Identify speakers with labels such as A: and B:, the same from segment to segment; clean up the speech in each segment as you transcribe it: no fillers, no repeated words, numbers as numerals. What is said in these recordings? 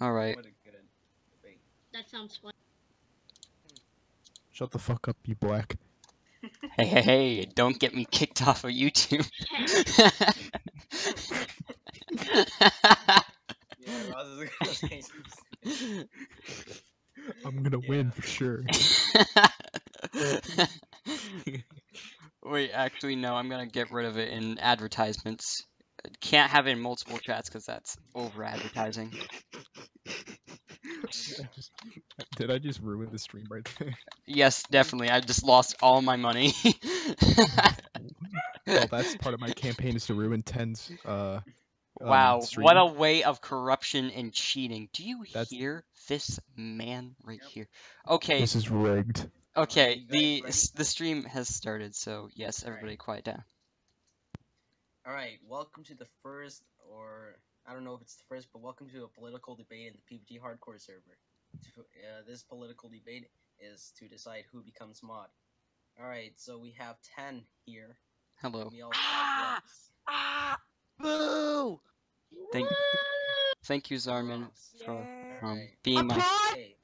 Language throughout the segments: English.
A: All right.
B: What a good debate.
C: That sounds fun.
D: Shut the fuck up, you black.
A: Hey, don't get me kicked off of YouTube.
B: Yeah, Ross is gonna say something.
D: I'm gonna win for sure.
A: Wait, actually, no, I'm gonna get rid of it in advertisements. Can't have it in multiple chats because that's over advertising.
D: Did I just ruin the stream right there?
A: Yes, definitely. I just lost all my money.
D: Well, that's part of my campaign is to ruin Ten's
A: Wow,
D: stream.
A: what a way of corruption and cheating. Do you
D: That's-
A: hear this man right
B: Yep.
A: here? Okay,
D: This is rigged.
A: okay,
B: you guys ready?
A: the stream has started, so yes,
B: Alright.
A: everybody quiet down.
B: Alright, welcome to the first, or I don't know if it's the first, but welcome to a political debate in the PUBG Hardcore server. This political debate is to decide who becomes mod. Alright, so we have 10 here.
A: Hello.
B: We also have Ross.
E: Boo!
A: Thank you, Zarman,
B: Ross.
A: for
B: Alright.
A: being my.
B: Okay.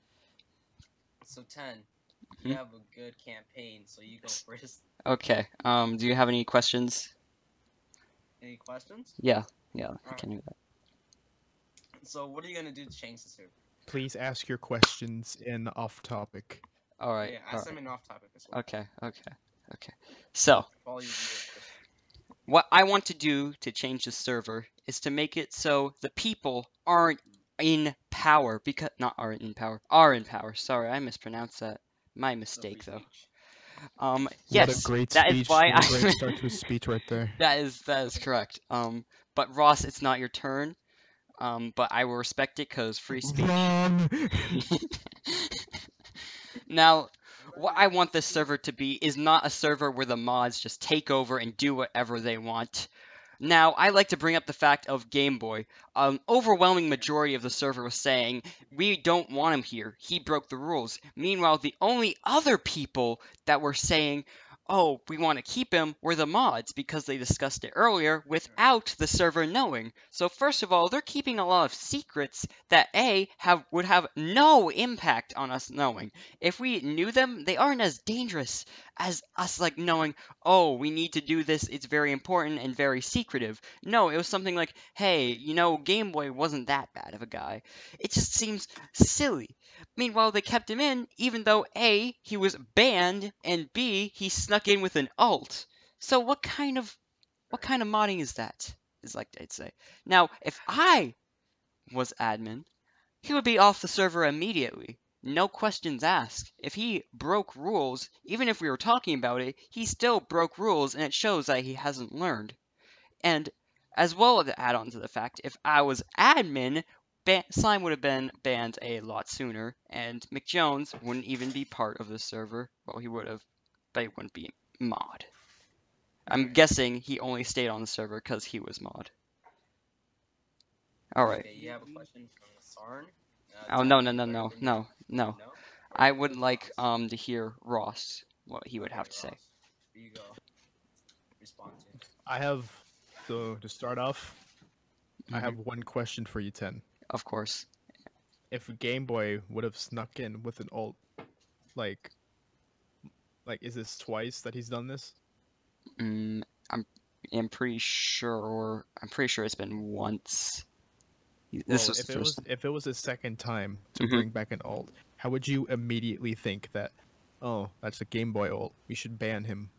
B: So 10, you have a good campaign, so you go first.
A: Okay. Do you have any questions?
B: Any questions?
A: Yeah, I can do that.
B: So what are you gonna do to change the server?
D: Please ask your questions in off topic.
A: All right.
B: Yeah,
A: all
B: ask
A: right.
B: them in off topic as well.
A: Okay. So,
B: Follow your viewers.
A: what I want to do to change the server is to make it so the people aren't in power because are in power. Sorry, I mispronounced that. My
B: So
A: mistake
B: free
A: though.
B: speech.
A: Yes,
D: What a great
A: that is
D: speech.
A: why
D: What a
A: I
D: great start to a speech right there.
A: that is correct. But Ross, it's not your turn. But I will respect it because free speech.
D: Wrong.
A: Now, what I want this server to be is not a server where the mods just take over and do whatever they want. Now, I like to bring up the fact of Game Boy. Overwhelming majority of the server was saying, we don't want him here. He broke the rules. Meanwhile, the only other people that were saying, oh, we want to keep him were the mods because they discussed it earlier without the server knowing. So first of all, they're keeping a lot of secrets that would have no impact on us knowing. If we knew them, they aren't as dangerous as us like knowing, oh, we need to do this, it's very important and very secretive. No, it was something like, hey, Game Boy wasn't that bad of a guy. It just seems silly. Meanwhile, they kept him in, even though A, he was banned, and B, he snuck in with an alt. So what kind of modding is that? Is like I'd say. Now, if I was admin, he would be off the server immediately. No questions asked. If he broke rules, even if we were talking about it, he still broke rules, and it shows that he hasn't learned. And as well to add on to the fact, if I was admin, Slime would have been banned a lot sooner, and McJones wouldn't even be part of the server. Well, he would have, but he wouldn't be mod. I'm guessing he only stayed on the server because he was mod. Alright.
B: Okay, you have a question from Sarn?
A: Oh, no. I would like to hear Ross, what he would have to say.
B: Here you go. Respond to.
D: I have, so to start off, I have one question for you, Ten.
A: Of course.
D: If Game Boy would have snuck in with an alt, like is this twice that he's done this?
A: I'm pretty sure it's been once. This was
D: if
A: the first.
D: If it was a second time to
A: Mhm.
D: bring back an alt, how would you immediately think that, oh, that's a Game Boy alt, we should ban him?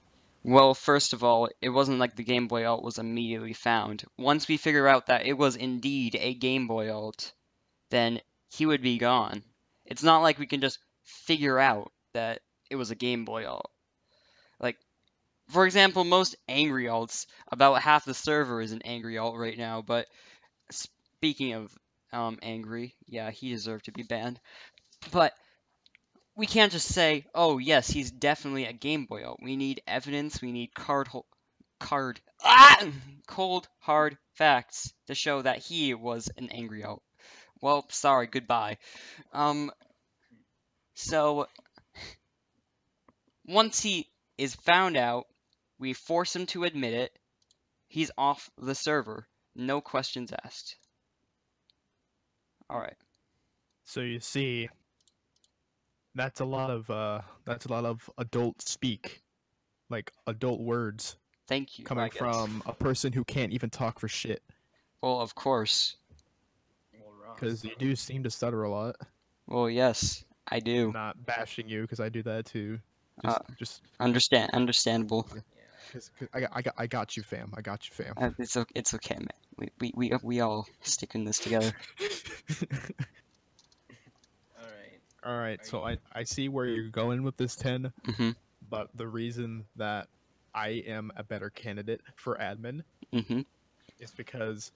A: Well, first of all, it wasn't like the Game Boy alt was immediately found. Once we figure out that it was indeed a Game Boy alt, then he would be gone. It's not like we can just figure out that it was a Game Boy alt. Like, for example, most angry alts, about half the server is an angry alt right now, but speaking of angry, yeah, he deserved to be banned. But we can't just say, oh yes, he's definitely a Game Boy alt. We need evidence, we need cold hard facts to show that he was an angry alt. Well, sorry, goodbye. So once he is found out, we force him to admit it. He's off the server. No questions asked. Alright.
D: So you see, that's a lot of adult speak, like adult words
A: Thank you, I
D: coming
A: guess.
D: from a person who can't even talk for shit.
A: Well, of course.
B: Well, Ross.
D: Because you do seem to stutter a lot.
A: Well, yes, I do.
D: I'm not bashing you because I do that too. Just
A: Understandable.
B: Yeah.
D: because I got you, fam. I got you, fam.
A: It's okay, man. We all stick in this together.
B: All right.
D: All right,
B: Are
D: so
B: you-
D: I see where you're going with this 10,
A: Mhm.
D: but the reason that I am a better candidate for admin
A: Mhm.
D: is because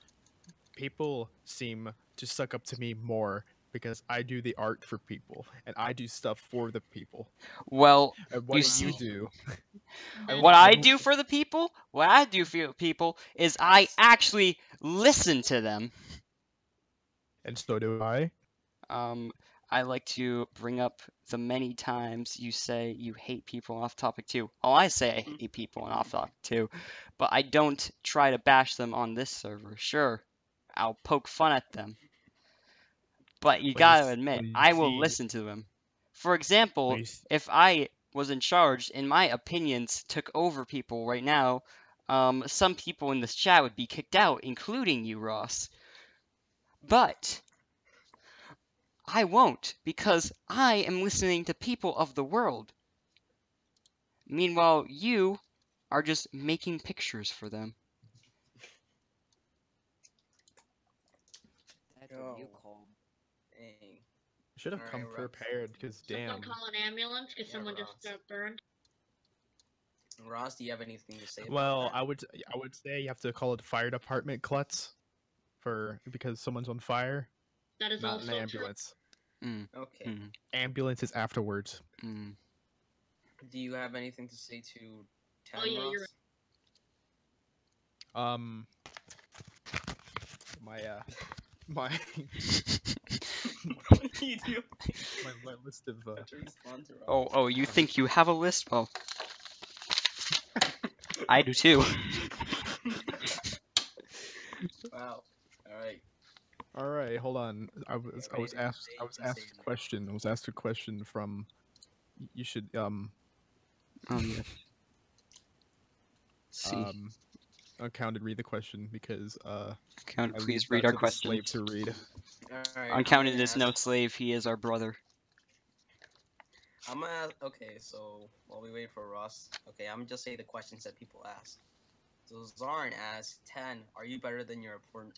D: people seem to suck up to me more because I do the art for people and I do stuff for the people.
A: Well,
D: And what
A: you
D: do
A: see,
D: you do?
A: what I
D: don't-
A: do for the people, what I do for people is I actually listen to them.
D: And so do I.
A: I like to bring up the many times you say you hate people off topic too. Oh, I say I hate people and off topic too, but I don't try to bash them on this server. Sure, I'll poke fun at them, but you
D: But
A: gotta
D: but
A: admit,
D: you
A: I will
D: see-
A: listen to them. For
D: but
A: example,
D: you s-
A: if I was in charge and my opinions took over people right now, some people in this chat would be kicked out, including you, Ross. But I won't, because I am listening to people of the world. Meanwhile, you are just making pictures for them.
C: That's what you
B: Yo.
C: call.
B: Dang.
D: should have come
B: Alright, Ross.
D: prepared because damn.
E: Someone call an ambulance because
B: Yeah,
E: someone just
B: Ross.
E: got burned.
B: Ross, do you have anything to say about
D: Well,
B: that?
D: I would say you have to call it fire department klutz because someone's on fire,
E: That is
D: not an
E: also true.
D: ambulance.
B: Okay.
A: Mm,
D: Ambulance is afterwards.
A: mm.
B: Do you have anything to say to 10,
E: Oh, yeah,
B: Ross?
E: you're right.
D: My my
B: What do you do?
D: my list of
B: To respond to Ross.
A: Oh, you think you have a list? Well, I do too.
B: Wow. All right.
D: All right, hold on. I was
B: ready to
D: asked
B: say-
D: I was
B: to
D: asked
B: say
D: a question. I was asked a question from. You should
A: Oh yes. See,
D: uncounted read the question because
A: Count,
D: I
A: please
D: leave
A: read
D: that
A: our
D: to the
A: questions.
D: slave to read.
B: All right.
A: Uncounted is no slave. He is our brother.
B: I'm gonna ask, okay, so while we wait for Ross, okay, I'm gonna just say the questions that people ask. So Zarn asks, 10, are you better than your opponent?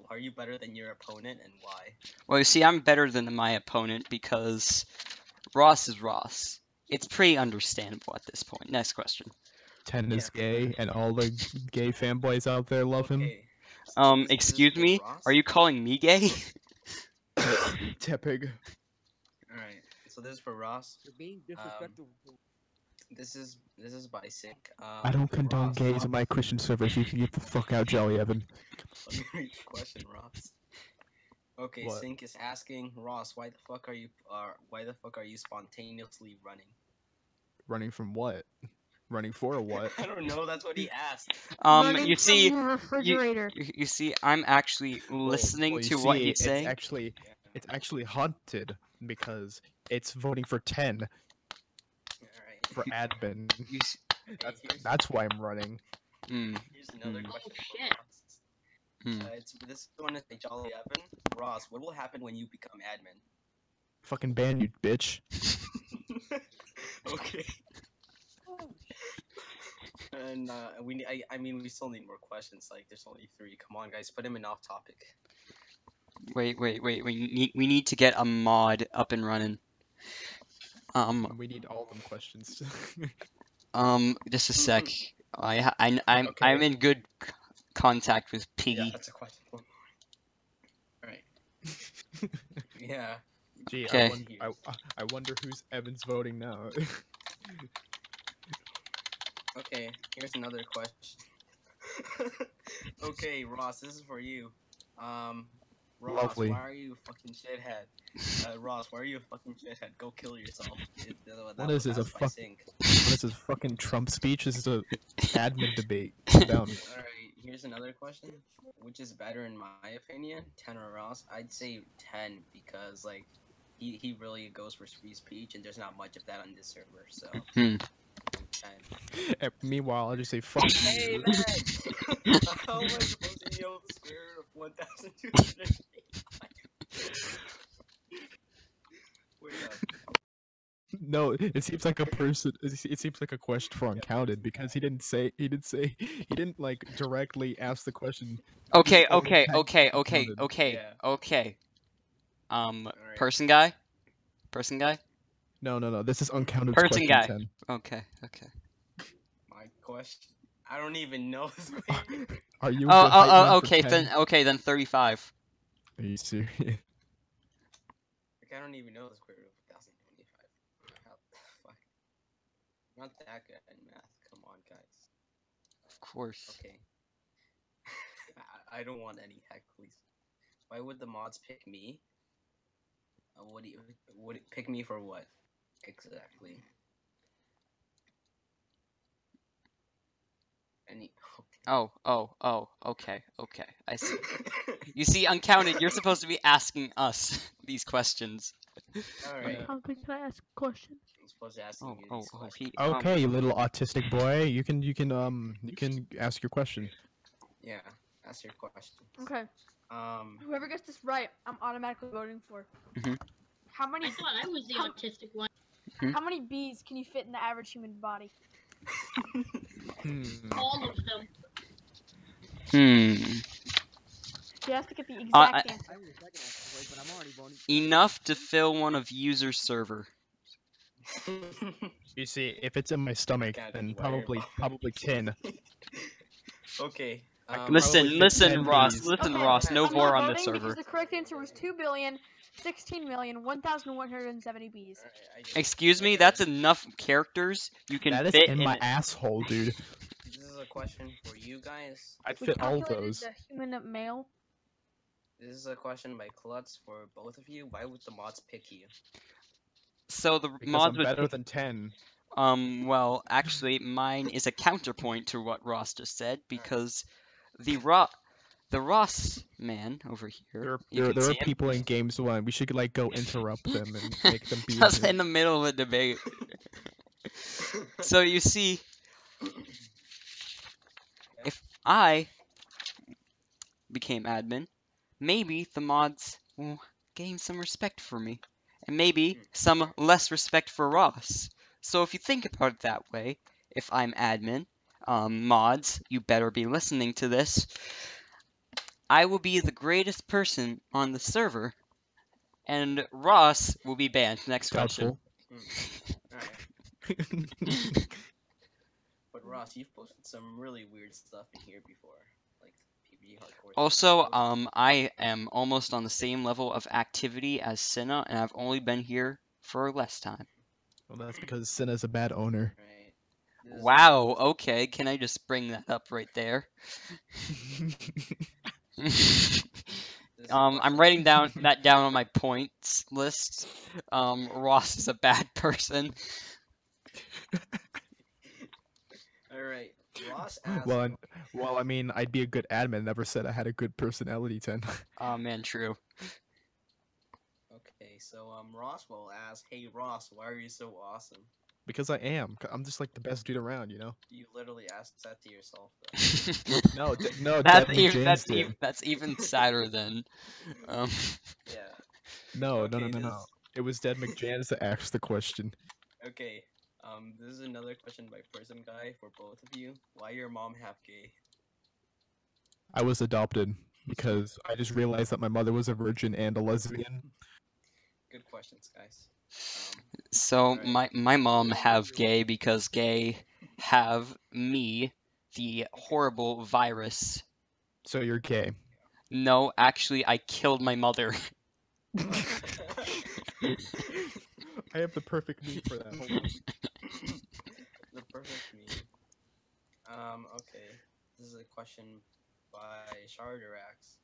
B: Are you better than your opponent, and why?
A: Well, you see, I'm better than my opponent because Ross is Ross. It's pretty understandable at this point. Next question.
D: 10 is
B: Yeah.
D: gay, and all the gay fanboys out there love him.
B: Okay. so this is
A: Excuse
B: for
A: me?
B: Ross?
A: Are you calling me gay?
D: Tepig.
B: All right. So this is for Ross.
C: You're being disrespectful.
B: This is by Sync.
D: I don't condone
B: Ross,
D: gays in my Christian service. You can get the fuck out, Jelly Evan.
B: Let me read the question, Ross. Okay,
D: What?
B: Sync is asking Ross, why the fuck are you spontaneously running?
D: Running from what? Running for what?
B: I don't know. That's what he asked.
A: You see,
E: refrigerator.
A: you see, I'm actually listening
D: Well, you
A: to what
D: see,
A: he's saying.
D: It's actually haunted because it's voting for 10
B: All right.
D: for admin.
A: You s-
D: That's why I'm running.
B: Here's another
A: Hmm.
B: question for
E: shit.
B: Ross.
A: Hmm.
B: This one is by Jolly Evan. Ross, what will happen when you become admin?
D: Fucking ban you, bitch.
B: Okay. And I mean, we still need more questions. Like, there's only 3. Come on, guys, put him in off topic.
A: Wait. We need to get a mod up and running.
D: We need all them questions.
A: Just a sec. I'm
B: Okay.
A: in good contact with
B: Yeah,
A: Piggy.
B: that's a question for more. All right. Yeah.
D: Gee,
A: Okay.
D: I wonder who's Evan's voting now.
B: Okay, here's another question. Okay, Ross, this is for you. Ross,
D: Lovely.
B: why are you a fucking shithead? Ross, why are you a fucking shithead? Go kill yourself.
D: What is this, a
B: asked by
D: fuck-
B: Sync.
D: This is fucking Trump speech. This is a admin debate. Calm down.
B: Alright, here's another question. Which is better in my opinion, 10 or Ross? I'd say 10 because, like, he really goes for free speech, and there's not much of that on this server. So.
A: Hmm.
B: 10.
D: And meanwhile, I just say fuck
B: Hey
D: you.
B: man, how am I supposed to know the square root of 1,285? Wait up.
D: No, it seems like a person. It seems like a question for uncounted because he didn't like directly ask the question. He
A: Okay,
D: just only
A: okay,
D: tagged
A: okay, okay,
D: uncounted.
A: okay,
B: Yeah.
A: okay.
B: Alright.
A: Person guy? Person guy?
D: No. This is uncounted
A: Person
D: question
A: guy.
D: 10.
A: Okay, okay.
B: My question. I don't even know this way.
D: Are you a good height man for
A: Okay,
D: 10?
A: then 35.
D: Are you serious?
B: Like, I don't even know the square root of 1,025. How the fuck? I'm not that good at math. Come on, guys.
A: Of course.
B: Okay. I don't want any hecklies. Why would the mods pick me? Would it pick me for what? Exactly. Any.
A: Okay, I see. You see, uncounted, you're supposed to be asking us these questions.
B: Alright.
D: Yeah.
E: How big can I ask a question?
B: I'm supposed to ask you
A: Oh,
B: these questions.
A: he.
D: Okay, you little autistic boy. You can ask your question.
B: Yeah, ask your questions.
C: Okay. Whoever gets this right, I'm automatically voting for.
A: Mhm.
C: How many
E: I thought I was the
C: How-
E: autistic one.
C: how many bees can you fit in the average human body?
E: All of them.
C: You have to get the
A: I-
C: exact answer.
F: I was second asked the but I'm already voting.
A: Enough to fill one of user's server.
D: You see, if it's in my stomach,
B: Gotta
D: then
B: be
D: probably
B: wire.
D: 10.
B: Okay.
D: I can
A: Listen,
D: probably fit
A: listen,
D: 10
A: Ross.
D: bees.
A: Listen,
C: Okay,
A: Ross. No
C: I'm
A: vor
C: not
A: on this
C: voting because
A: server.
C: the correct answer was 2,016,1,170 bees.
B: Alright, I get it.
A: Excuse me.
B: Okay,
A: That's enough characters you can
D: That is
A: fit
D: in my asshole, dude.
B: This is a question for you guys.
D: I'd
C: We
D: fit all of
C: calculated
D: those.
C: the human male.
B: This is a question by Klutz for both of you. Why would the mods pick you?
A: So the
D: Because
A: mods
D: I'm
A: would
D: better
A: pick-
D: than 10.
A: Well, actually, mine is a counterpoint to what Ross just said because the Ross man over here. You can
D: There are
A: see him.
D: people in Games 1. We should like go interrupt them and make them be
A: Just
D: here.
A: in the middle of a debate. So you see, if I became admin, maybe the mods will gain some respect for me, and maybe some less respect for Ross. So if you think about it that way, if I'm admin, mods, you better be listening to this. I will be the greatest person on the server, and Ross will be banned. Next question.
D: Doubtful.
B: Alright. But Ross, you've posted some really weird stuff in here before. Like PvP hardcore.
A: Also, I am almost on the same level of activity as Cinna, and I've only been here for less time.
D: Well, that's because Cinna's a bad owner.
B: Right. This is-
A: Wow, okay, can I just bring that up right there?
B: this is a
A: I'm
B: question-
A: writing down on my points list. Ross is a bad person.
B: Alright. Ross asked.
D: Well, I mean, I'd be a good admin. Never said I had a good personality 10.
A: Oh man, true.
B: Okay, so Ross will ask, "Hey Ross, why are you so awesome?"
D: Because I am. I'm just like the best dude around, you know.
B: You literally asked that to yourself.
D: No, no,
A: that's
D: Dead
A: even
D: McJanes did.
A: that's even sadder than.
B: Yeah.
D: No,
B: Okay,
D: no.
B: this-
D: It was Dead McJanes that asked the question.
B: Okay. This is another question by Person Guy for both of you. Why your mom half gay?
D: I was adopted because I just realized that my mother was a virgin and a lesbian.
B: Good questions, guys.
A: So
B: Alright.
A: my mom have gay because gay have me, the horrible virus.
D: So you're gay.
A: No, actually, I killed my mother.
D: I have the perfect meme for that. Hold on.
B: The perfect meme. Okay. This is a question by Sharderax.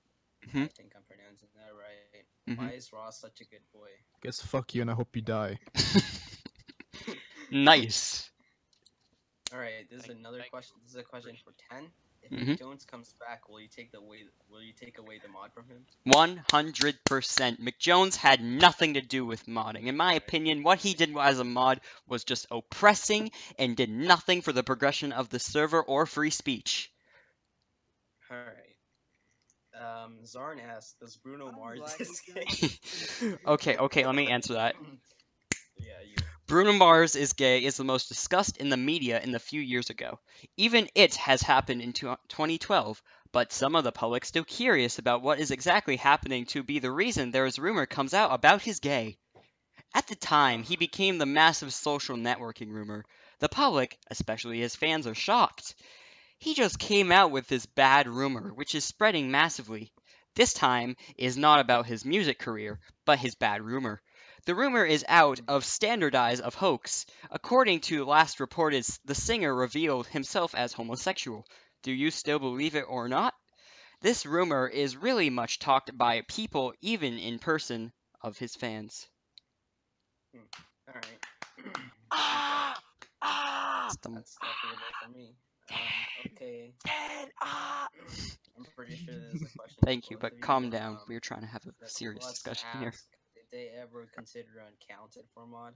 B: I
A: Mhm.
B: think I'm pronouncing that right.
A: Mhm.
B: Why is Ross such a good boy?
D: Guess fuck you and I hope you die.
A: Nice.
B: Alright, this is another question. This is a question for 10. If
A: Mhm.
B: Jones comes back, will you take away the mod from him?
A: 100%. McJones had nothing to do with modding. In my opinion, what he did as a mod was just oppressing and did nothing for the progression of the server or free speech.
B: All right. Zarn asks, does Bruno
F: I'm
B: Mars
F: glad
B: is
F: you
B: gay?
A: Okay, let me answer that.
B: Yeah, you.
A: Bruno Mars is gay is the most discussed in the media in the few years ago. Even it has happened in 2012, but some of the public still curious about what is exactly happening to be the reason there is rumor comes out about his gay. At the time, he became the massive social networking rumor. The public, especially his fans, are shocked. He just came out with this bad rumor, which is spreading massively. This time is not about his music career, but his bad rumor. The rumor is out of standardized of hoax. According to last reported, the singer revealed himself as homosexual. Do you still believe it or not? This rumor is really much talked by people, even in person, of his fans.
B: All right.
A: It's the-
B: That's definitely for me. Okay. I'm pretty sure there's a question. for
A: Thank you,
B: both
A: but
B: of
A: calm down.
B: Um,
A: We're trying to have a
B: the
A: serious
B: Klutz
A: discussion here.
B: ask, did they ever consider Uncounted for mod?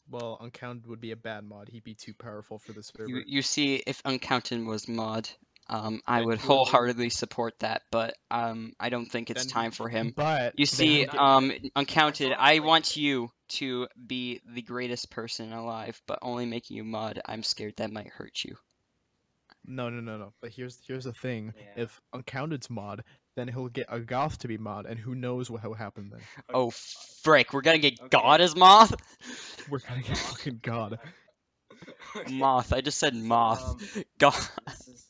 D: Well, Uncounted would be a bad mod. He'd be too powerful for the server.
A: You see, if Uncounted was mod, I
D: Then
A: would
D: he would-
A: wholeheartedly support that, but I don't think it's
D: Then-
A: time for him.
D: But
A: You
D: then
A: see,
D: he'll get-
A: Uncounted,
B: I thought,
A: I
B: like-
A: want you to be the greatest person alive, but only making you mod, I'm scared that might hurt you.
D: No. But here's the thing.
B: Yeah.
D: If Uncounted's mod, then he'll get a goth to be mod, and who knows what will happen then?
A: Oh, frick, we're gonna get
B: Okay.
A: God as Moth?
D: We're gonna get fucking god.
B: Okay,
A: Moth, I just said
B: so,
A: Moth. God.
B: this is-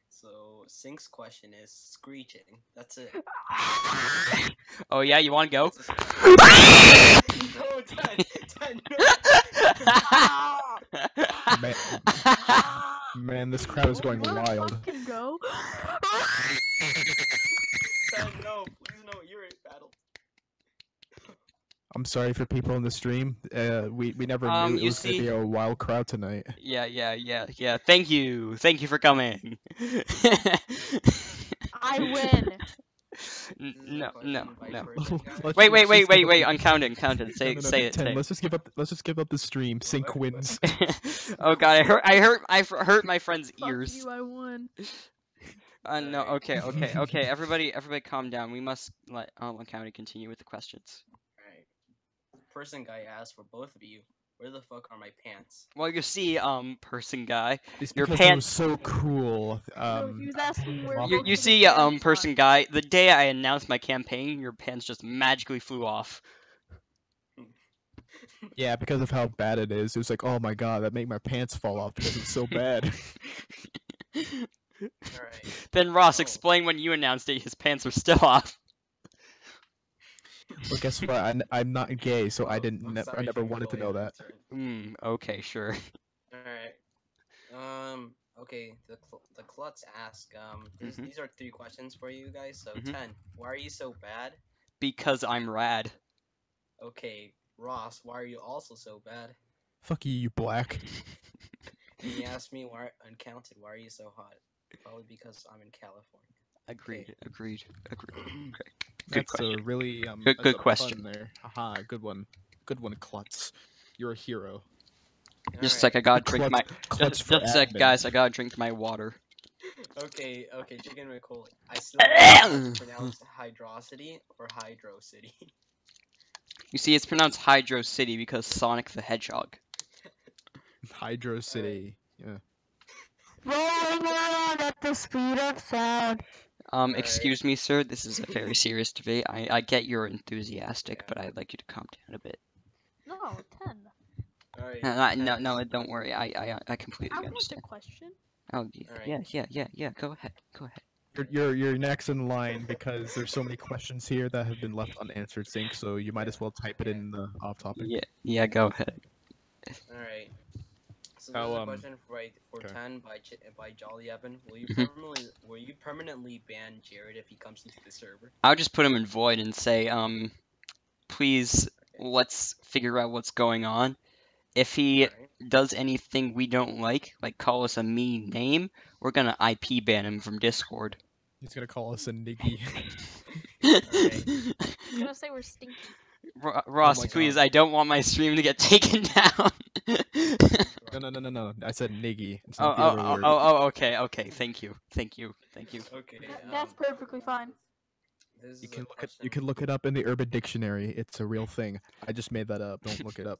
B: So, Sync's question is screeching. That's it.
A: Oh yeah, you wanna go?
B: That's his question. No, Ten,
D: Man, this crowd is going
E: Wanna
D: wild.
E: fucking go?
B: Ten, no, please no, you're in battle.
D: I'm sorry for people in the stream. We never knew it
A: you
D: was gonna
A: see-
D: be a wild crowd tonight.
A: Yeah. Thank you for coming.
E: I win.
B: This is a
A: No.
B: question by Person Guy.
D: Let's
A: Wait,
D: just give up-
A: uncounted. Say
D: No,
A: it.
D: Ten,
A: Say it.
D: let's just give up the stream. Sync
B: What?
D: wins.
A: Oh god, I hurt my friend's
E: Fuck
A: ears.
E: you, I won.
A: No,
B: Alright.
A: okay. Everybody calm down. We must let County continue with the questions.
B: Alright. Person Guy asked for both of you, where the fuck are my pants?
A: Well, you see, person guy,
D: It's
A: Your
D: because it was
A: pants-
D: so cool.
E: No, he was asking where.
D: you-
E: both
A: you
E: of
A: see,
E: his pants
A: person
E: are.
A: guy, the day I announced my campaign, your pants just magically flew off.
D: Yeah, because of how bad it is. It was like, oh my god, that made my pants fall off because it's so bad.
B: Alright.
A: Then Ross,
B: Oh.
A: explain when you announced it, his pants were still off.
D: But guess what? I'm not gay, so I
B: Oh,
D: didn't.
B: I'm
D: I
B: sorry,
D: never
B: Jimmy,
D: wanted to
B: go
D: know
B: ahead,
D: that.
B: turn.
A: Okay, sure.
B: Alright. Okay, the Klutz ask,
A: Mhm.
B: these are 3 questions for you guys, so
A: Mhm.
B: 10, why are you so bad?
A: Because I'm rad.
B: Okay, Ross, why are you also so bad?
D: Fuck you, you black.
B: And he asked me, why Uncounted, why are you so hot? Probably because I'm in California.
A: Agreed. Good
D: That's
A: question.
D: a really
A: Good
D: that's a
A: question.
D: pun there. Haha, good one, Klutz. You're a hero.
A: Just
B: Alright.
A: like I gotta drink my.
D: Klutz
A: Just
D: for
A: like
D: admin.
A: guys, I gotta drink my water.
B: Okay, Chicken McCoy. I still don't know how to pronounce Hydrocity or Hydrocity.
A: You see, it's pronounced Hydro City because Sonic the Hedgehog.
D: Hydro City. Yeah.
E: Rolling around at the speed of sound.
B: Alright.
A: Excuse me, sir. This is a very serious debate. I get you're enthusiastic,
B: Yeah.
A: but I'd like you to calm down a bit.
E: No, 10.
B: Alright.
A: No, don't worry. I completely
E: I want the
A: understand.
E: question.
A: Oh,
B: Alright.
A: yeah. Go ahead.
D: You're next in line because there's so many questions here that have been left unanswered, Sync. So you might as well type it in the off topic.
A: Yeah. Go ahead.
B: Alright. So
D: Oh,
B: there's a question for
D: okay.
B: 10 by Jolly Evan. Will you permanently ban Jared if he comes into the server?
A: I'll just put him in void and say, please let's figure out what's going on. If he
B: Alright.
A: does anything we don't like call us a mean name, we're gonna IP ban him from Discord.
D: He's gonna call us a niggy.
C: I was gonna say we're stinky.
A: Ross,
D: my
A: please,
D: God.
A: I don't want my stream to get taken down.
D: No. I said niggy. It's
A: Oh,
D: not the other word.
A: okay. Thank you.
B: Okay.
C: That's perfectly fine.
B: This
D: You
B: is
D: can
B: a
D: look it.
B: question.
D: You can look it up in the Urban Dictionary. It's a real thing. I just made that up. Don't look it up.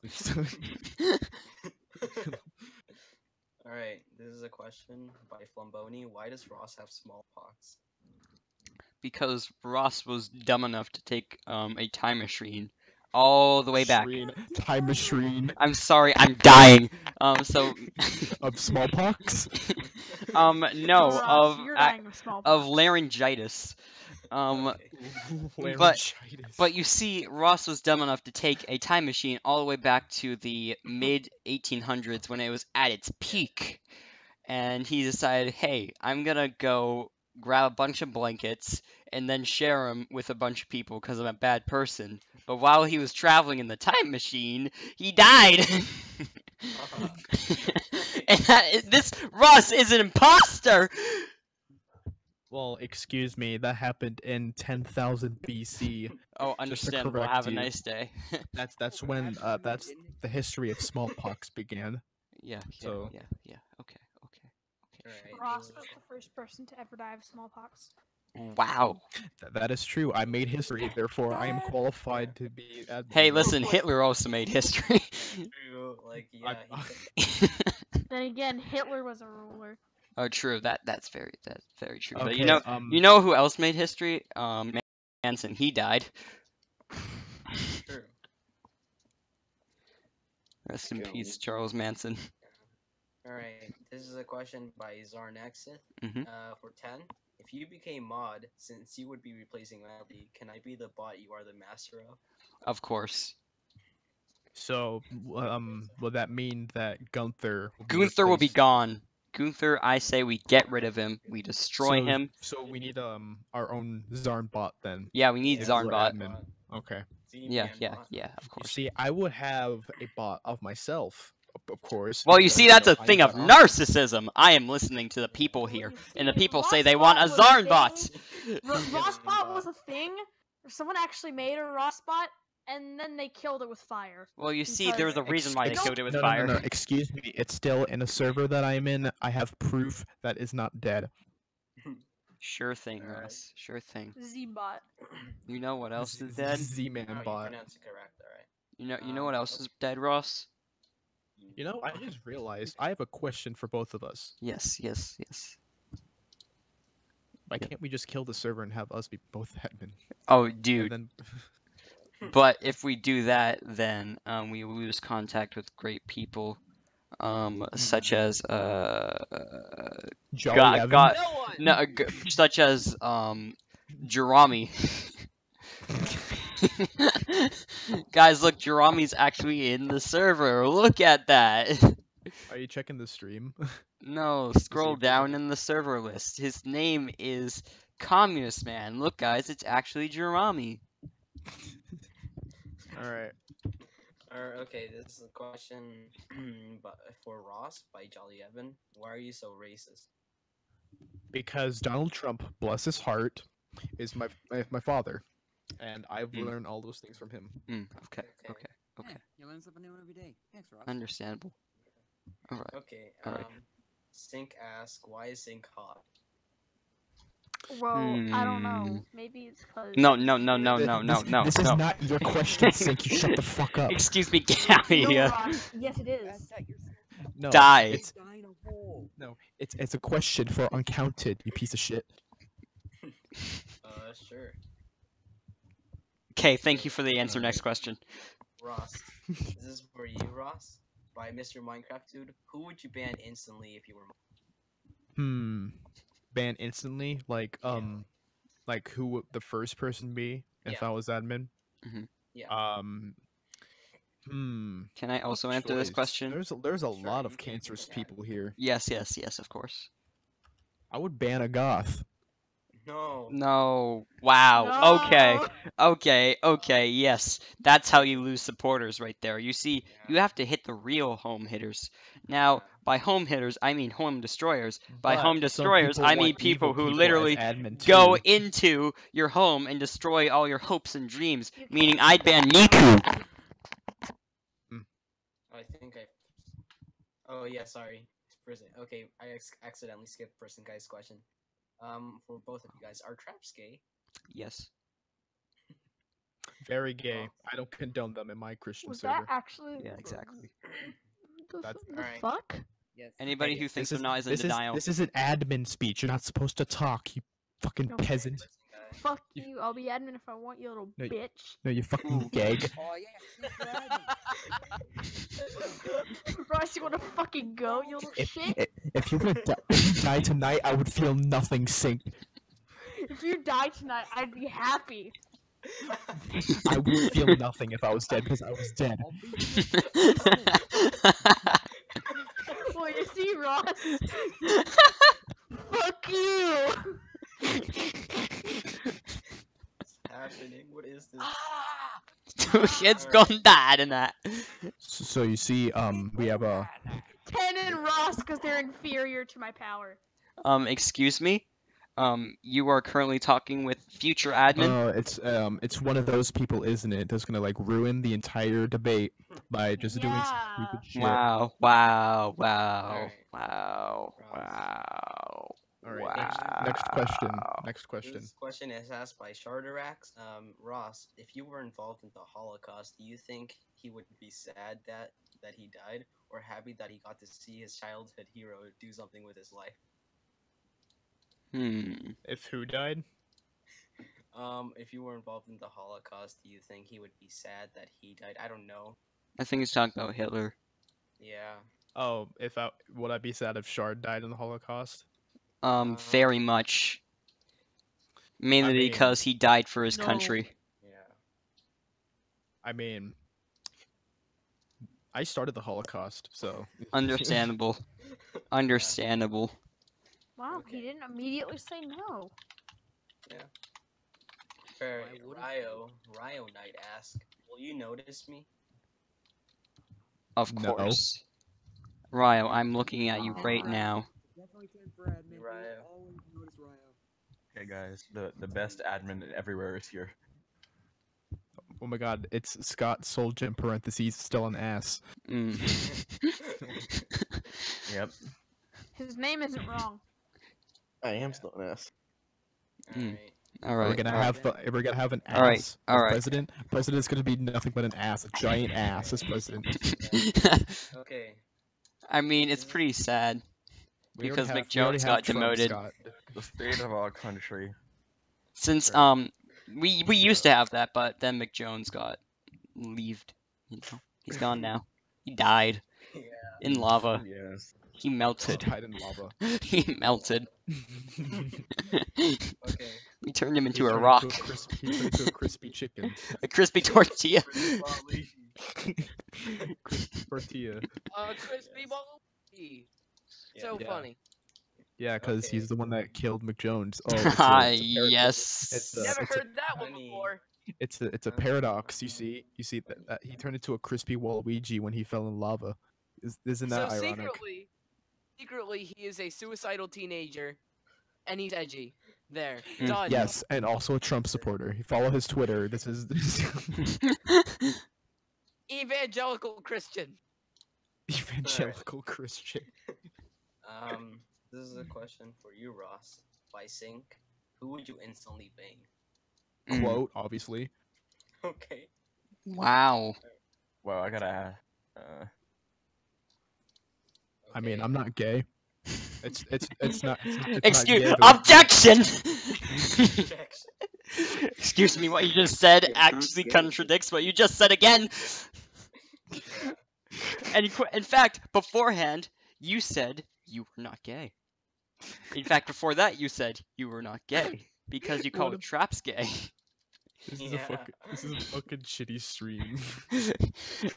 B: All right. This is a question by Flamboni. Why does Ross have smallpox?
A: Because Ross was dumb enough to take a time machine all the way back.
D: Time machine
A: I'm sorry, I'm dying. So
D: of smallpox.
A: no,
C: Ross, you're dying of
A: of
C: smallpox.
A: laryngitis.
B: Okay.
A: But you see, Ross was dumb enough to take a time machine all the way back to the mid 1800s when it was at its peak, and he decided, hey, I'm gonna go grab a bunch of blankets and then share them with a bunch of people because I'm a bad person. But while he was traveling in the time machine, he died. And this Ross is an imposter.
D: Well, excuse me. That happened in 10,000 BC.
A: Oh, understandable.
D: correct
A: Have a
D: you.
A: nice day.
D: That's when that's the history of smallpox began.
A: Yeah.
D: So-
A: Yeah. Okay.
B: All right.
C: Ross was the first person to ever die of smallpox.
A: Wow.
D: That is true. I made history, therefore I am qualified to be.
A: Hey,
D: admin.
A: listen, Hitler also made history.
B: True, like yeah.
C: Then again, Hitler was a ruler.
A: Oh, true. That's very true. But
D: Okay,
A: you know who else made history? Manson. He died.
B: True.
A: Rest in peace, Charles Manson.
B: All right. This is a question by Zarnexith.
A: Mhm.
B: For 10, if you became mod, since you would be replacing Melody, can I be the bot you are the master of?
A: Of course.
D: So, will that mean that Gunther?
A: Gunther will be
D: replaced?
A: gone. Gunther, I say we get rid of him. We destroy him.
D: So we need our own Zarn bot then.
A: Yeah, we need
D: Yeah,
A: Zarnbot.
D: admin. Okay.
A: Yeah,
B: Z-Man bot.
A: of
D: You
A: course.
D: see, I would have a bot of myself, of course.
A: Well, you
D: because,
A: see, that's a
D: I'm
A: thing of
D: not-
A: narcissism. I am listening to the people here, and the people say they want a Zarnbot.
C: Rossbot was a thing. Someone actually made a Rossbot, and then they killed it with fire.
A: Well, you see, there was a reason why they
D: Ex-
A: killed it with
D: no,
A: fire.
D: No, excuse me. It's still in a server that I'm in. I have proof that is not dead.
A: Sure thing,
B: Alright.
A: Ross. Sure thing.
C: Z-Bot.
A: You know what else is dead?
D: Z-Man
B: Oh, you
D: bot.
B: pronounced it correct, alright.
A: You know what else is dead, Ross?
D: You know, I just realized I have a question for both of us.
A: Yes.
D: Why can't we just kill the server and have us be both admin?
A: Oh,
D: And
A: dude.
D: then
A: But if we do that, then we lose contact with great people, such as
D: Jolly
A: God,
D: Evan.
A: God,
F: No one!
A: no, such as Jerami. Guys, look, Jerami's actually in the server. Look at that.
D: Are you checking the stream?
A: No,
D: see
A: scroll
D: if there's
A: down
D: any-
A: in the server list. His name is Communist Man. Look, guys, it's actually Jerami.
D: All right.
B: Okay, this is a question for Ross by Jolly Evan. Why are you so racist?
D: Because Donald Trump, bless his heart, is my father, and I've
A: Hmm.
D: learned all those things from him.
A: Okay.
F: Yeah, you learn something new every day. Thanks, Ross.
A: Understandable. Alright.
B: Okay,
A: Alright.
B: Sink ask, why is Sink hot?
C: Well, I don't know.
A: Hmm.
C: Maybe it's because.
A: No.
D: This is not your question, Sink. You shut the fuck up.
A: Excuse me, get out of
C: No,
A: here.
C: Ross. Yes, it is.
D: No,
A: Die.
D: It's
F: Die in a hole.
D: it's a question for uncounted. You piece of shit.
B: Sure.
A: Okay, thank you for the answer. Next question.
B: Ross, this is for you, Ross. By Mr. Minecraft Dude. Who would you ban instantly if you were?
D: Ban instantly. Like like who would the first person be if
B: Yeah.
D: I was admin?
B: Yeah.
A: Can I also answer this
D: Choice.
A: question?
D: There's a
B: Sure,
D: lot
B: you
D: of
B: can
D: cancerous
B: do that.
D: people here.
A: Yes, of course.
D: I would ban a goth.
B: No.
A: No. Wow. Okay.
C: No.
A: Okay. Yes. That's how you lose supporters right there. You see, you have to hit the real home hitters. Now, by home hitters, I mean home destroyers. By
D: But
A: home
D: some
A: destroyers,
D: people
A: I
D: want
A: mean people
D: evil
A: who
D: people as
A: literally
D: admin
A: go
D: too.
A: into your home and destroy all your hopes and dreams.
C: You
A: Meaning,
C: can't-
A: I'd ban Niku.
B: I think I. Oh yeah, sorry. Person. Okay, I accidentally skipped person guy's question. For both of you guys, are traps gay?
A: Yes.
D: Very gay. I don't condone them in my Christian
C: Was
D: server.
C: that actually?
A: Yeah. Exactly.
D: That's-
C: The
B: Alright.
C: fuck?
F: Yes.
A: Anybody
B: Hey,
A: who thinks
D: This
A: they're not is in
D: this
A: denial.
D: This is an admin speech. You're not supposed to talk, you fucking
C: Okay.
D: peasant.
B: Person guy.
C: Fuck you. I'll be admin if I want, you little
D: No,
C: bitch.
D: No, you fucking gag.
F: Oh yeah. Sneak dragon.
C: Bryce, you wanna fucking go, you little shit?
D: If you die tonight, I would feel nothing sink.
C: If you die tonight, I'd be happy.
D: I would feel nothing if I was dead because I was dead.
F: I'll be
C: Well, you see, Ross? Fuck you!
B: What's happening? What is this?
A: It's gone bad in that.
D: So you see, we have a.
C: 10 and Ross, because they're inferior to my power.
A: Excuse me. You are currently talking with future admin.
D: It's one of those people, isn't it? That's gonna like ruin the entire debate by just doing
C: Yeah.
D: stupid shit.
A: Wow.
B: Alright.
A: Wow.
D: All right. Next question. Next question.
B: This question is asked by Shardarax. Ross, if you were involved in the Holocaust, do you think he would be sad that he died, or happy that he got to see his childhood hero do something with his life?
D: If who died?
B: If you were involved in the Holocaust, do you think he would be sad that he died? I don't know.
A: I think he's talking about Hitler.
B: Yeah.
D: Oh, would I be sad if Shard died in the Holocaust?
A: Very much. Mainly
D: mean-
A: because he died for his
C: No.
A: country.
B: Yeah.
D: I mean, I started the Holocaust, so.
A: Understandable. Understandable.
C: Wow,
B: Okay.
C: he didn't immediately say no.
B: Alright,
F: wouldn't
B: Ryo Knight asks, will you notice me?
A: Of
D: No.
A: course. Ryo, I'm looking at you right now.
F: Definitely can for admin.
B: Ryo.
F: We'll always notice Ryo.
G: Okay, guys, the best admin everywhere is here.
D: Oh my God, it's Scott Soldier in parentheses still an ass.
A: Mm.
G: Yep.
C: His name isn't wrong.
G: I am still an ass.
A: Mm.
B: Alright.
A: All right.
D: We're gonna have an ass
A: Alright,
D: as
A: alright.
D: president. President's gonna be nothing but an ass, a giant ass as president.
B: Okay.
A: I mean, it's pretty sad.
D: We
A: Because
D: already
A: McJones
D: have
A: got
D: Trump,
A: demoted.
D: Scott.
G: The state of our country.
A: Since we used to have that, but then McJones got leaved. You know, he's gone now. He died
B: Yeah.
A: in lava.
G: Yes.
A: He
D: He
A: melted.
D: died in lava.
A: He melted.
B: Okay.
A: We turned him
D: He
A: into a
D: turned
A: rock,
D: he turned into a crispy chicken.
A: a crispy tortilla.
D: Crispy tortilla.
H: Crispy Waluigi. So
B: Yeah.
H: funny.
D: Yeah, because
B: Okay.
D: he's the one that killed McJones. Oh, it's
A: Ah,
D: a
A: yes.
D: it's a-
H: Never
D: it's a-
H: heard that one
B: funny.
H: before.
D: It's a paradox. You see that he turned into a crispy Waluigi when he fell in lava. Isn't
H: So
D: that ironic?
H: secretly, he is a suicidal teenager, and he's edgy. There,
A: Mm.
H: done.
D: Yes, and also a Trump supporter. You follow his Twitter. This is
H: Evangelical Christian.
D: evangelical Christian.
B: This is a question for you, Ross. By sync, who would you instantly bang?
A: Mm.
D: Quote, obviously.
B: Okay.
A: Wow.
G: Well, I gotta.
D: I mean,
B: Okay.
D: I'm not gay. It's not. It's
A: Excuse
D: not gay, but-
A: objection.
B: Objection.
A: Excuse me, what you just said actually contradicts what you just said again. And in fact, beforehand, you said you were not gay. In fact, before that, you said you were not gay because you called
D: What a-
A: traps gay.
D: This is
B: Yeah.
D: this is a fucking shitty stream.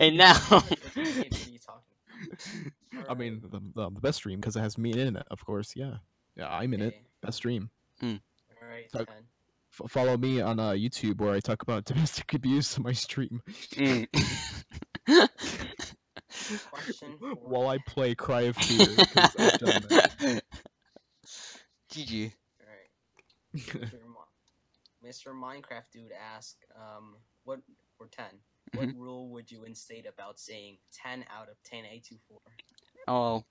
A: And now,
B: What are you talking?
D: I mean, the best stream because it has me in it, of course. Yeah, I'm in it.
B: Okay.
D: Best stream.
B: Alright,
D: So-
B: 10.
D: Follow me on YouTube where I talk about domestic abuse on my stream
A: Mm.
B: Question for
D: while I play Cry of Fear because I've done that.
A: GG.
B: Alright. Mr. Minecraft dude asked, what for 10? What rule would you instate about saying 10 out of 10 A24?
A: Oh,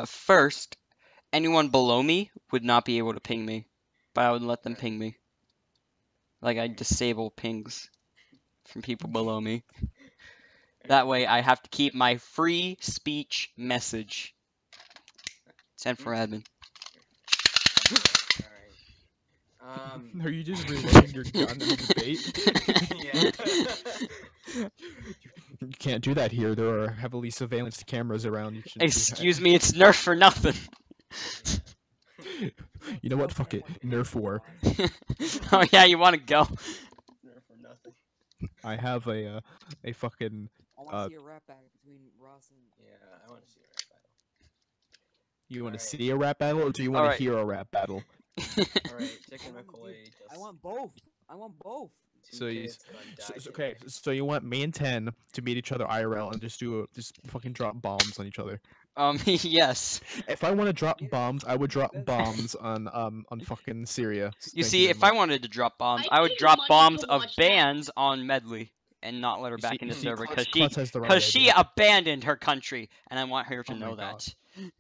A: first, anyone below me would not be able to ping me, but I would let them ping me. Like I disable pings from people below me. That way, I have to keep my free speech message. Send for admin.
B: Alright.
D: Are you just reloading your gun in the debate?
B: Yeah.
D: You can't do that here. There are heavily surveillanced cameras around. You shouldn't do that.
A: Excuse me, it's Nerf for nothing.
D: You know what? Fuck it. Nerf war.
A: Oh yeah, you want to go?
B: Nerf for nothing.
D: I have a fucking.
F: I want to see a rap battle between Ross and.
B: Yeah, I want to see a rap battle.
D: You want to
B: Alright.
D: see a rap battle, or do you want to
A: Alright.
D: hear a rap battle?
B: Alright, Chicken McCoy just.
F: I want both. I want both.
B: two
D: So you-
B: kids gonna die
D: Okay,
B: today.
D: so you want me and 10 to meet each other IRL and just fucking drop bombs on each other.
A: Yes.
D: If I want to drop bombs, I would drop bombs on fucking Syria.
A: You
D: Thank
A: see,
D: very
A: if I
D: much.
A: wanted to drop bombs,
C: I
A: I would
C: paid
A: drop
C: money
A: bombs
C: to
A: of
C: watch that.
A: bans on Medley and not let her
D: You
A: back
D: see-
A: in
D: you
A: the
D: see,
A: server
D: Klutz-
A: because
D: Klutz has the right
A: she
D: idea.
A: abandoned her country, and I want her to
D: Oh my
A: know
D: God.
A: that.
B: Alright.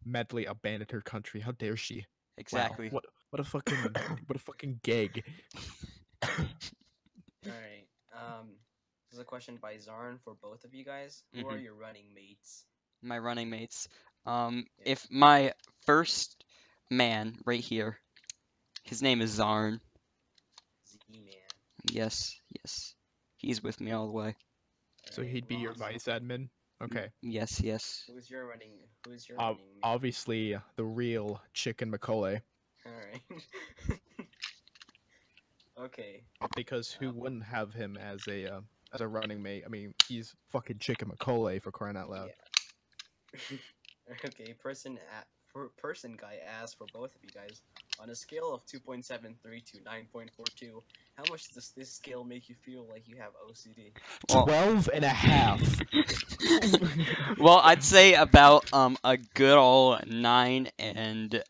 D: Medley abandoned her country. How dare she? Wow,
A: Exactly.
D: what a fucking gag.
B: Alright. This is a question by Zarn for both of you guys. Who are
A: Mhm.
B: your running mates?
A: My running mates.
B: Yeah.
A: If my first man right here, his name is Zarn.
B: Z-Man.
A: Yes, he's with me all the way.
D: So
B: Alright,
D: he'd be your
B: Ross,
D: vice admin. Okay.
A: Yes.
B: Who's your running mate?
D: Obviously, the real Chicken McCauley.
B: Alright. Okay.
D: Because who wouldn't have him as a running mate? I mean, he's fucking Chicken McCauley for crying out loud.
B: Okay, person guy asked for both of you guys, on a scale of 2.73 to 9.42, how much does this scale make you feel like you have OCD?
A: Well-
D: 12 and a half.
A: Well, I'd say about a good old 9 and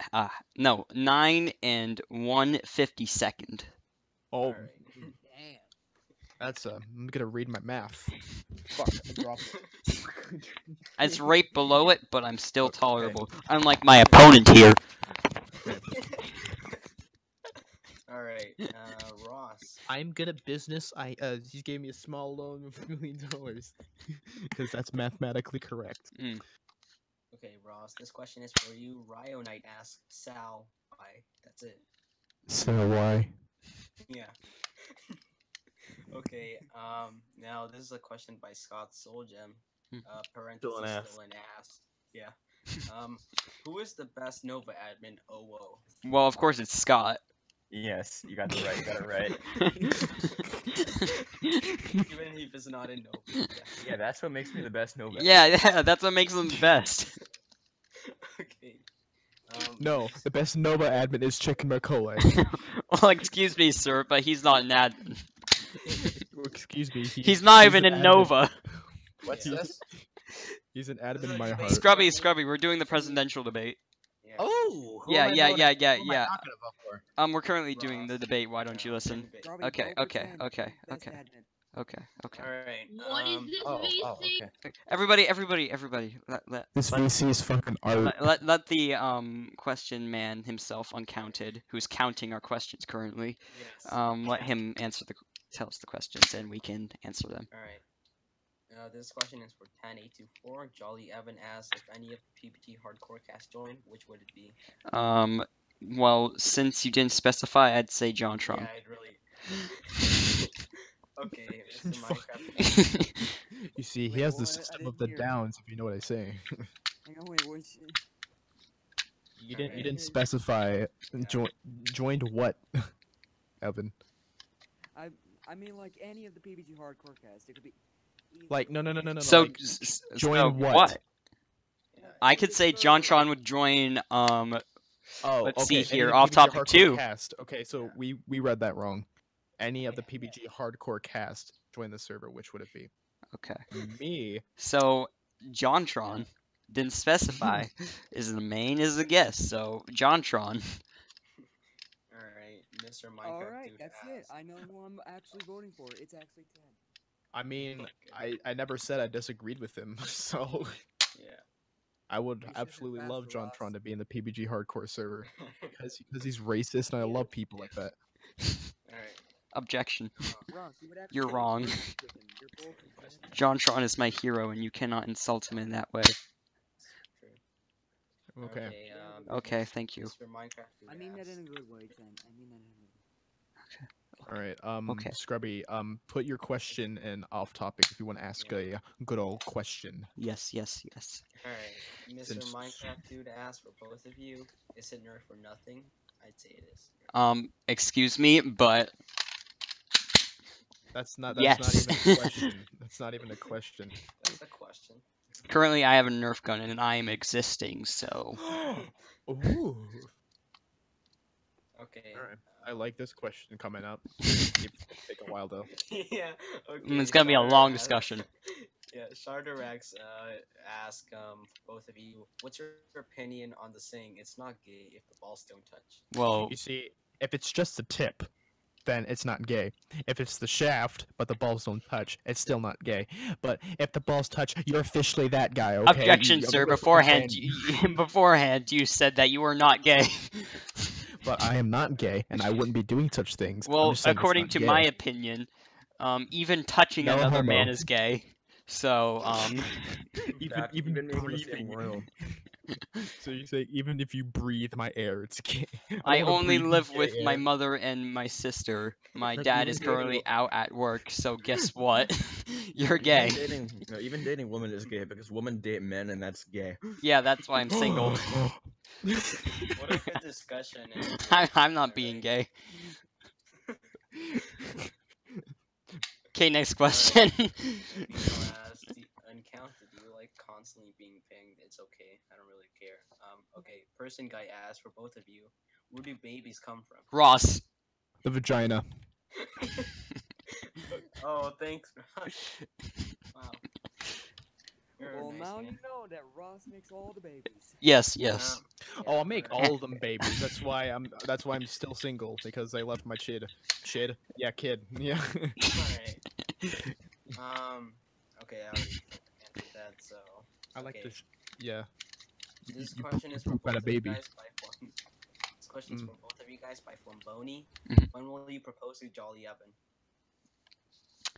A: 1/52.
D: Oh,
B: Alright.
F: Damn.
D: that's I'm gonna read my math. Fuck, I dropped it.
A: It's right below it, but I'm still
D: Okay.
A: tolerable. Unlike my opponent here.
B: Alright, Ross.
D: I'm good at business. He gave me a small loan of $1 million because that's mathematically correct.
B: Okay, Ross, this question is for you. Ryo Knight asked Sal why. That's it.
D: So why?
B: Yeah. Okay, now this is a question by Scott Soulgem. Parentheses
G: Still an ass.
B: still an ass. Yeah. Who is the best Nova admin OO?
A: Well, of course it's Scott.
G: Yes, you got it right. You got it right.
B: Even if it's not in Nova. Yeah.
G: Yeah, that's what makes me the best Nova.
A: Yeah, that's what makes them the best.
B: Okay.
D: No, the best Nova admin is Chicken McCauley.
A: Well, excuse me, sir, but he's not an admin.
D: Excuse me.
A: He's not even
D: an
A: in
D: admin.
A: Nova.
G: What's
B: Yeah.
G: this?
D: He's an admin in my heart.
A: Scrubby, we're doing the presidential debate.
B: Yeah.
F: Oh. who
A: Yeah,
F: am I
A: yeah,
F: voting
A: yeah,
F: for?
A: yeah,
F: Who am I
A: yeah.
F: not gonna vote for?
A: We're currently doing the
B: Ross.
A: debate. Why don't you listen?
B: Debate.
F: Strawberry
A: Okay,
F: Boba
A: okay,
F: 10,
A: okay,
F: best
A: okay.
F: admin.
A: Okay.
B: Alright.
C: What is this
F: Oh,
C: VC?
F: okay.
A: Everybody.
D: This VC is fucking art.
A: Let the question man himself, uncounted, who's counting our questions currently,
B: Yes.
A: let him tell us the questions and we can answer them.
B: Alright. This question is for 10824. Jolly Evan asks if any of the PBT hardcore cast joined, which would it be?
A: Well, since you didn't specify, I'd say JonTron.
B: Yeah, I'd really. Okay, Mr.
D: Fuck.
B: Minecraft.
D: You see, he
F: Wait,
D: has the
F: what? I
D: system
F: didn't
D: of the
F: hear.
D: downs, if you know what I say.
F: Hang on, wait, what's...
D: You didn't
B: Alright.
D: specify joined what, Evan?
F: I mean, like, any of the PBG hardcore cast. It could be... either
D: Like, no.
A: So,
D: like,
A: so
D: join what?
A: I could say JonTron would join
D: Oh,
A: Let's
D: okay.
A: see
D: any
A: here,
D: of the
A: off
D: PBG
A: topic
D: hardcore
A: two.
D: Cast. Okay, so we read that wrong. Any of the PBG hardcore cast join the server, which would it be?
A: Okay.
D: Me.
A: So JonTron didn't specify. Is the main is the guest, so JonTron.
B: Alright, Mr. Minecraft
F: Alright,
B: dude
F: that's it.
B: asks.
F: I know who I'm actually voting for. It's actually 10.
D: I mean,
B: Okay.
D: I never said I disagreed with him, so
B: Yeah.
D: I would
F: You should've been
D: absolutely
F: faster,
D: love
F: Ross.
D: JonTron to be in the PBG hardcore server because he's racist and I love people like that.
B: Alright.
A: Objection.
F: Ross, you would actually
A: You're
F: be
A: wrong.
F: perfect with him. You're both incredible.
A: JonTron is my hero, and you cannot insult him in that way.
B: True.
D: Okay.
A: Okay, thank you.
B: Mr. Minecraft dude
F: I mean that
B: asks.
F: in a good way, 10. I mean that in a good way.
D: All right.
A: Okay.
D: Scrubby, put your question in off topic if you want to ask a good old question.
A: Yes, yes, yes.
B: Alright, Mr.
D: Since-
B: Minecraft dude asks for both of you. Is it nerf or nothing? I'd say it is.
A: Excuse me, but
D: That's not
A: Yes.
D: even a question. That's not even a question.
B: That's the question.
A: currently I have a Nerf gun and I am existing, so
D: Ooh.
B: Okay.
D: All right. I like this question coming up. It's gonna take a while though.
B: Yeah. Okay.
A: it's gonna be a
B: Sharder
A: long
B: asks-
A: discussion.
B: Yeah, Sharderex ask both of you, what's your opinion on the saying it's not gay if the balls don't touch?
A: Well,
D: You see, if it's just the tip, then it's not gay. If it's the shaft, but the balls don't touch, it's still not gay. But if the balls touch, you're officially that guy, okay?
A: objection, sir. Beforehand, beforehand, you said that you were not gay.
D: But I am not gay, and I wouldn't be doing such things. I'm
A: Well,
D: just saying it's
A: according
D: not
A: to
D: gay.
A: my opinion, even touching
D: No
A: another
D: homo.
A: man is gay. So,
G: Fact,
D: even
G: being in the same
D: breathing.
G: room.
D: So you say even if you breathe my air, it's gay.
A: I
D: don't wanna
A: only
D: breathe
A: live
D: gay
A: with my
D: air.
A: mother and my sister. My
G: Like,
A: dad
G: even
A: is
G: dating
A: currently
G: a-
A: out at work, so guess what? You're gay.
G: Even dating women is gay because women date men and that's gay.
A: Yeah, that's why I'm single.
B: What a good discussion. and-
A: I'm not being
B: Alright.
A: gay. Okay, next question.
B: Uncounted, do you like constantly being pinged? It's okay. I don't really care. Okay, person guy asked for both of you. Where do babies come from?
A: Ross.
D: The vagina.
B: Oh, thanks, Ross. Wow. You're a
F: Well,
B: nice
F: now
B: man.
F: you know that Ross makes all the babies.
A: Yes, yes.
B: Yeah,
D: Oh, I'll make
B: alright.
D: all of them babies. That's why I'm still single because I left my kid. Yeah, kid. Yeah.
B: Alright. Okay, I already answered that, so.
D: I like
B: Okay.
D: to. Yeah.
B: This
D: you
B: question is for
D: poop
B: both
D: at a
B: of you
D: baby.
B: guys by Flum. This question is for both of you guys by Flumboni.
A: Mhm.
B: When will you propose to Jolly Evan?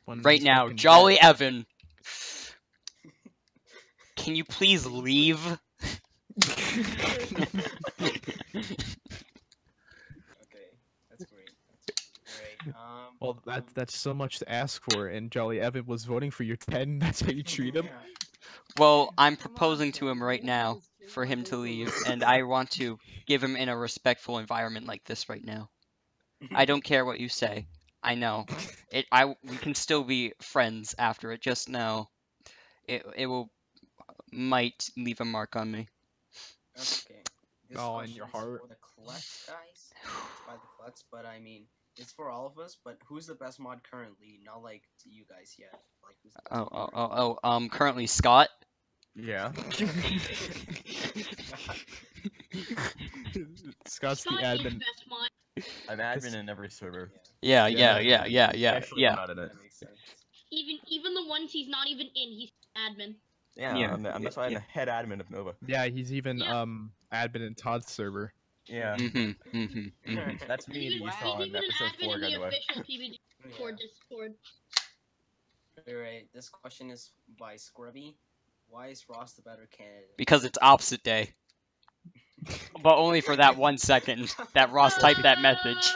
D: When
A: Right
D: he's
A: now,
D: fucking
A: Jolly
D: dead.
A: Evan. Can you please leave?
B: Okay, that's great. That's great.
D: Well, that's so much to ask for, and Jolly Evan was voting for your 10. That's how you treat him.
B: Yeah.
A: Well, I'm
F: Come on,
A: proposing to
F: Sam,
A: him right
F: don't
A: now
F: just chill
A: for
F: out,
A: him to
F: go
A: leave,
F: girl.
A: and I want to give him in a respectful environment like this right now. I don't care what you say. I know. We can still be friends after it. Just know it might leave a mark on me.
B: Okay. This
D: Oh, in
B: question
D: your
B: is
D: heart.
B: for the Klutz guys. It's by the Klutz, but I mean, it's for all of us. But who's the best mod currently? Not like to you guys yet. Like who's the best mod currently?
A: Currently Scott.
G: Yeah.
D: Scott's the
E: Scott is
D: admin.
E: best mod.
G: I'm admin in every server.
A: Yeah,
G: Yeah,
A: yeah.
G: Not in it.
B: That makes sense.
E: Even the ones he's not even in, he's admin.
G: Yeah,
A: Yeah,
G: that's why I'm the head admin of Nova.
D: Yeah, he's even
E: Yeah.
D: admin in Todd's server.
G: Yeah. That's me that
E: He's
G: you
E: even,
G: saw
E: he's
G: in
E: even an
G: episode
E: admin
G: 4,
E: in
G: by
E: the
G: the way.
E: official PBG
B: Yeah.
E: Discord.
B: Alright, this question is by Scrubby. Why is Ross the better candidate?
A: Because it's opposite day. But only for that 1 second that Ross typed that message.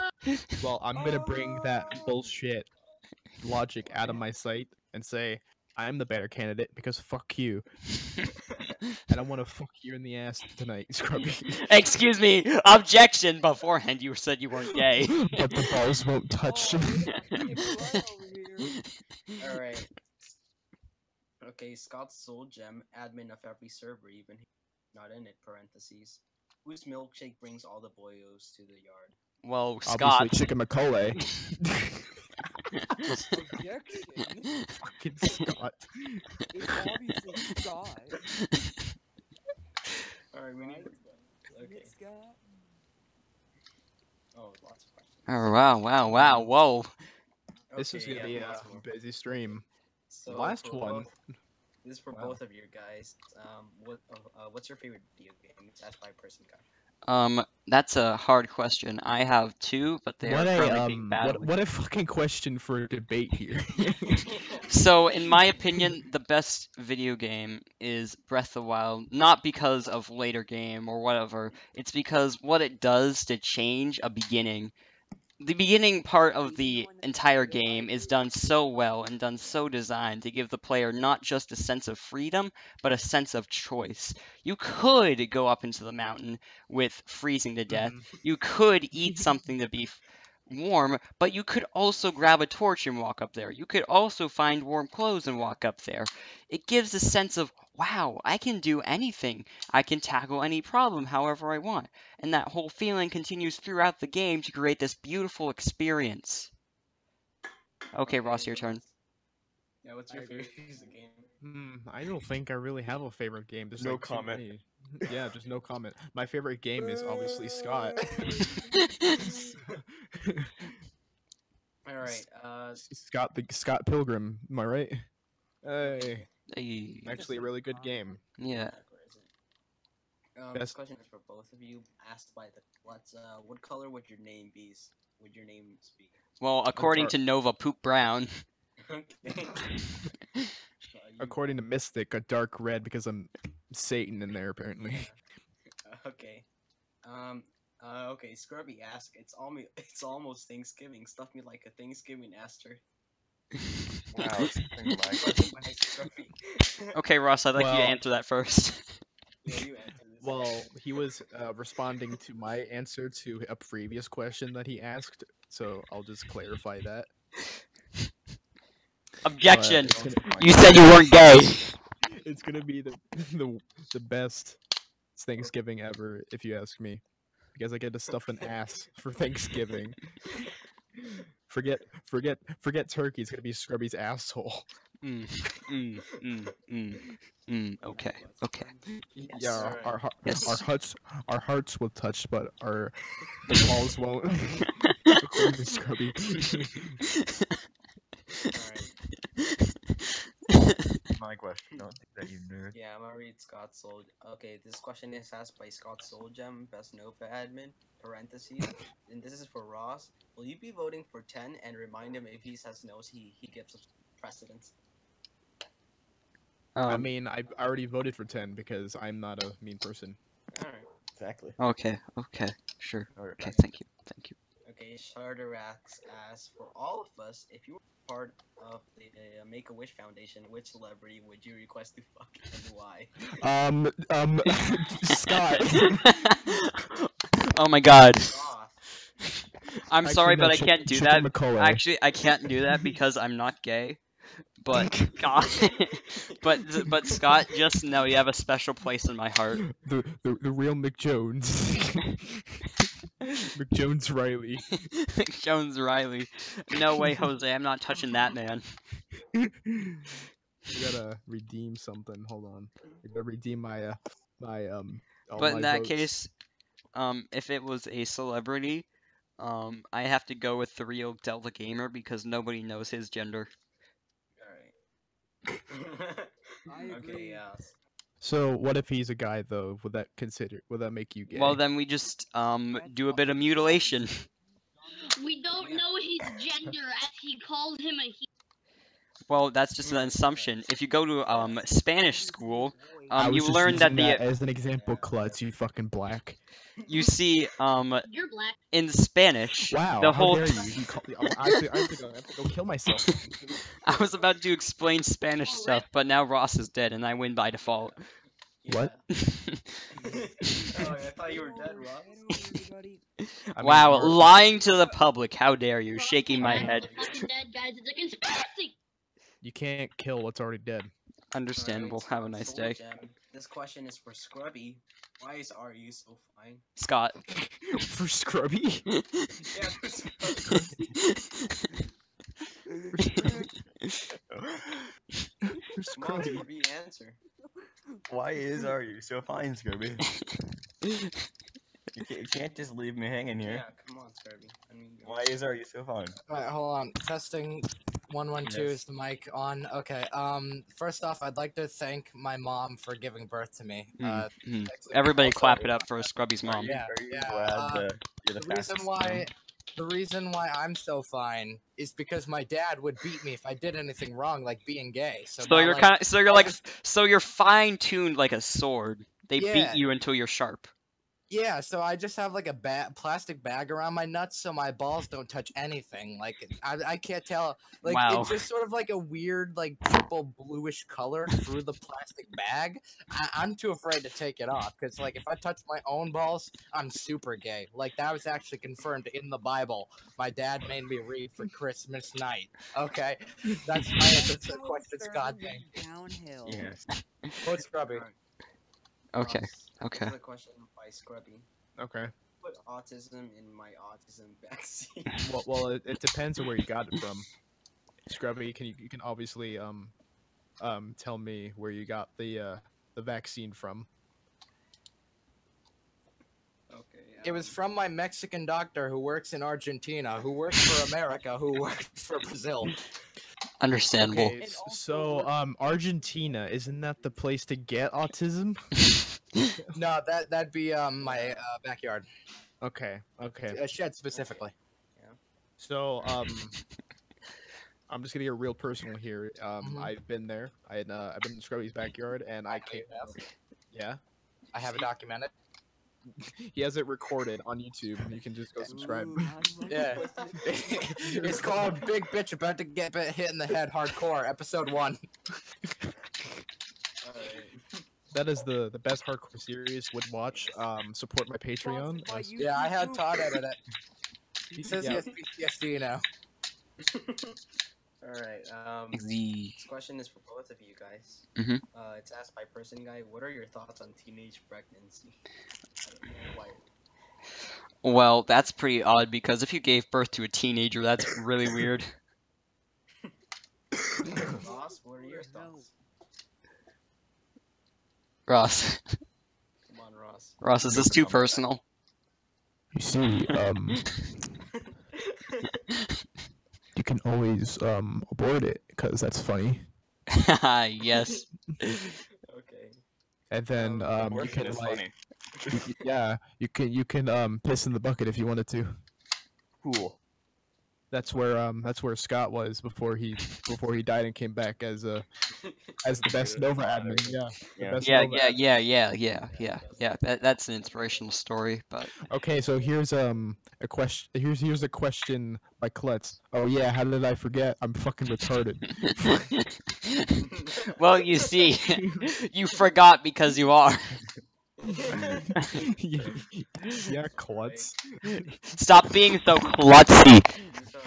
D: Well, I'm gonna bring that bullshit logic out of my sight and say I'm the better candidate because fuck you, and I want to fuck you in the ass tonight, Scrubby.
A: Excuse me, objection! Beforehand you said you weren't gay.
D: But the balls won't touch.
F: Oh, Nick Ryan over here.
B: Alright. Okay, Scott Soul Gem, admin of every server, even he's not in it, parentheses. Whose milkshake brings all the boyos to the yard?
A: Well,
D: Obviously,
A: Scott.
D: Chicken Macaulay.
F: Objection.
D: Fucking Scott.
F: It's obviously Scott.
B: Alright, we need.
F: Right? Isn't
B: Okay.
F: it Scott?
B: Oh, lots of questions.
A: Oh, wow, whoa.
D: This is
B: Okay,
D: gonna be
B: yeah,
D: a busy stream.
B: so
D: Last
B: for
D: one.
B: This is for
D: Wow.
B: both of you guys. What's your favorite video game? It's asked by a person guy.
A: That's a hard question. I have two, but they are currently being battled.
D: what a fucking question for a debate here.
A: So, in my opinion, the best video game is Breath of the Wild, not because of later game or whatever. It's because what it does to change a beginning. The beginning part of the entire game is done so well and done so designed to give the player not just a sense of freedom, but a sense of choice. You could go up into the mountain with freezing to death. You could eat something to be warm, but you could also grab a torch and walk up there. You could also find warm clothes and walk up there. It gives a sense of, wow, I can do anything. I can tackle any problem however I want. And that whole feeling continues throughout the game to create this beautiful experience. Okay, Ross, your turn.
B: Yeah, what's your favorite game?
D: I don't think I really have a favorite game. There's
G: No
D: like too
G: comment.
D: many. Yeah, just no comment. My favorite game is obviously Scott.
B: Alright,
D: Scott Pilgrim, am I right? Hey,
A: Hey,
D: actually a really good game.
A: yeah.
B: where is it? This
D: Best-
B: question is for both of you. Asked by the what color would your name be?
A: Well, according to Nova, poop brown.
B: Okay.
D: According to Mystic, a dark red because I'm Satan in there apparently.
B: Okay. Okay. Scrubby asked. It's almost Thanksgiving. Stuff me like a Thanksgiving aster.
G: Wow, it's something like
B: By Scrubby.
A: Okay, Ross, I'd like you to
D: Well-
A: answer that first.
B: Yeah, you answer this.
D: Well, he was responding to my answer to a previous question that he asked, so I'll just clarify that.
A: Objection!
D: But it's gonna-
A: You said you weren't gay!
D: It's gonna be the best Thanksgiving ever, if you ask me, because I get to stuff an ass for Thanksgiving. Forget turkey. It's gonna be Scrubby's asshole.
A: Okay.
D: Yeah, our
A: Yes.
D: hearts will touch, but the balls won't. According to Scrubby.
G: my question. Don't think that you nerd.
B: Yeah, I'm gonna read Scott Soul. Okay, this question is asked by Scott Soulgem, best Nova admin. Parentheses, and this is for Ross. Will you be voting for 10 and remind him if he says no, he gives us precedence?
D: I mean, I already voted for 10 because I'm not a mean person.
B: All right.
G: Exactly.
A: Okay, sure.
G: Alright.
A: Okay, thank you.
B: Okay, Charter asks for all of us, if you were part of the Make-A-Wish Foundation, which celebrity would you request to fuck and why?
D: Scott.
A: Oh my god.
B: Ross.
A: I'm
D: Actually,
A: sorry,
D: no,
A: but I
D: Chick-
A: can't do
D: Chicken
A: that.
D: Macaulay.
A: Actually, I can't do that because I'm not gay. But God, but Scott, just know you have a special place in my heart.
D: The real McJones. McJones Riley.
A: Jones Riley. No way, Jose. I'm not touching that man.
D: I gotta redeem something. Hold on. I gotta redeem my all
A: But
D: my
A: in that
D: votes.
A: case, if it was a celebrity, I have to go with the real Delta Gamer because nobody knows his gender.
B: Alright.
F: I agree.
B: Okay, yeah.
D: So what if he's a guy though? Would that make you gay?
A: Well, then we just do a bit of mutilation.
I: We don't know his gender as he called him a he.
A: Well, that's just an assumption. If you go to Spanish school,
D: I was
A: you
D: just
A: learn that
D: using
A: the
D: as an example, Klutz, you fucking black.
A: you see
I: You're black.
A: in Spanish
D: Wow,
A: the
D: how
A: whole
D: dare you? You call, I have to go kill myself.
A: I was about to explain Spanish stuff, but now Ross is dead and I win by default.
D: What?
B: Oh, I thought you were dead, Ross.
F: Hello, everybody.
D: I mean,
A: Wow,
D: or-
A: lying to the public. How dare you? Shaking my
I: Black
A: head.
I: is fucking dead, guys. It's a conspiracy.
D: You can't kill what's already dead.
A: Understandable.
B: Alright,
A: Have a nice day.
B: Soul Gem. This question is for Scrubby. Why is RU so fine?
A: Scott.
D: For Scrubby?
B: Yeah, for
D: For
B: Come on,
D: Scrubby.
B: Scrubby, answer.
G: Why are you so fine, Scrubby? You can't just leave me hanging
B: Yeah,
G: here.
B: come on, Scrubby. I mean,
G: Why are you so fine?
J: Alright, hold on. Testing 112
G: Yes.
J: is the mic on. Okay. First off, I'd like to thank my mom for giving birth to me.
A: Everybody
J: also-
A: clap it up for Scrubby's mom.
J: Yeah,
G: Are you
J: yeah,
G: glad you're the
J: the reason why I'm so fine is because my dad would beat me if I did anything wrong, like being gay. So,
A: So
J: now,
A: you're
J: like,
A: so you're fine tuned like a sword. They
J: Yeah.
A: beat you until you're sharp.
J: yeah. So I just have like a plastic bag around my nuts, so my balls don't touch anything. Like I can't tell. Like
A: Wow.
J: it's just sort of like a weird, like purple bluish color through the plastic bag. I'm too afraid to take it off because, like, if I touch my own balls, I'm super gay. Like that was actually confirmed in the Bible. My dad made me read for Christmas night. Okay, that's my answer to the question, Scott.
F: Downhill.
G: Yes.
J: What's Scrubby?
A: Okay.
B: Ross,
A: Okay.
B: This is a question by Scrubby.
D: Okay.
B: Put autism in my autism vaccine.
D: Well, it depends on where you got it from. Scrubby, you can obviously tell me where you got the vaccine from.
B: Okay.
J: It was from my Mexican doctor who works in Argentina, who works for America, who works for Brazil.
A: Understandable.
D: Okay, so Argentina, isn't that the place to get autism?
J: No, that'd be my backyard.
D: Okay.
J: A shed specifically.
D: So I'm just gonna get real personal here.
J: Mhm.
D: I've been there. I've been in Scrubby's backyard, and I came. Yeah.
J: I have it documented.
D: He has it recorded on YouTube. You can just go subscribe.
J: Yeah. It's called Big Bitch About to Get Hit in the Head Hardcore, episode 1.
D: That is the best hardcore series. Would watch. Support my Patreon.
J: Yeah, I had Todd edit it. He says he
D: Yeah.
J: has PTSD now.
B: Alright,
A: The
B: this question is for both of you guys.
A: Mhm.
B: It's asked by Person Guy. What are your thoughts on teenage pregnancy? I don't know why.
A: well, that's pretty odd because if you gave birth to a teenager, that's really weird.
B: Ross, what are your thoughts?
A: Ross.
B: Come on, Ross.
A: Ross, is this too personal?
D: You see, you can always abort it because that's funny,
A: Yes.
B: Okay.
D: and then you
G: Abortion
D: can
G: is
D: like,
G: funny.
D: yeah, you can piss in the bucket if you wanted to.
G: Cool.
D: That's where Scott was before he died and came back as the best Nova admin. Yeah. The best
A: Yeah,
D: Nova
A: yeah. That's an inspirational story, but
D: Okay, so here's a question. Here's a question by Klutz. Oh yeah, how did I forget? I'm fucking retarded.
A: well, you see, you forgot because you are.
D: Yeah, Klutz.
A: Stop being so klutzy.
B: So,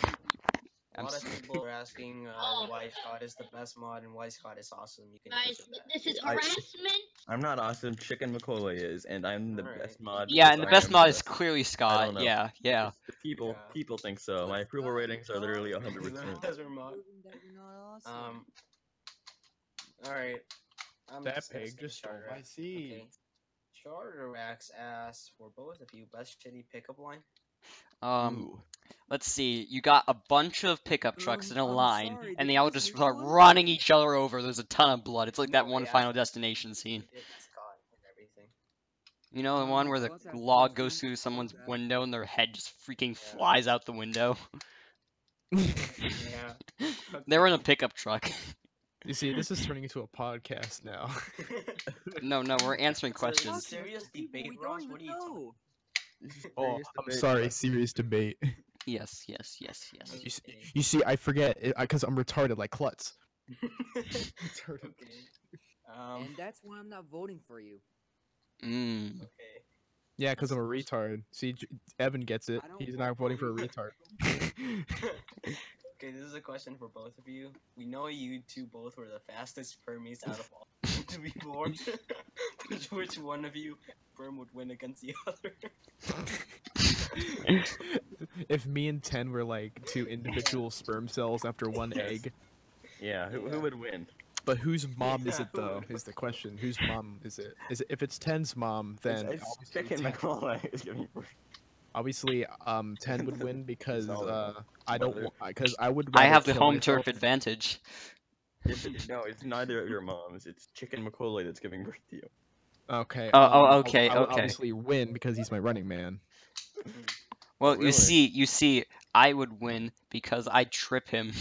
B: a lot of people are asking why Scott is the best mod and why Scott is awesome. You can
I: Guys,
B: answer that.
I: this is
G: I-
I: harassment.
G: I'm not awesome. Chicken McCoy is, and I'm the
B: Alright.
G: best mod.
A: Yeah,
G: because
A: and the
G: I
A: best
G: am
A: mod
G: the
A: is
G: best.
A: clearly
G: I
A: Scott.
G: don't know.
A: Yeah.
B: Yeah.
G: People think so. My approval ratings are literally 100%.
B: Those are mod. Alright. I'm
D: That
B: just gonna
D: pig
B: say
D: just stole
B: Charter
D: my
B: Axe.
D: seed.
B: Okay. Charter Axe asks for both of you best shitty pickup line.
G: Ooh.
A: Let's see. You got a bunch of pickup trucks in a
F: I'm
A: line,
F: sorry,
A: and
F: did
A: they all
F: you
A: just
F: miss
A: start
F: one?
A: running each other over. There's a ton of blood. It's like that
B: No,
A: one
B: they
A: Final
B: asked-
A: Destination scene.
B: It- Scott and everything.
A: You know the
F: Oh,
A: one where the
F: well, that's
A: log
F: actually
A: goes through someone's
F: that.
A: window and their head just freaking
B: Yeah.
A: flies out the window.
B: Yeah.
A: They were in a pickup truck.
D: You see, this is turning into a podcast now.
A: No, we're answering
B: It's a- it's a
A: questions.
B: serious debate,
F: We
B: Ross.
F: don't
B: What are
F: even
B: you talking?
F: know.
D: Oh,
G: Serious
D: I'm
G: debate,
D: sorry,
G: but-
D: serious debate.
A: Yes.
D: You see, I forget because I'm retarded like Klutz.
B: Okay.
F: And that's why I'm not voting for you.
A: Mm.
B: Okay.
D: Yeah, because I'm a retard. See, Evan gets it.
F: I don't
D: He's
F: vote
D: not
F: for
D: voting for a
F: you.
D: retard.
B: Okay, this is a question for both of you. We know you two both were the fastest permies out of all to be born. Which one of you sperm would win against the other?
D: If me and Ten were like two individual sperm cells after one
G: Yes.
D: egg,
G: Yeah, who would win?
D: but whose mom is
B: Yeah,
D: it
B: who
D: though?
B: would
D: Is the question. Whose mom is it? Is it if it's Ten's mom, then
G: It's
D: obviously
G: Chicken
D: 10,
G: McCullough is giving birth.
D: obviously 10 would win because
G: Solid.
D: I don't
G: Brother.
D: because I would.
A: I
D: rather
A: have the
D: kill
A: home turf
D: myself-
A: advantage.
G: No, it's neither of your moms. It's Chicken McCullough that's giving birth to you.
D: Okay.
A: Okay,
D: I would
A: okay.
D: obviously win because he's my running man.
A: Well,
G: really?
A: you see, I would win because I trip him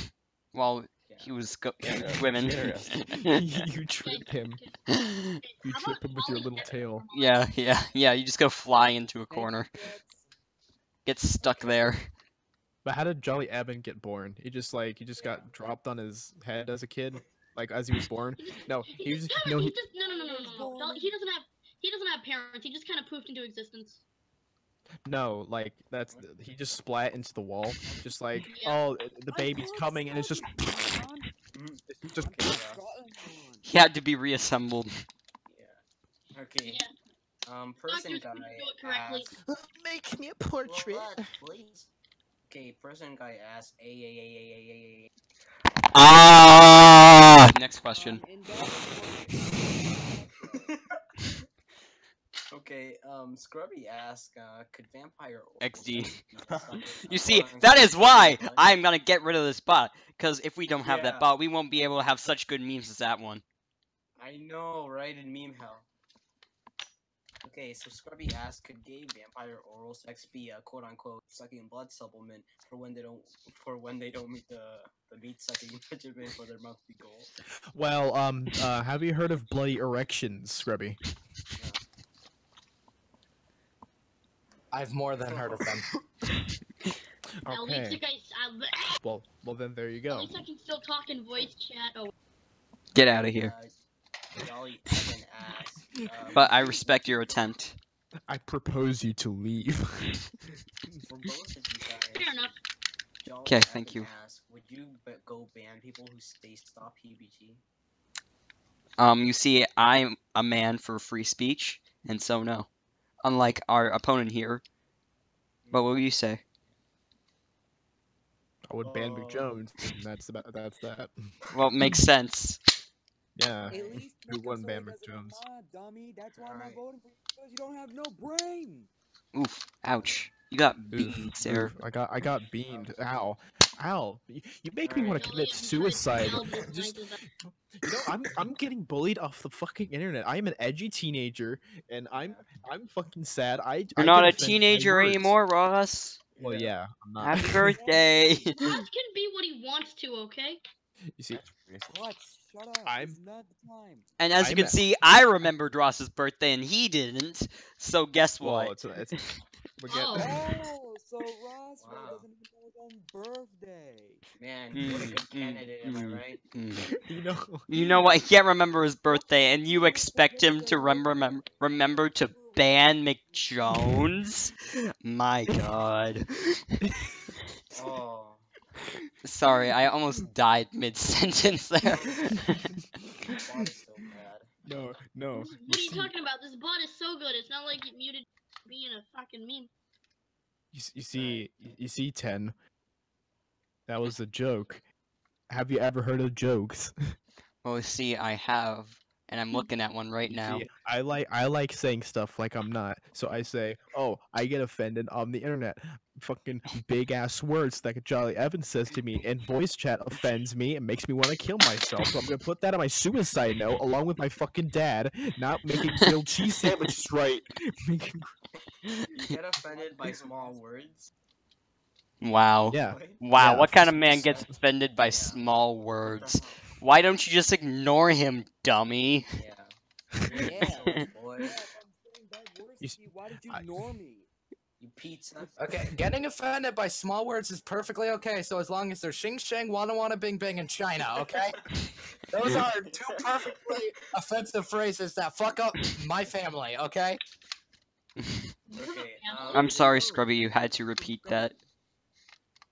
A: while he was
G: Yeah,
A: swimming.
G: interesting.
D: You trip him. You
I: How
D: trip
I: about
D: him with your
I: Ollie
D: little
I: Better
D: tail.
I: from
A: Yeah. You just go flying into a
F: Thank you,
A: corner,
F: Jets.
A: get stuck there.
D: But how did Jolly Evan get born? He just got dropped on his head as a kid, like as he was born. No, he was no he.
I: No. He doesn't have parents. He just kind of poofed into existence.
D: No, like he just splat into the wall, just like
I: Yeah.
D: oh the
F: I
D: baby's
F: can't
D: coming and it's just
F: stop
D: it's just
B: Okay,
A: He had to be reassembled.
B: yeah. Okay.
I: Yeah.
B: Person
I: Doctors
B: guy
I: couldn't do it correctly.
B: asked.
D: make me a
B: Relax, please. Okay, person guy asked. A.
A: Ah. Next question.
B: Okay, Scrubby asked, could vampire
A: XD.
B: orals be sucked-
A: You see,
B: quote-unquote
A: that is why
B: sucked?
A: I'm gonna get rid of this bot. Because if we don't have
B: Yeah.
A: that bot, we won't be able to have such good memes as that one.
B: I know, right? In meme hell. Okay, so Scrubby asked, could gay vampire oral sex be a quote-unquote sucking blood supplement for when they don't meet the meat sucking regimen for their monthly goal?
D: Well, have you heard of bloody erections, Scrubby?
J: I've more than heard of them.
I: At least
D: Okay.
I: you guys,
D: Well, then there you
I: at
D: go.
I: least I can still talk in voice chat. Oh,
A: Get out of here.
B: Jolly Evan asked.
A: But I
B: would you-
A: respect your attempt.
D: I propose you to leave.
B: For both of you guys.
I: fair enough.
B: Jolly
A: Okay, thank
B: Evan
A: you.
B: asked, would you go ban people who say stop PBG?
A: You see, I'm a man for free speech, and so no. Unlike our opponent here. What will you say?
D: I would ban
B: Oh.
D: McJones, and that's that.
A: Well, it makes sense.
D: Yeah.
F: At least
D: Who won
F: Microsoft
D: Bam
F: doesn't
D: Jones?
F: mod, dummy. That's why I'm not
B: Alright.
F: voting for you because you don't have no brain.
A: Oof, ouch. You got
D: Oof,
A: beans there.
D: oof, I got beamed. Ow. Ow. You make me
B: Alright.
D: want to commit suicide. Just
I: Just
D: you know, I'm getting bullied off the fucking internet. I'm an edgy teenager, and I'm fucking sad. I
A: You're not
D: get
A: a
D: offended by
A: teenager
D: words.
A: anymore, Ross.
D: Well, yeah, I'm not.
A: Happy birthday.
I: Ross can be what he wants to, okay?
D: You see,
F: What? Shut up.
D: I'm-
F: It's not the time.
A: And as you
D: I'm
A: can
D: a-
A: see, I remembered Ross's birthday and he didn't. So guess
D: well,
A: what?
D: it's we're getting.
I: Oh.
F: Oh, so Ross
B: Wow.
F: doesn't even know his own birthday.
B: Man, what a good
A: Mm,
B: candidate, am I
A: mm.
B: right?
D: You know.
A: You know what? He can't remember his birthday, and you expect him to remember to ban McJones? My God.
B: Oh.
A: Sorry, I almost died mid-sentence there.
B: Bot is so bad.
D: No.
I: What are you talking about? This bot is so good. It's not like it muted being a fucking meme.
D: You see, 10. That was a joke. Have you ever heard of jokes?
A: Well, see, I have, and I'm looking at one right
D: You
A: now.
D: see, I like saying stuff like I'm not. So I say, oh, I get offended on the internet. Fucking big ass words like Jolly Evans says to me, and voice chat offends me and makes me want to kill myself. So I'm gonna put that on my suicide note along with my fucking dad, not making grilled cheese sandwiches right. Making
B: Get offended by small words?
A: Wow.
D: yeah.
B: What?
A: Wow,
D: Yeah,
A: what kind of man gets
B: suicide.
A: offended by
B: Yeah.
A: small words? Why don't you just ignore him, dummy?
B: Yeah.
F: Yeah.
B: So, boy,
F: Yeah, if I'm saying bad words
D: You
F: to you, why did you
D: I-
F: ignore me?
B: you pizza.
J: Okay, getting offended by small words is perfectly okay, so as long as they're Xing Shang, Wana Wana, Bing Bing, and China, okay? Those are two perfectly offensive phrases that fuck up my family, okay?
B: Okay.
A: I'm sorry, Scrubby, you had to repeat that.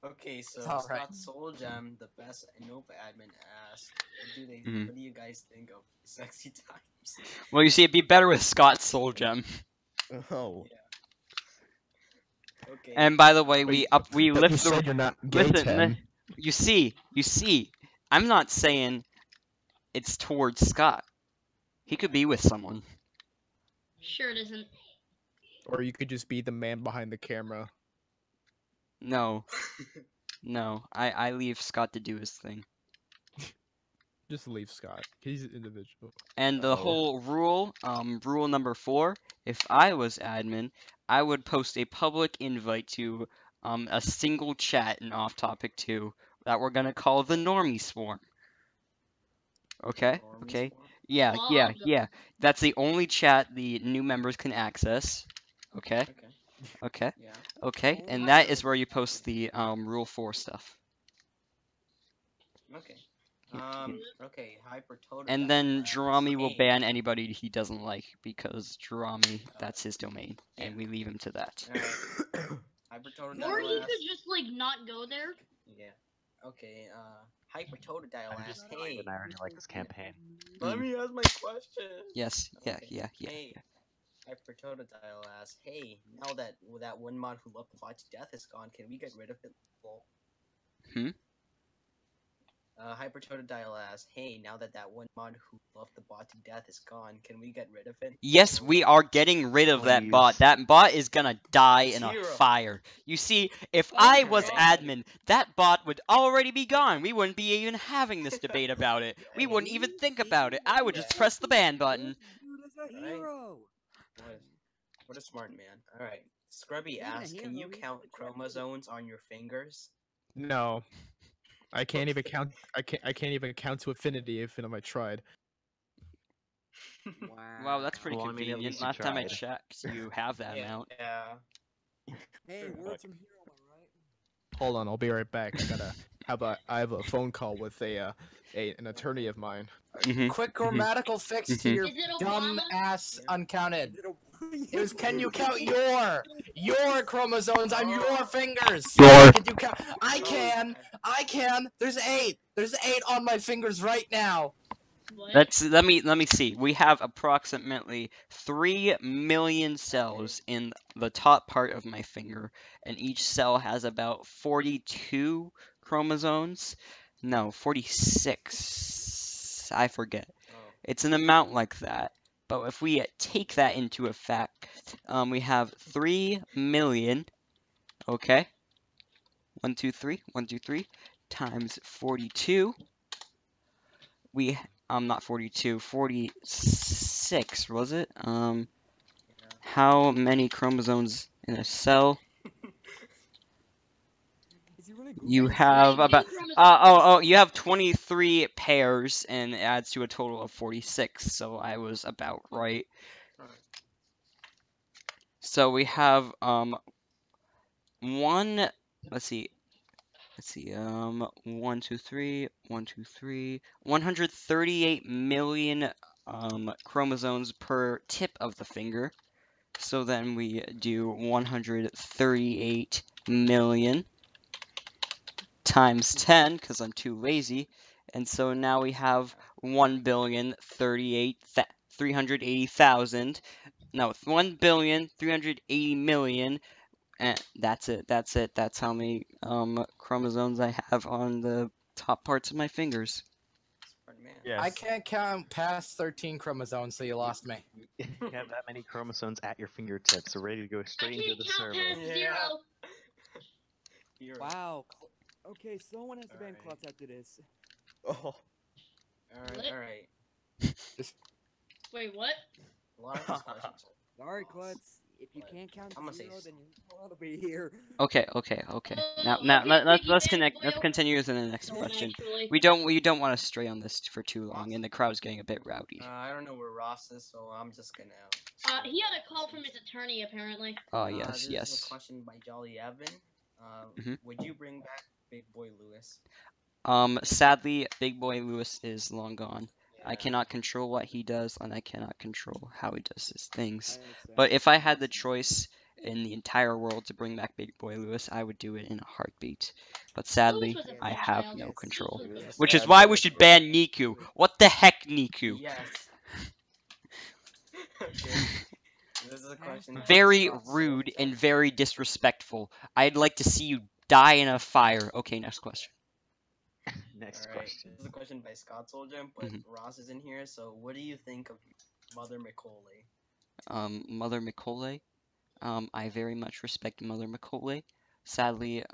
B: Okay, so
J: It's all
B: Scott
J: right.
B: Soul Gem, the best Nova admin, asked,
A: Mhm.
B: what do you guys think of Sexy Times?
A: Well, you see, it'd be better with Scott's Soul Gem.
G: Oh.
B: Okay.
A: And by the way,
D: But
A: we
D: you
A: lift the.
D: said you're not gay,
A: Listen,
D: Tim.
A: you see. I'm not saying it's towards Scott. He could be with someone.
I: Sure it isn't.
D: Or you could just be the man behind the camera.
A: No, I leave Scott to do his thing.
D: Just leave Scott. He's an individual.
A: And the whole rule number 4, if I was admin, I would post a public invite to a single chat in Off Topic 2 that we're gonna call the Normie Swarm. Okay? Okay? Yeah. That's the only chat the new members can access. Okay? Okay?
B: Yeah.
A: Okay? And that is where you post the Rule 4 stuff.
B: Okay. Okay, Hypertotal.
A: And then Jerami will ban anybody he doesn't like because Jerami, that's his domain, and we leave him to that.
B: Hypertotal.
I: Or he could just like not go there.
B: Yeah. Okay. Hypertotal asked, hey.
K: And I already like this campaign.
B: Let me ask my question.
A: Yes. Yeah.
B: Hey. Hypertotal asked, hey. Now that that one mod who loved the bot to death is gone, can we get rid of it? Hypertotal asked, hey. Now that that one mod who loved the bot to death is gone, can we get rid of it?
A: Yes, we are getting rid of that bot. That bot is gonna die in a fire. You see, if I was admin, that bot would already be gone. We wouldn't be even having this debate about it. We wouldn't even think about it. I would just press the ban button.
B: What a smart man. Alright. Scrubby asks, can you count chromosomes on your fingers?
D: No. I can't even count. I can't even count to infinity if I tried.
A: Wow, that's pretty
K: Well, I mean, at
A: convenient.
K: least you
A: Last time I
K: tried.
A: checked, you have that amount.
B: Yeah.
F: Hey, words from Hero, am I right?
D: Hold on, I'll be right back. I have a phone call with an attorney of mine.
J: Quick grammatical fix to your
I: Is it
J: dumb
I: Obama?
J: ass uncounted. It was, can you count your chromosomes on your fingers? Can you count? I can. There's 8. There's 8 on my fingers right now.
A: Let me see. We have approximately 3 million cells in the top part of my finger, and each cell has about 42 chromosomes. No, 46. I forget. It's an amount like that. But if we take that into effect, we have 3 million. Okay. 1, 2, 3. 1, 2, 3 times 42. Not 42, 46, was it? How many chromosomes in a cell? You have about, you have 23 pairs, and it adds to a total of 46, so I was about right. So we have, let's see, 1, 2, 3, 138 million chromosomes per tip of the finger. So then we do 138 million times 10, because I'm too lazy, and so now we have 1,380,000. No, 1,380,000,000. And that's it. That's how many chromosomes I have on the top parts of my fingers.
G: Yes.
J: I can't count past 13 chromosomes, so you lost me.
K: You have that many chromosomes at your fingertips, so ready to go straight into the server.
F: Wow. Okay, someone has to ban Klutz after this.
G: Oh.
B: Alright.
I: Wait, what?
B: A lot of these questions.
F: Sorry, Klutz. If you can't count to
B: I'm gonna
F: 0,
B: say
F: then you're not to be here.
A: Okay. Now let's continue to the next question. We don't want to stray on this for too long, and the crowd's getting a bit rowdy.
B: I don't know where Ross is, so I'm just gonna.
I: He had a call from his attorney apparently.
A: Oh
B: This is
A: yes.
B: a question by Jolly Evan. Would you bring back Big Boy Lewis?
A: Sadly, Big Boy Lewis is long gone. I cannot control what he does, and I cannot control how he does his things. But if I had the choice, in the entire world to bring back Big Boy Lewis, I would do it in a heartbeat. But sadly,
I: was a
A: I
I: fun
A: have
I: child.
A: no
I: Yes.
A: control.
G: It was
A: Which is
G: sad,
A: why
G: but
A: we
G: it's
A: should
G: right.
A: ban Niku. What the heck, Niku?
B: Yes. Okay. This is a question. by
A: Very
B: Scott
A: rude
B: Soldier.
A: and very disrespectful. I'd like to see you die in a fire. Okay, next question.
K: Next
B: Alright,
K: question.
B: this is a question by Scott Soldier, but
A: Mhm.
B: Ross is in here, so what do you think of Mother Macaulay?
A: Mother Macaulay. I very much respect Mother Macaulay. Sadly,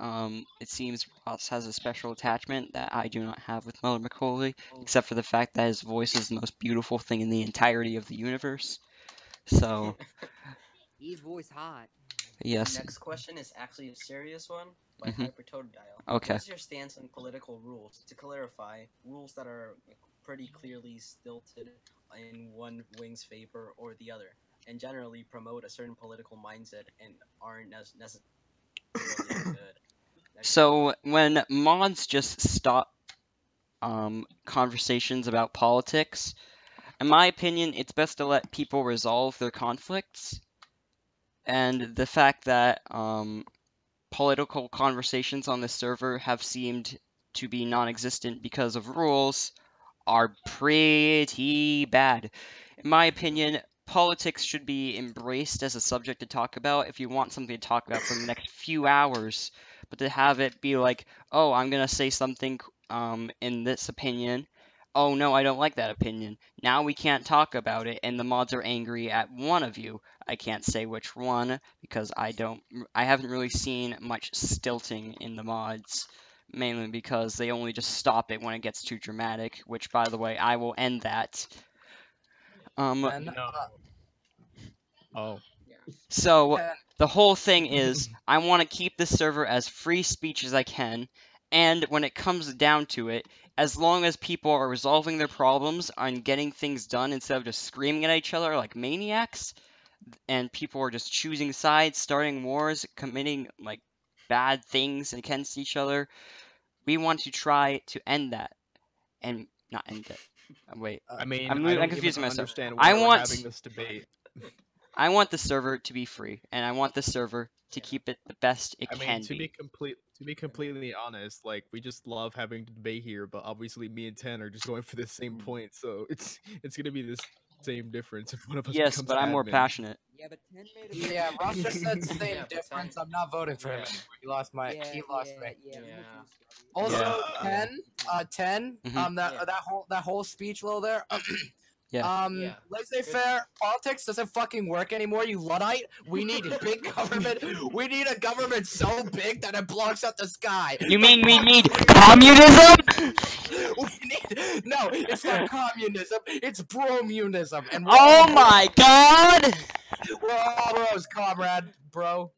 A: it seems Ross has a special attachment that I do not have with Mother Macaulay,
B: Oh,
A: except for the fact that his voice is the most beautiful thing in the entirety of the universe. So,
F: He's voice hot.
A: yes.
B: Next question is actually a serious one by
A: Mhm.
B: Hypertotodile.
A: Okay.
B: What's your stance on political rules? To clarify, rules that are pretty clearly stilted in one wing's favor or the other, and generally promote a certain political mindset and aren't necessarily good.
A: So, when mods just stop conversations about politics, in my opinion, it's best to let people resolve their conflicts. And the fact that political conversations on this server have seemed to be non-existent because of rules are pretty bad. In my opinion, politics should be embraced as a subject to talk about if you want something to talk about for the next few hours. But to have it be like, oh, I'm gonna say something in this opinion. Oh no, I don't like that opinion. Now we can't talk about it, and the mods are angry at one of you. I can't say which one because I haven't really seen much stilting in the mods, mainly because they only just stop it when it gets too dramatic, which by the way, I will end that.
J: And,
D: Oh.
A: So
J: Ken,
A: the whole thing is I want to keep this server as free speech as I can, and when it comes down to it, as long as people are resolving their problems and getting things done instead of just screaming at each other like maniacs, and people are just choosing sides, starting wars, committing like bad things against each other, we want to try to end that. And not end it. Wait.
D: I mean,
A: I'm
D: I don't
A: confusing
D: even
A: myself.
D: understand
A: I
D: why we're
A: want
D: having this debate.
A: I want the server to be free, and I want the server to keep it the best it
D: I mean,
A: can
D: to
A: be.
D: be completely honest, like we just love having the debate here, but obviously me and Ten are just going for the same point, so it's gonna be the same difference if one of us
A: Yes,
D: becomes
A: but I'm more
D: admin.
A: passionate.
F: Yeah, but 10 made a
J: yeah, Ross just said
B: Yeah,
J: same
B: but
J: difference.
B: 10
J: I'm not voting for him.
B: Yeah.
J: Anymore. He lost my.
F: Yeah,
J: he lost me.
F: yeah, I'm with
B: Yeah.
F: you, Scotty.
J: Also,
A: Yeah.
J: 10,
A: Mhm.
J: that whole speech low there.
A: Yeah.
B: Yeah.
J: Laissez-faire politics doesn't fucking work anymore, you Luddite. We need a big government. We need a government so big that it blocks out the sky.
A: You mean we need communism?
J: No, it's not communism. It's bromunism. And we're
A: Oh
J: all
A: my god!
J: We're all bros, comrade, bro.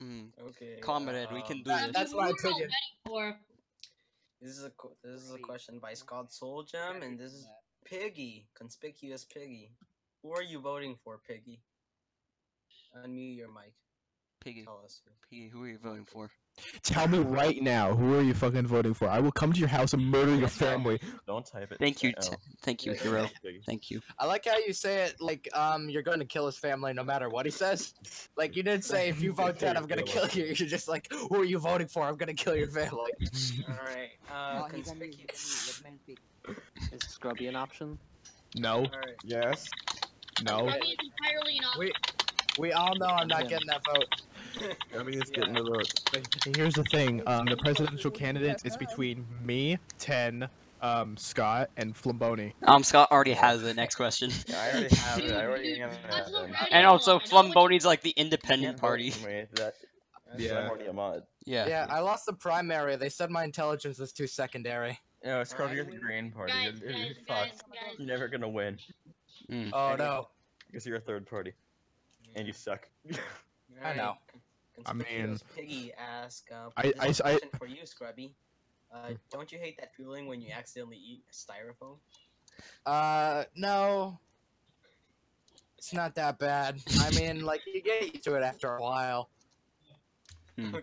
B: Okay.
A: Comrade, we can do
J: That-
A: this.
J: that's my opinion.
B: This is a question by Scott Soljam, and this is Piggy, conspicuous Piggy. Who are you voting for, Piggy? Unmute your mic.
A: Piggy.
B: Tell us.
A: Piggy, who are you voting for?
D: Tell me right now, who are you fucking voting for? I will come to your house and murder your family.
G: Don't type it.
A: Thank you,
G: Oh.
A: thank you,
G: Yeah,
A: hero.
G: yeah, Piggy.
A: Thank you.
J: I like how you say it like you're going to kill his family no matter what he says. Like you didn't say if you vote 10 I'm gonna kill you. You're just like, who are you voting for? I'm gonna kill your family.
B: Alright,
F: Oh, he's on mute.
B: conspicuous.
F: Let the man speak.
L: Is Scrubby an option?
D: No,
B: Alright.
G: Yes.
D: no.
I: Scrubby is entirely an option.
J: We all know I'm not
L: Yeah.
J: getting that vote.
G: Everything's getting the vote.
D: And here's the thing, the presidential candidate is between me, Ten, Scott, and Flamboni.
A: Scott already has the next question.
G: Yeah, I already have it. I already have
I: That's
G: it.
I: alright.
A: And also,
I: I know what
A: Flamboni's like the
G: You
A: independent
G: can't vote
A: party.
G: for me, that-
D: Yeah.
G: I'm already a mod.
A: Yeah.
J: Yeah, I lost the primary. They said my intelligence was too secondary.
G: No, it's called you're the Green Party.
I: Guys,
G: You're
I: guys,
G: fucked.
I: guys.
G: You're never gonna win.
J: Oh no.
G: Because you're a third party. And you suck.
J: I know.
D: I mean,
B: Conspicuous Piggy ask,
D: I-
B: this is a
D: I-
B: question for you, Scrubby. Don't you hate that feeling when you accidentally eat styrofoam?
J: No. It's not that bad. I mean, like, you get used to it after a while.
B: Okay.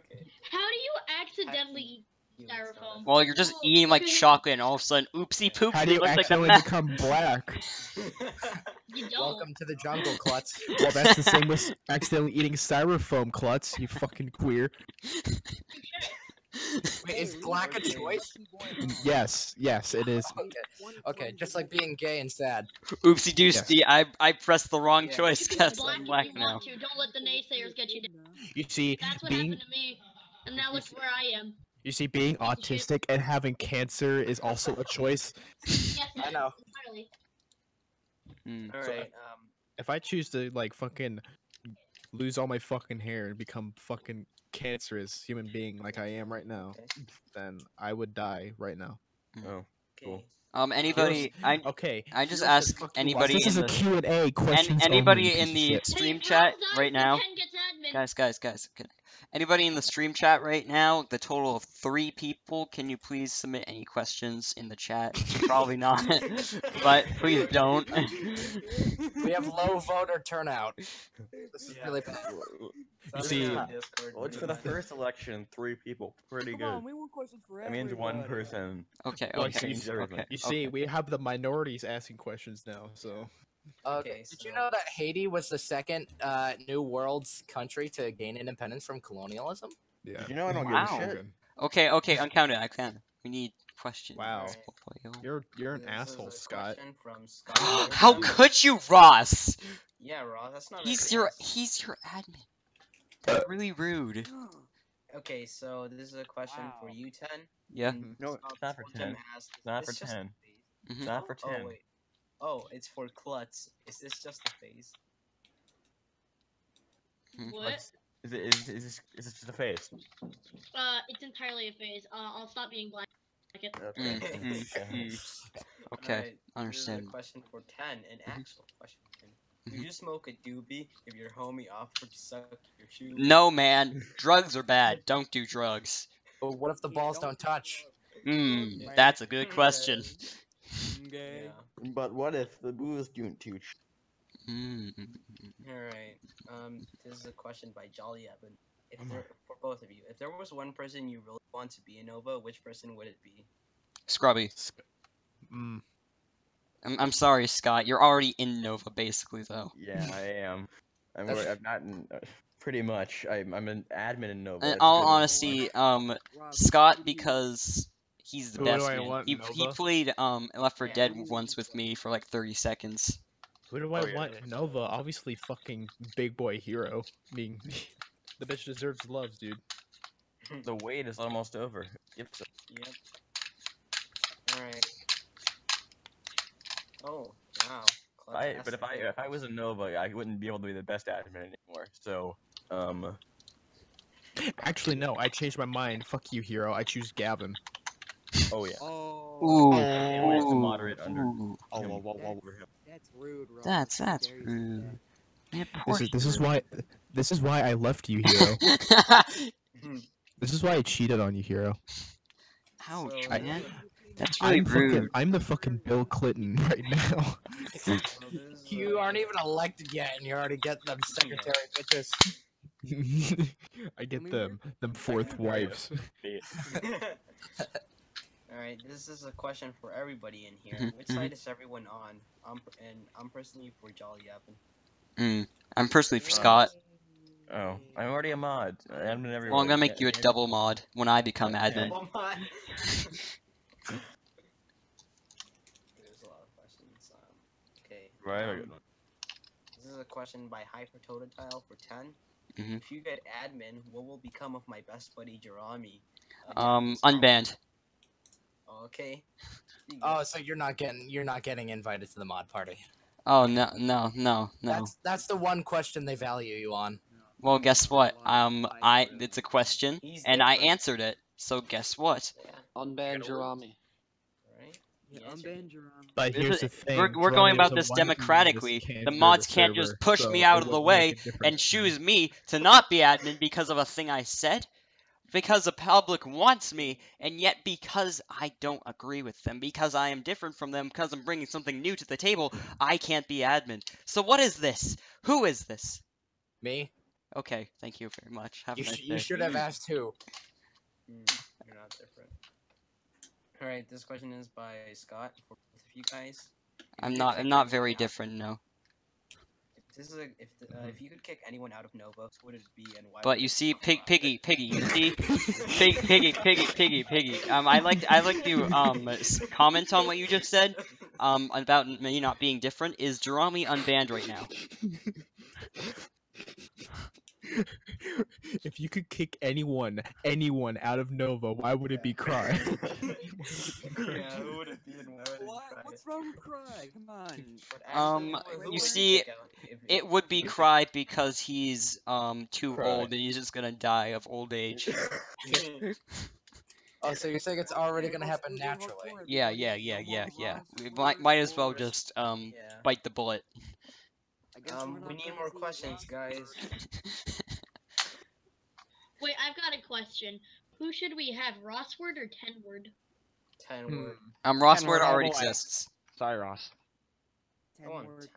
I: How do you accidentally eat Styrofoam.
A: Well, you're just eating like chocolate, and all of a sudden, oopsie poopsie,
D: How do you
A: looks like the
D: accidentally
A: meth.
D: become black?
I: You don't.
J: Welcome to the jungle, Klutz.
D: Well, that's the same with accidentally eating styrofoam, Klutz. You fucking queer.
J: Wait, is black a choice?
D: Yes, it is.
J: Okay, just like being gay and sad.
A: Oopsie doopsie, I pressed the wrong choice.
I: You can
A: Guess
I: be black
A: I'm
I: if
A: black
I: you
A: now.
I: want to. Don't let the naysayers get you down.
D: You see,
I: That's what
D: being
I: happened to me. And now look where I am.
D: being autistic and having cancer is also a choice.
I: Yes,
J: I know.
I: entirely.
B: Alright,
D: If I choose to like fucking lose all my fucking hair and become fucking cancerous human being like I am right now, then I would die right now.
G: Oh, cool.
A: Anybody? I just
D: Heroes
A: ask
D: said, "Fuck you,
A: anybody
D: This is
A: in
D: a
A: the
D: Q&A, questions
A: anybody
D: only,
A: in
D: piece
A: the
D: of shit.
A: stream chat right now. Guys, anybody in the stream chat right now? The total of 3 people. Can you please submit any questions in the chat? Probably not, but please don't.
J: We have low voter turnout. This is really bad.
G: You see, well, for the first election, 3 people, pretty
F: Come
G: good.
F: on, we want questions for
G: That means one
F: everybody.
G: person.
A: Okay,
D: Well,
A: okay,
G: changed everything.
D: You see, we have the minorities asking questions now, so.
J: Okay, did you know that Haiti was the second New World's country to gain independence from colonialism?
D: Yeah.
G: Did you know I don't give a
A: Wow.
G: shit?
A: Okay, uncounted. I can. We need questions.
D: Wow.
A: Yo.
D: You're an
B: This is
D: asshole,
B: a
D: Scott.
B: question from Scott.
A: How could you, Ross?
B: Yeah, Ross, that's not
A: He's
B: very
A: your admin. That's really rude.
B: Okay, so this is a question for you, 10.
A: Yeah.
G: No, it's not for 10. Not for 10. Not for 10.
B: Oh, wait. Oh, it's for Klutz. Is this just a phase?
I: What?
G: Is this just a face?
I: It's entirely a phase. I'll stop being black.
G: Okay.
A: Okay,
B: Alright,
A: understand.
B: This is a question for 10, an actual question. Do you smoke a doobie if your homie offered to suck your shoe?
A: No, man. Drugs are bad. Don't do drugs.
J: But what if the balls don't touch?
A: That's a good question.
B: Yeah.
G: But what if the booze don't touch?
B: Alright. This is a question by Jolly Evan. For both of you, if there was one person you really want to be in Nova, which person would it be?
A: Scrubby. I'm sorry, Scott. You're already in Nova, basically, though.
G: Yeah, I am. I'm not in, pretty much. I'm an admin in Nova.
A: In
G: That's
A: all
G: good.
A: honesty, Scott, because he's the
D: Who do
A: best
D: I
A: man.
D: want in
A: He
D: Nova?
A: played Left 4 Dead once with me for like 30 seconds.
D: Who do I want in Nova? Obviously, fucking big boy hero. Being the bitch deserves love, dude.
G: The wait is almost over. Yep.
B: Yep. Alright. Oh, wow.
G: But if I was a Nova, I wouldn't be able to be the best admin anymore. So,
D: Actually, no. I changed my mind. Fuck you, hero. I choose Gavin.
G: Oh yeah.
A: Ooh.
G: Always the moderate under.
A: Ooh.
F: That's rude, Ross.
A: That's
F: How dare you say
A: rude.
F: that?
A: Man, poor
D: This is why I left you, hero. This is why I cheated on you, hero.
A: Ouch,
B: So,
A: man. That's really rude.
D: I'm the fucking Bill Clinton right now.
J: You aren't even elected yet, and you're already getting them secretary bitches.
D: I get them fourth wives.
B: Alright, this is a question for everybody in here. Which side is everyone on? I'm personally for Jolly Evan.
A: I'm personally for Scott.
G: Oh, I'm already a mod. Admin everywhere.
A: Well, I'm gonna make you a double mod when I become admin.
B: Double mod. There's a lot of questions. Okay.
G: Right.
B: This is a question by Hypertotile for 10. If you get admin, what will become of my best buddy Jerami?
A: Unbanned.
B: Okay.
J: Oh, so you're not getting invited to the mod party.
A: Oh no.
J: That's the one question they value you on.
A: Well, guess what? It's a question, and I answered it. So guess what?
L: Unban Jerami.
F: Unban Jerami.
D: But here's the thing.
A: We're going about this democratically. The mods can't just push me out of the way and choose me to not be admin because of a thing I said. Because the public wants me, and yet because I don't agree with them, because I am different from them, because I'm bringing something new to the table, I can't be admin. So what is this? Who is this?
J: Me?
A: Okay, thank you very much. Have a nice day.
J: You should have asked who.
B: You're not different. All right, this question is by Scott for both of you guys.
A: I'm not very different, no.
B: If you could kick anyone out of Nova, who would it be and why?
A: But
B: would
A: you
B: it
A: see,
B: be?
A: Piggy, you see, Piggy. I'd like to comment on what you just said. About me not being different. Is Jerami unbanned right now?
D: If you could kick anyone out of Nova, why would it be Cry?
B: Yeah, who would it be and why would it be?
F: What's wrong with Cry? Come on.
A: You see, it would be Cry because he's too old and he's just gonna die of old age.
J: Oh, so you're saying it's already gonna happen naturally?
A: Yeah. We might as well just bite the bullet.
B: We need more questions, guys.
I: Wait, I've got a question. Who should we have, Rossword or Tenward?
B: Tenward.
A: Rossword already exists.
K: Sorry, Ross.
F: Tenward,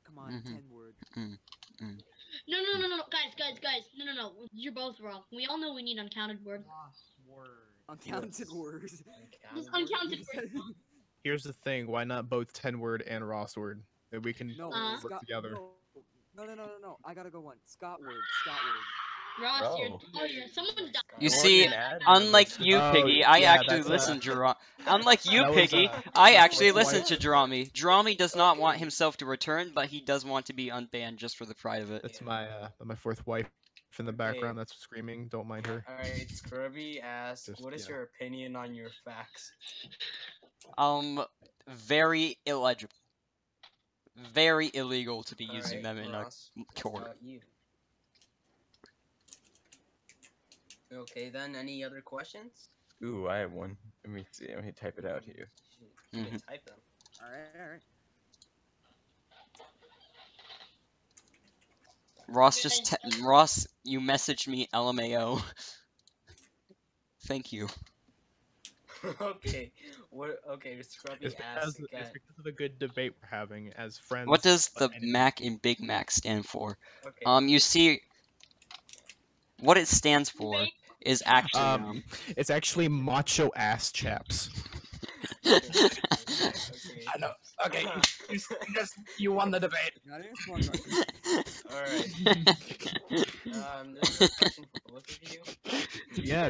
F: come on, Tenward.
I: No, guys, no. You're both wrong. We all know we need uncounted word.
F: Uncounted words.
I: Uncounted word.
D: Here's the thing: why not both Tenward and Rossword? That we can work together.
F: No. I gotta go one. Scottward.
I: Ross, someone's dying.
A: You see, unlike you, Piggy, I actually listen to Jerami. Unlike you, Piggy, I actually listen to Jerami. Jerami does not want himself to return, but he does want to be unbanned just for the pride of it.
D: That's my fourth wife in the background that's screaming. Don't mind her.
B: Alright, Scrubby asks, what is your opinion on your facts?
A: Very illegible. Very illegal to be using them in
B: Ross,
A: a court.
B: Okay, then any other questions?
G: Ooh, I have one. Let me see. Let me type it out here.
B: You can type them.
F: Alright.
A: Ross, you messaged me LMAO. Thank you.
B: Okay. Okay, Scrubby asks again.
D: It's because of the good debate we're having as friends.
A: What does the Mac in Big Mac stand for?
B: Okay.
A: You see, what it stands for is actually
D: it's actually macho ass chaps.
J: I know. Okay, you won the debate.
B: Alright. There's a question for both of you.
D: Yeah.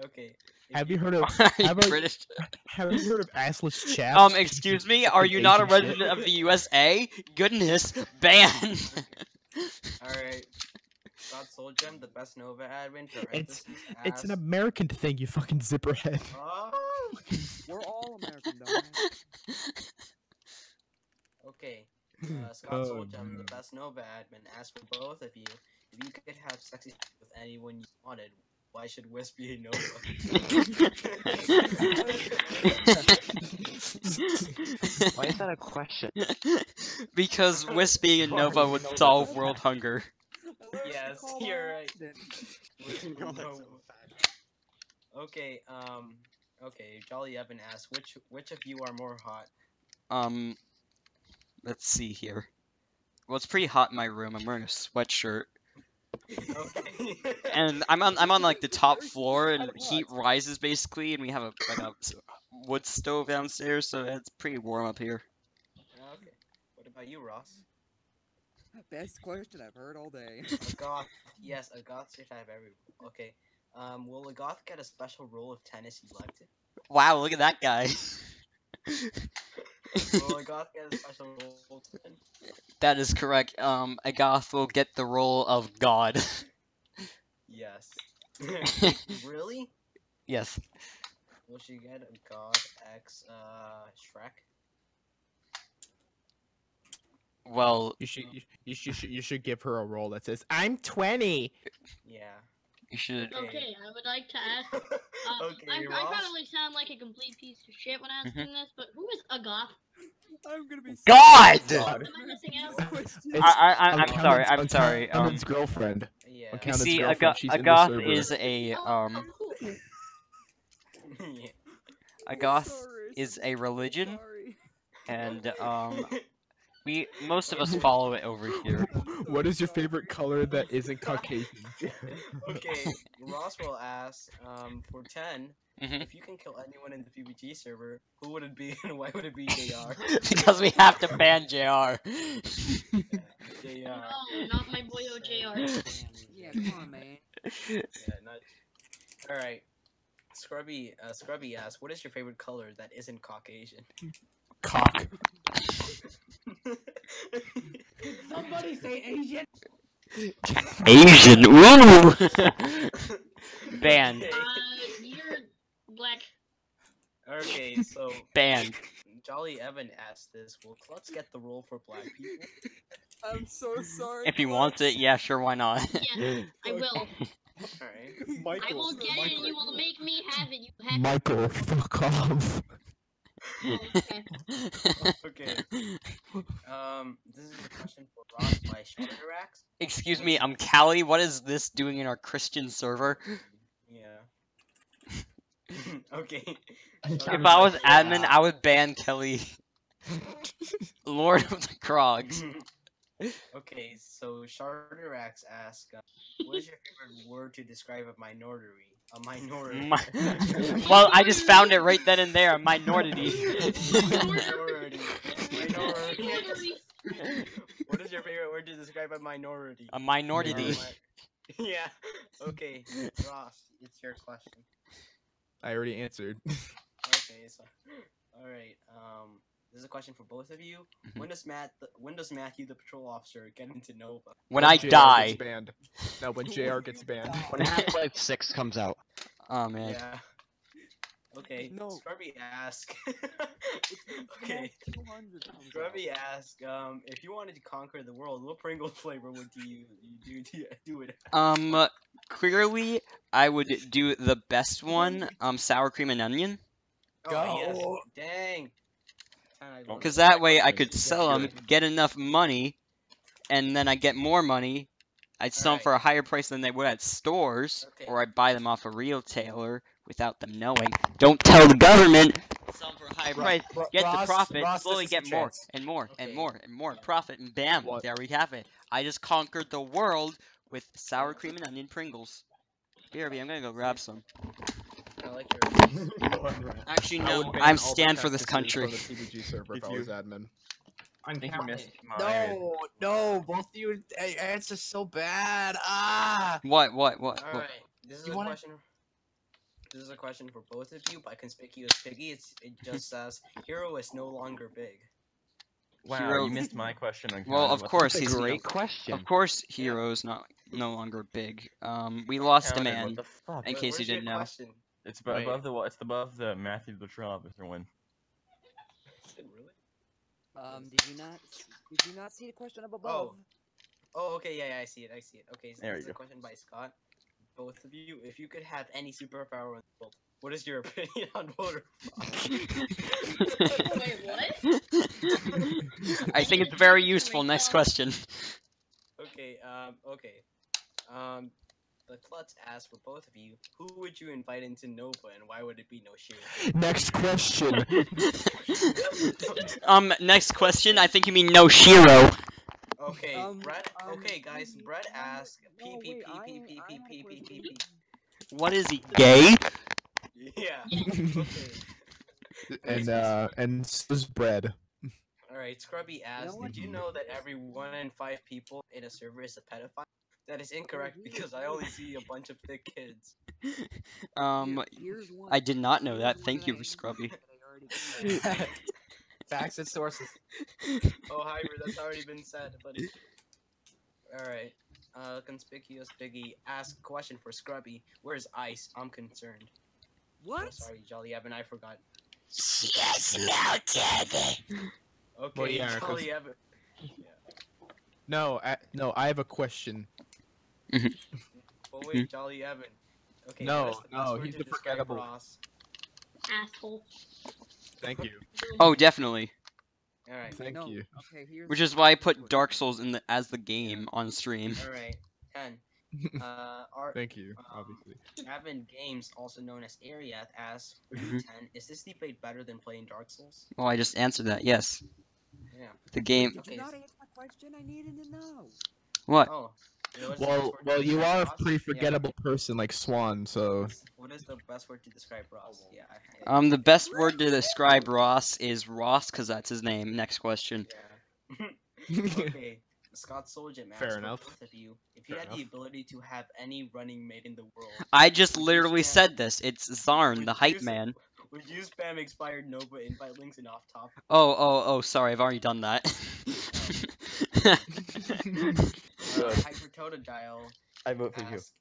B: Okay.
D: Have you heard of
A: British?
D: Have you heard of assless chaps?
A: Excuse me, are you not a resident of the USA? Goodness, ban.
B: Alright. Scott Soulgem, the best Nova admin.
D: It's an American thing, you fucking zipperhead.
B: Oh.
F: We're all American, though.
B: Okay. Scott Soulgem, the best Nova admin, asked for both of you, if you could have sexy sex with anyone you wanted, why should Wisp be a Nova?
K: Why is that a question?
A: Because Wisp being a Nova would solve world hunger.
B: Yes, you're right. Okay, okay, Jolly Evan asks, which of you are more hot?
A: Let's see here. Well, it's pretty hot in my room. I'm wearing a sweatshirt.
B: Okay.
A: And I'm on like the top floor, and heat rises basically, and we have a wood stove downstairs, so it's pretty warm up here.
B: Okay. What about you, Ross?
F: Best question I've heard all day.
B: A goth. Yes, a goth should have every. Okay. Will a goth get a special role if Tennessee liked it?
A: Wow, look at that guy.
B: Will a goth get a special role?
A: That is correct. A goth will get the role of God.
B: Yes. Really?
A: Yes.
B: Will she get a goth X Shrek?
A: Well,
D: you should give her a role that says I'm 20.
B: Yeah.
A: You should.
I: Okay, I would like to ask. I probably sound like a complete piece of shit when asking this, but who is a goth?
F: I'm gonna be.
A: God!
I: Am I missing out?
A: I'm sorry.
D: Uncounted's girlfriend.
B: Yeah.
A: You see, a goth is a a goth is a religion, and Most of us follow it over here.
D: What is your favorite color that isn't Caucasian?
B: Okay, Roswell asks, for 10,
A: Mhm.
B: if you can kill anyone in the PBG server, who would it be and why would it be JR?
A: Because we have to ban JR.
B: JR.
I: No, not my boy JR.
F: Yeah, come on, man.
B: Yeah, not... Alright. Scrubby asks, what is your favorite color that isn't Caucasian?
D: Cock.
F: Somebody say Asian.
A: Asian. Ooh. Banned.
I: You're black.
B: Okay, so
A: Banned.
B: Jolly Evan asked this. Will Klutz get the role for black people?
F: I'm so sorry.
A: If he wants it, yeah, sure, why not?
I: Yes, I will.
B: Alright.
I: I will get it and you will make me have it. You have
D: Michael, fuck off.
I: Okay.
B: Okay. This is a question for Ross by Sharderax.
A: Excuse me, I'm Callie. What is this doing in our Christian server?
B: Yeah. Okay.
A: If I was admin, I would ban Kelly. Lord of the Krogs.
B: Okay, so Sharderax asks, what is your favorite word to describe a minority? A minority.
A: Well, I just found it right then and there. Minority.
B: Minority. What is your favorite word to describe a minority?
A: A minority.
B: Yeah. Okay, Ross, it's your question.
D: I already answered.
B: Okay, so alright, this is a question for both of you. When does Matthew the patrol officer get into Nova?
A: When I
D: JR
A: die.
D: Gets banned. No, when JR gets banned.
K: When Half-Life 6 comes out.
A: Oh man.
B: Yeah. Okay,
F: No.
B: Scrubby asked. Okay. Scrubby asked, if you wanted to conquer the world, what Pringles flavor would you do it?
A: Clearly, I would do the best one, sour cream and onion.
B: Oh, yes. Dang.
A: Because that way I could sell them, get enough money, and then I get more money. I'd sell them for a higher price than they would at stores, or I'd buy them off a retailer without them knowing. Don't tell the government! Sell them for a higher price, get the profit, slowly get more, and more, and more, and more profit, and bam, there we have it. I just conquered the world with sour cream and onion Pringles. BRB, I'm gonna go grab some.
B: I like your
A: Actually,
D: I
A: no,
D: would ban
A: I'm
D: all the
A: stand for this
D: cactuses
A: country.
D: From the PBG server if I was admin.
G: I think you missed my...
J: No, both of you answer so bad. Ah.
A: What?
B: Alright, this is a question. This is a question for both of you by Conspicuous Piggy. It just says, Hero is no longer big.
G: Wow,
A: Hero-
G: you missed my question. On
A: Well, of course
K: That's a
A: he's
K: great question.
A: Of course, Hero's no longer big. We lost a
G: Counted,
A: man.
G: what the fuck?
A: In case you didn't know.
G: It's above the It's above the Matthew the patrol officer one.
B: Is it really?
F: Did you not see the question up above?
B: Oh, okay, yeah, I see it. Okay, so
G: There
B: this is
G: you
B: a
G: go.
B: question by Scott. Both of you, if you could have any superpower in the world, what is your opinion on voter fraud?
I: Wait, what?
A: I think it's very useful. Next question.
B: Okay, the Klutz asked for both of you, who would you invite into Nova and why would it be no Shiro?
D: Next question.
A: Next question. I think you mean no Shiro.
B: Okay, Brett. Okay, guys, Brett asked. P.
A: What is he? Gay?
B: Yeah. Okay.
D: And so's bread.
B: All right. Scrubby asked, did you know that every 1 in 5 people in a server is a pedophile? That is incorrect because I only see a bunch of thick kids.
A: I did not know that. Thank you, Scrubby.
J: Facts and sources.
B: Oh, Hybrid, that's already been said, buddy. Alright. Conspicuous Piggy asked question for Scrubby. Where's Ice? I'm concerned.
F: What?
B: Oh, sorry, Jolly Evan, I forgot.
E: She is melted.
B: Okay,
D: Well, yeah, 'cause-
B: Jolly Evan.
D: No, I have a question.
B: Oh wait, Jolly Evan. Okay,
D: No,
B: what is the best
D: no,
B: word
D: he's
B: to
D: the
B: describe
D: forgettable.
B: Ross?
I: Asshole.
D: Thank you.
A: Oh, definitely.
B: Alright.
D: Thank you.
F: Okay, here's
A: Which is why I put Dark Souls in as the game on stream.
B: Alright. 10.
D: Thank you, obviously.
B: Evan Games, also known as Ariath, asks, for
A: Mhm.
B: you 10, is this debate better than playing Dark Souls?
A: Well, I just answered that. Yes.
B: Yeah.
A: The game.
F: Did you not answer my question? I needed to know.
A: What?
B: Oh. Yeah, what is the best word to
D: Well, you
B: describe
D: are a
B: Ross?
D: pretty
B: Yeah.
D: forgettable person like Swan, so.
B: What is the best word to describe Ross? Yeah.
A: The best word to describe Ross is Ross, cause that's his name. Next question.
B: Yeah. Okay. Scott Soljam
D: Fair
B: asks for
D: enough.
B: both of you, if you
D: Fair
B: had the
D: enough.
B: ability to have any running mate in the world,
A: I just
B: would you
A: literally
B: spam-
A: said this. It's Zarn,
B: would
A: the
B: you
A: hype
B: s-
A: man.
B: Would you spam expired Nova invite links and off top?
A: Oh, sorry, I've already done that.
G: Good.
B: Hypertotodile
G: I vote for you.
B: asks,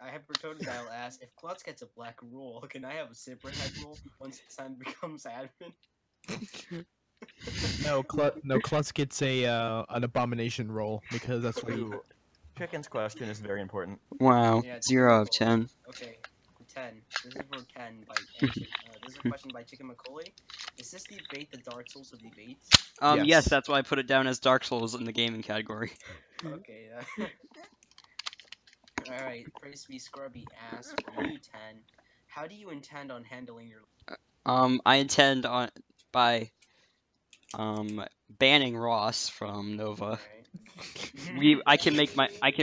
B: Hypertotodile asks, if Klutz gets a black role, can I have a super head role once Sun becomes admin?
D: No, Klutz gets an abomination roll because that's what he.
G: Ooh, Chicken's question is very important.
A: Wow,
B: Yeah,
A: 0 out of
B: Chicken
A: 10.
B: Okay, 10. This is for 10 by this is a question by Chicken Macaulay. Is this debate the Dark Souls of debates?
A: Yes,
D: Yes.
A: that's why I put it down as Dark Souls in the gaming category.
B: Okay. All right. Praise be Scrubby asks for you 10. How do you intend on handling your?
A: I intend on by banning Ross from Nova.
B: Alright.
A: I can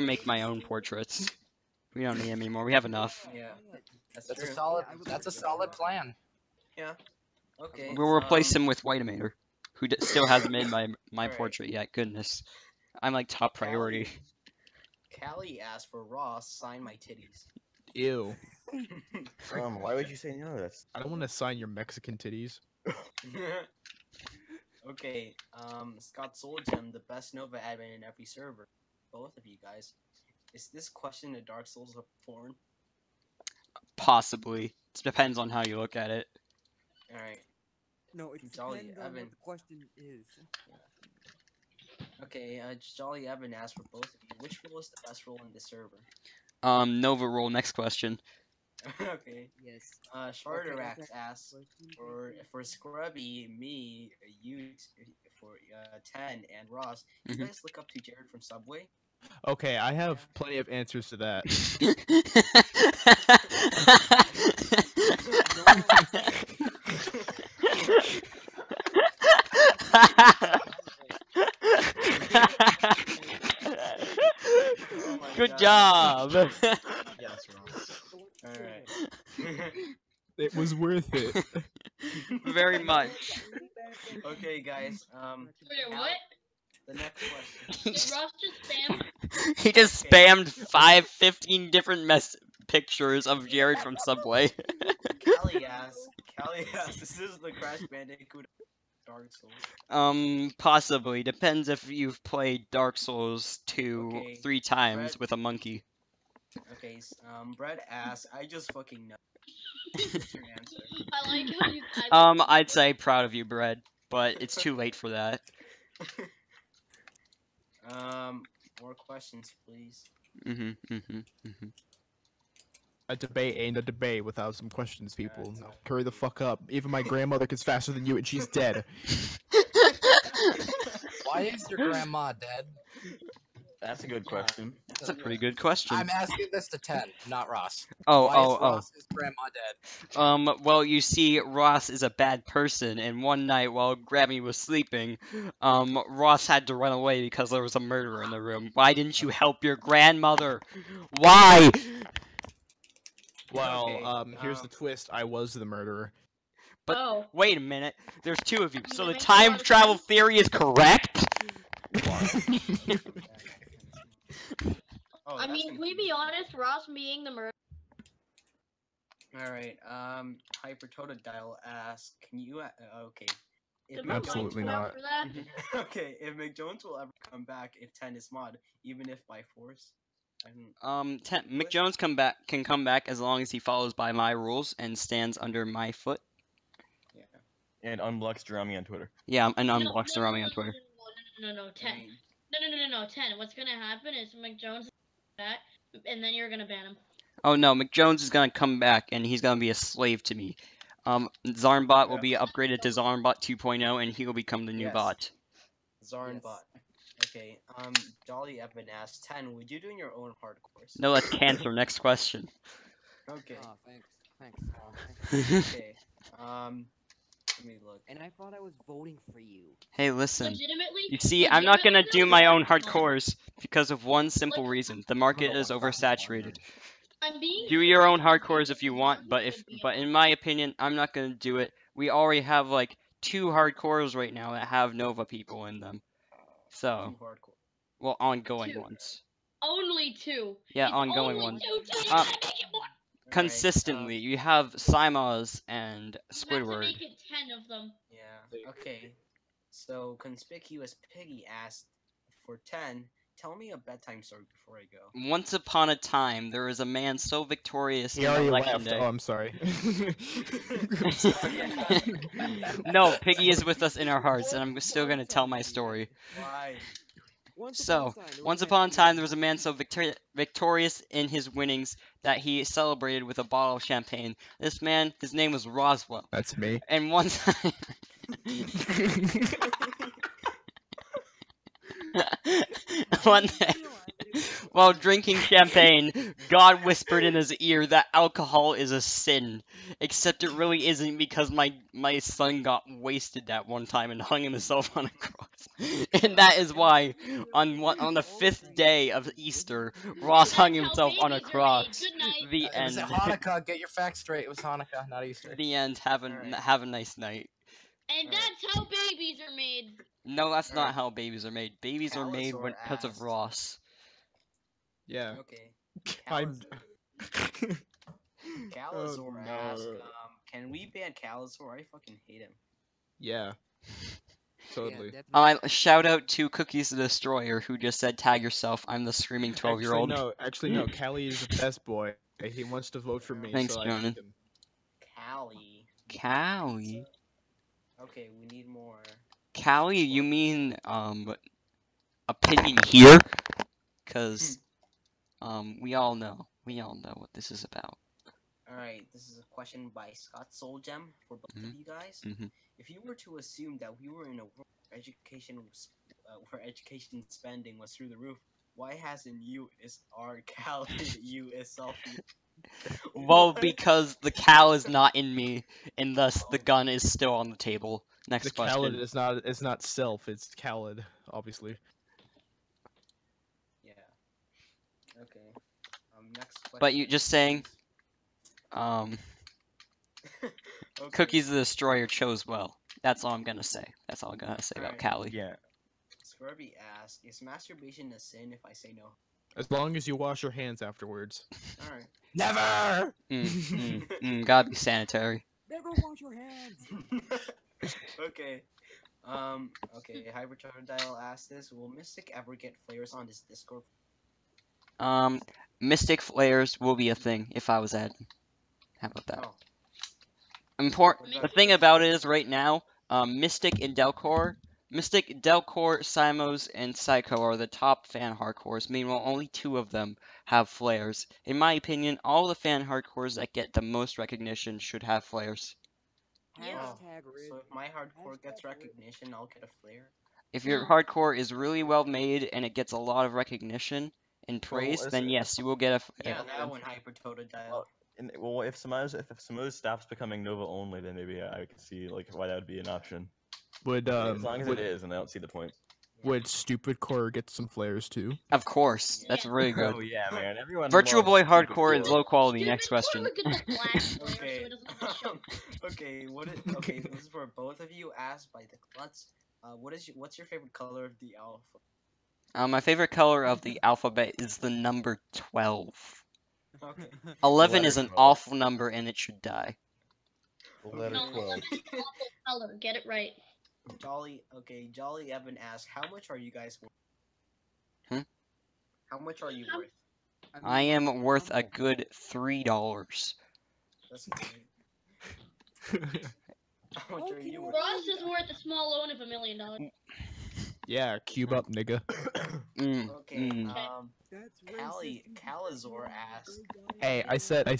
A: make my own portraits. We don't need any more. We have enough.
B: Yeah, that's
J: That's
B: true.
J: a solid plan.
B: Yeah. Okay.
A: We'll replace him with Whitemator, who still hasn't made my
B: Alright.
A: portrait yet. Goodness, I'm like top priority.
B: Callie asked for Ross sign my titties.
D: Ew.
G: Why would you say no? That's
D: I don't want to sign your Mexican titties.
B: Okay. Scott Soljam, the best Nova admin in every server. Both of you guys. Is this question a Dark Souls of porn?
A: Possibly. It depends on how you look at it.
B: All right.
F: No, it
B: Jolly
F: depends on
B: Evan.
F: what the question is.
B: Okay. Jolly Evan asked for both of you. Which role is the best role in this server?
A: Nova roll. Next question.
B: Okay.
F: Yes.
B: Sharderax
F: okay.
B: asks for Scrubby, me, you for 10, and Ross. Do you guys look up to Jared from Subway?
D: Okay, I have plenty of answers to that.
A: Good job.
K: Yes, Ross.
B: Alright.
D: It was worth it.
A: Very much.
B: Okay, guys.
I: Wait, what?
B: The next question.
I: Did Ross just spam?
A: He just spammed 15 different pictures of Jared from Subway.
B: Callie asks, this is the Crash Bandicoot Dark Souls.
A: Possibly. Depends if you've played Dark Souls 2
B: Okay,
A: 3 times
B: Brett.
A: with a monkey.
B: Okay, Brett asks, I just fucking know. What's your answer?
I: I like how you.
A: I'd say proud of you, Brad, but it's too late for that.
B: More questions, please.
D: A debate ain't a debate without some questions, people. Hurry the fuck up. Even my grandmother gets faster than you and she's dead.
J: Why is your grandma dead?
G: That's a good question.
A: That's a pretty good question.
J: I'm asking this to 10, not Ross.
A: Oh,
J: Why is Ross's grandma dead?
A: Well, you see, Ross is a bad person, and one night while Grammy was sleeping, Ross had to run away because there was a murderer in the room. Why didn't you help your grandmother? Why?
D: Well, here's the twist. I was the murderer.
A: But wait a minute. There's two of you. So the
I: makes a
A: time
I: lot of
A: travel
I: sense.
A: theory is correct?
B: Oh,
I: I mean, can we be honest? Ross being the murderer.
B: Alright, Hypertotodile asks, can you, okay. If
I: Did
B: Mick
D: Absolutely
B: Jones-
D: not.
I: For that?
B: Okay, if McJones will ever come back if 10 is mod, even if by force.
A: Mick Jones can come back as long as he follows by my rules and stands under my foot.
B: Yeah.
G: And unblocks Jerami on Twitter.
A: Yeah, and unblocks the Rami on Twitter.
I: No, 10. No, 10. What's gonna happen is McJones is back, and then you're gonna ban him.
A: Oh no, McJones is gonna come back and he's gonna be a slave to me. Zarnbot will be upgraded to Zarnbot 2.0 and he will become the new
B: Yes.
A: bot.
B: Zarnbot. Okay, Jolly Evan asks, 10, would you do your own hardcores?
A: No, that's cancer. Next question.
B: Okay.
F: Oh, thanks. Thanks.
B: Okay. Let me look.
F: And I thought I was voting for you.
A: Hey, listen.
I: Legitimately.
A: You see, I'm not gonna
I: legitimately,
A: do
I: though,
A: my own
I: no.
A: hardcores because of one simple reason: the market is oversaturated.
I: I'm being
A: Do your own
I: honest,
A: hardcores if you want, but in my opinion, I'm not gonna do it. We already have like 2 hardcores right now that have Nova people in them. So,
B: Too hardcore.
A: well, ongoing
I: 2.
A: ones.
I: Only 2.
A: Yeah,
I: It's
A: ongoing
I: only
A: ones.
I: 2. So you gotta make it more.
A: Consistently, you have Simaz and
I: You have to
A: Squidward.
I: make it 10 of them.
B: Yeah. Okay. So Conspicuous Piggy asked for 10. Tell me a bedtime story before I go.
A: Once upon a time, there was a man so victorious
D: He
A: in
D: already
A: election
D: left.
A: day.
D: Oh, I'm sorry.
A: No, Piggy is with us in our hearts, and I'm still gonna tell my story.
B: Why?
A: So, once upon a time, there was a man so victorious in his winnings that he celebrated with a bottle of champagne. This man, his name was Roswell.
D: That's me.
A: And one time... One day, while drinking champagne, God whispered in his ear that alcohol is a sin. Except it really isn't, because my son got wasted that one time and hung himself on a cross. And that is why on the 5th day of Easter, Ross hung himself on a cross. The
J: It was
A: end.
J: at Hanukkah. Get your facts straight. It was Hanukkah, not Easter.
A: The end. Have a nice night.
I: And that's how babies are made.
A: No, that's not how babies are made. Babies are made
B: Calisaur
A: because of
B: asked.
A: Ross.
D: Yeah.
B: Okay.
D: I'm.
B: Calisaur
D: Oh, no.
B: asked, can we ban Calisaur? I fucking hate him.
D: Yeah. Totally.
A: Shout out to Cookies the Destroyer, who just said, "Tag yourself. I'm the screaming 12-year-old."
D: Actually, no. Callie is the best boy. He wants to vote for me.
A: Thanks,
D: so I
A: Jonan.
D: picked him.
A: Callie.
B: Okay, we need more.
A: Callie, you mean opinion here? Cause we all know what this is about.
B: Alright, this is a question by Scott Soulgem for both of you guys. If you were to assume that we were in a world where education spending was through the roof, why hasn't USR Cal USL?
A: Well, because the cow is not in me, and thus the gun is still on the table. Next
D: The
A: question.
D: Khaled is not self. It's Khaled, obviously.
B: Yeah. Okay. Next question.
A: But you just saying,
B: Okay.
A: Cookies the Destroyer chose well. That's all I'm gonna say. That's all I'm gonna say about
B: Alright.
A: Callie.
G: Yeah.
B: Scrubby asked, is masturbation a sin if I say no?
D: As long as you wash your hands afterwards.
B: Alright.
J: Never!
A: Gotta be sanitary.
F: Never wash your hands!
B: Okay. Okay, Hypertrodile asked this. Will Mystic ever get flares on this Discord?
A: Mystic flares will be a thing if I was admin. How about that?
B: Oh.
A: The thing about it is right now, Mystic and Delcor, Simos, and Psycho are the top fan hardcores. Meanwhile, only 2 of them have flares. In my opinion, all the fan hardcores that get the most recognition should have flares.
B: Yeah. So if my hardcore gets recognition, I'll get a flare.
A: If your hardcore is really well made and it gets a lot of recognition and praise,
G: is
A: then
G: it?
A: yes, you will get a.
B: Yeah, that one Hypertrodile.
G: Well, if Samuz stops becoming Nova only, then maybe I could see like why that would be an option.
D: Would
G: as long as it is, and I don't see the point.
D: Would Stupid Core get some flares too?
A: Of course, that's really good.
G: Oh yeah, man, everyone.
A: Virtual
G: loves
A: Boy
G: Stupid
A: Hardcore is
G: Core.
A: low quality. Next question.
B: Okay. Okay. Okay. This is for both of you. Asked by the Klutz. What's your favorite color of the alpha?
A: My favorite color of the alphabet is the number 12.
B: Okay.
A: 11 is an
G: 12.
A: awful number and it should die.
G: Letter 12.
I: Color, get it right.
B: Jolly Evan asked, how much are you guys worth? How much are you worth?
A: I am worth a good $3.
B: That's great. How much are you worth?
I: Ross is worth a small loan of $1 million.
D: Yeah, cube up, nigga.
B: Okay. Calizor asked.
D: Hey, I said. Hey,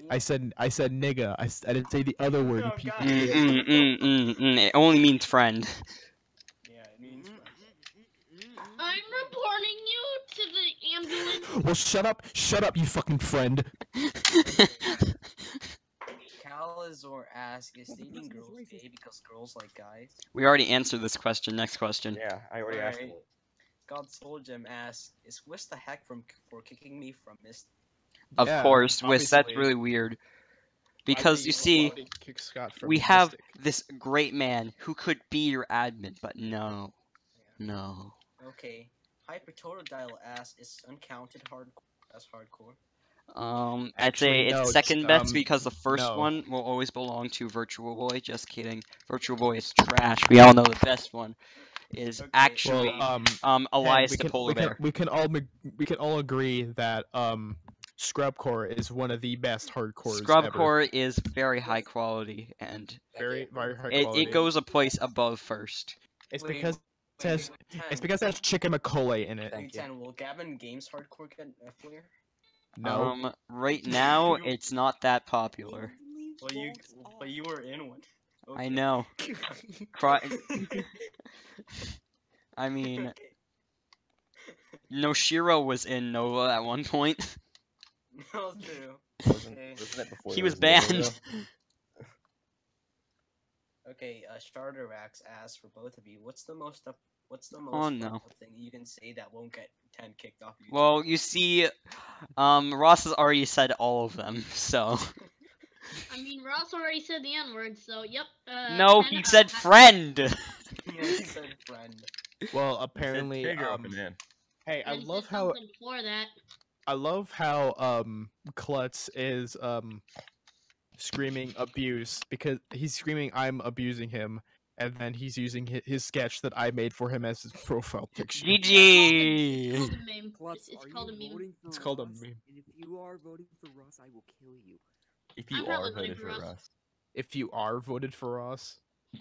D: I said nigga. I didn't say the other word. You people.
A: It only means friend.
B: Yeah, it means friend.
I: I'm reporting you to the ambulance.
D: Well, shut up, you fucking friend.
B: Salazar asks, is dating girls gay because girls like guys?
A: We already answered this question. Next question.
G: Yeah, I already asked
B: Alright.
G: it.
B: God Soul Gem asks, is Whis the heck for kicking me from Mist?
A: Of
D: Yeah,
A: course, Whis, that's
D: obviously.
A: really weird.
D: Why
A: Because
D: would
A: you
D: he-
A: see,
D: why would he kick Scott from
A: we have
D: Mystic?
A: this great man who could be your admin, but no. No.
B: Okay. Hypertotodile asks, is uncounted hardcore as hardcore?
A: I'd say
D: Actually,
A: it's
D: no,
A: second best
D: um,
A: because the first
D: no.
A: one will always belong to Virtual Boy. Just kidding. Virtual Boy is trash. We all know the best one is
B: Okay,
A: actually Elias
D: we
A: the
D: can,
A: Polar
D: we can,
A: Bear.
D: we can all agree that Scrubcore is one of the best hardcores ever.
A: Scrubcore is very high quality and
D: Very high
A: it
D: quality.
A: goes a place above first.
D: It's
B: Wait,
D: because
B: wait,
D: it has,
B: wait,
D: it's
B: 10.
D: because it has Chicken McCauley in it.
B: Wait, 10, will Gavin Games hardcore get a flare?
D: No.
A: Right now it's not that popular.
B: Well, you were in one.
A: I
B: Okay.
A: know. I mean, Noshiro was in Nova at one point.
B: No, it's true.
G: Wasn't
B: Okay.
G: it before
A: He
G: there
A: was
G: Nova,
A: banned.
G: though?
B: Okay, Starter Rax asks for both of you, what's the most
A: Oh,
B: fucked
A: no.
B: up thing you can say that won't get 10 kicked off YouTube?
A: Well, you see, Ross has already said all of them, so.
I: I mean, Ross already said the N-word, so yep.
A: No,
I: 10
A: he said
I: out of
A: friend!
B: Yeah, he said friend.
D: Well, apparently,
G: Trigger up and in.
D: hey, I
I: 10
D: love
I: said
D: how
I: something for that.
D: Klutz is screaming abuse because he's screaming I'm abusing him, and then he's using his sketch that I made for him as his profile picture.
A: GG!
I: It's called a meme.
F: Klutz,
I: It's
F: are
I: called a
F: you
I: meme.
F: voting for
D: It's called a
F: Russ?
D: meme.
F: And if you are voting for Russ, I will kill you.
G: If
I: I'm
G: you
I: probably
G: are
I: voting
G: voted
I: for
G: for
I: Russ.
G: Russ.
D: If you are voted for Ross,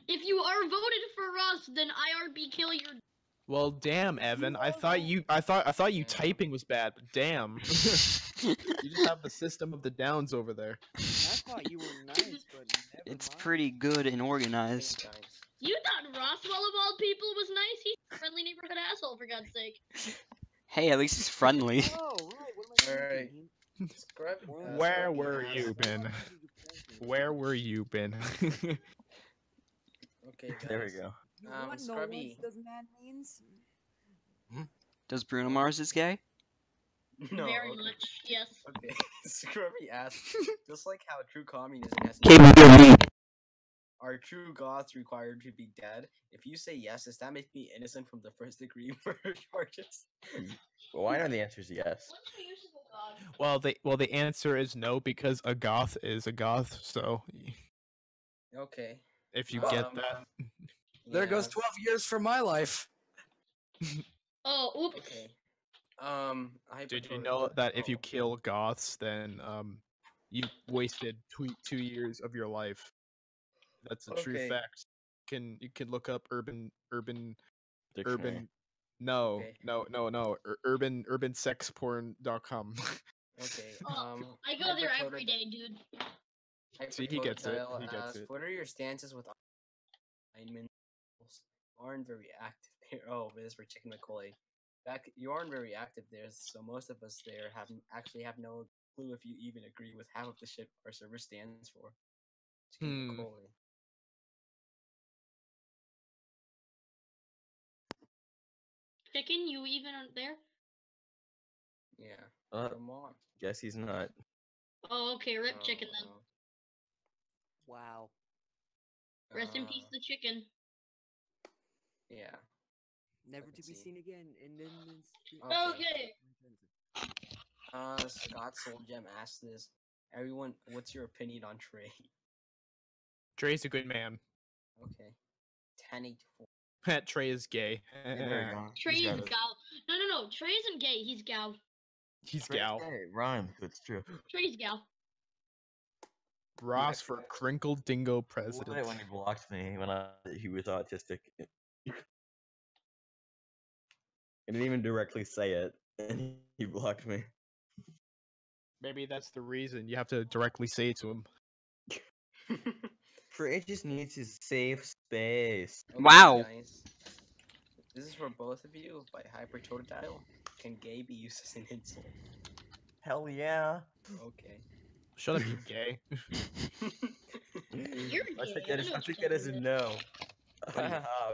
I: If you are voted for Russ, then IRB kill your.
D: well, damn, Evan, I thought you typing was bad, but damn, you just have the system of the downs over there.
F: I thought you were nice, but never
A: It's
F: mind.
A: pretty good and organized.
I: You thought Roswell of all people was nice? He's a friendly neighborhood asshole, for God's sake.
A: Hey, at least he's friendly.
F: Oh, right. What am I
B: Alright.
F: thinking?
D: Where were you, Ben? Where were you, Ben?
B: Okay, guys.
G: There we go.
F: You want no
B: Scrubby.
F: does that means?
A: Does Bruno Mars is gay?
B: No,
I: Very
B: okay.
I: much, yes.
B: Okay, Scrubby asks, just like how true communism has are true goths required to be dead? If you say yes, does that make me innocent from the first degree murder charges?
G: Well, I know the answer is yes.
D: Well, the answer is no because a goth is a goth. So
B: Okay.
D: if you get that,
J: There goes 12 years from my life.
I: Oh, oops.
B: Okay.
D: did you know that if you kill goths, then you wasted 2 years of your life? That's a true
B: Okay.
D: fact. You can look up urban
G: Dictionary.
D: no
B: Okay.
D: urbansexporn.com.
B: Okay.
I: Oh, I go there every day, dude.
D: See, he gets it.
B: Hypertotodile
D: He gets
B: asks,
D: it.
B: what are your stances with alignment? You aren't very active there. Oh, this is for Chicken McCoy. You aren't very active there, so most of us there have no clue if you even agree with half of the shit our server stands for. Chicken McCoy.
I: Chicken, you even aren't there?
B: Yeah.
G: Come
B: on.
G: Guess he's not.
I: Oh, okay, rip chicken then.
F: Wow.
I: Rest in peace, the chicken.
B: Yeah.
F: Never to be seen again. And then
I: Okay.
B: Scott Soul Gem asked this. Everyone, what's your opinion on Trey?
D: Trey's a good man.
B: Okay. 10-8-4.
D: Trey is gay.
I: Trey is gal. No. Trey isn't gay. He's gal.
D: He's
G: Trey's
D: gal.
G: gay. Rhyme, but it's true.
I: Trey's gal.
D: Ross for Crinkle Dingo
G: I
D: president.
G: loved it when he blocked me when he was autistic. I didn't even directly say it, and he blocked me.
D: Maybe that's the reason you have to directly say it to him.
G: Trey just needs his safe space.
B: Okay,
A: Wow.
B: Guys. This is for both of you by Hypertotodile. Can gay be used as an insult?
G: Hell yeah.
B: Okay.
D: Shut up, you gay.
I: You're
G: I think
I: gay.
G: that is, I think that is a no.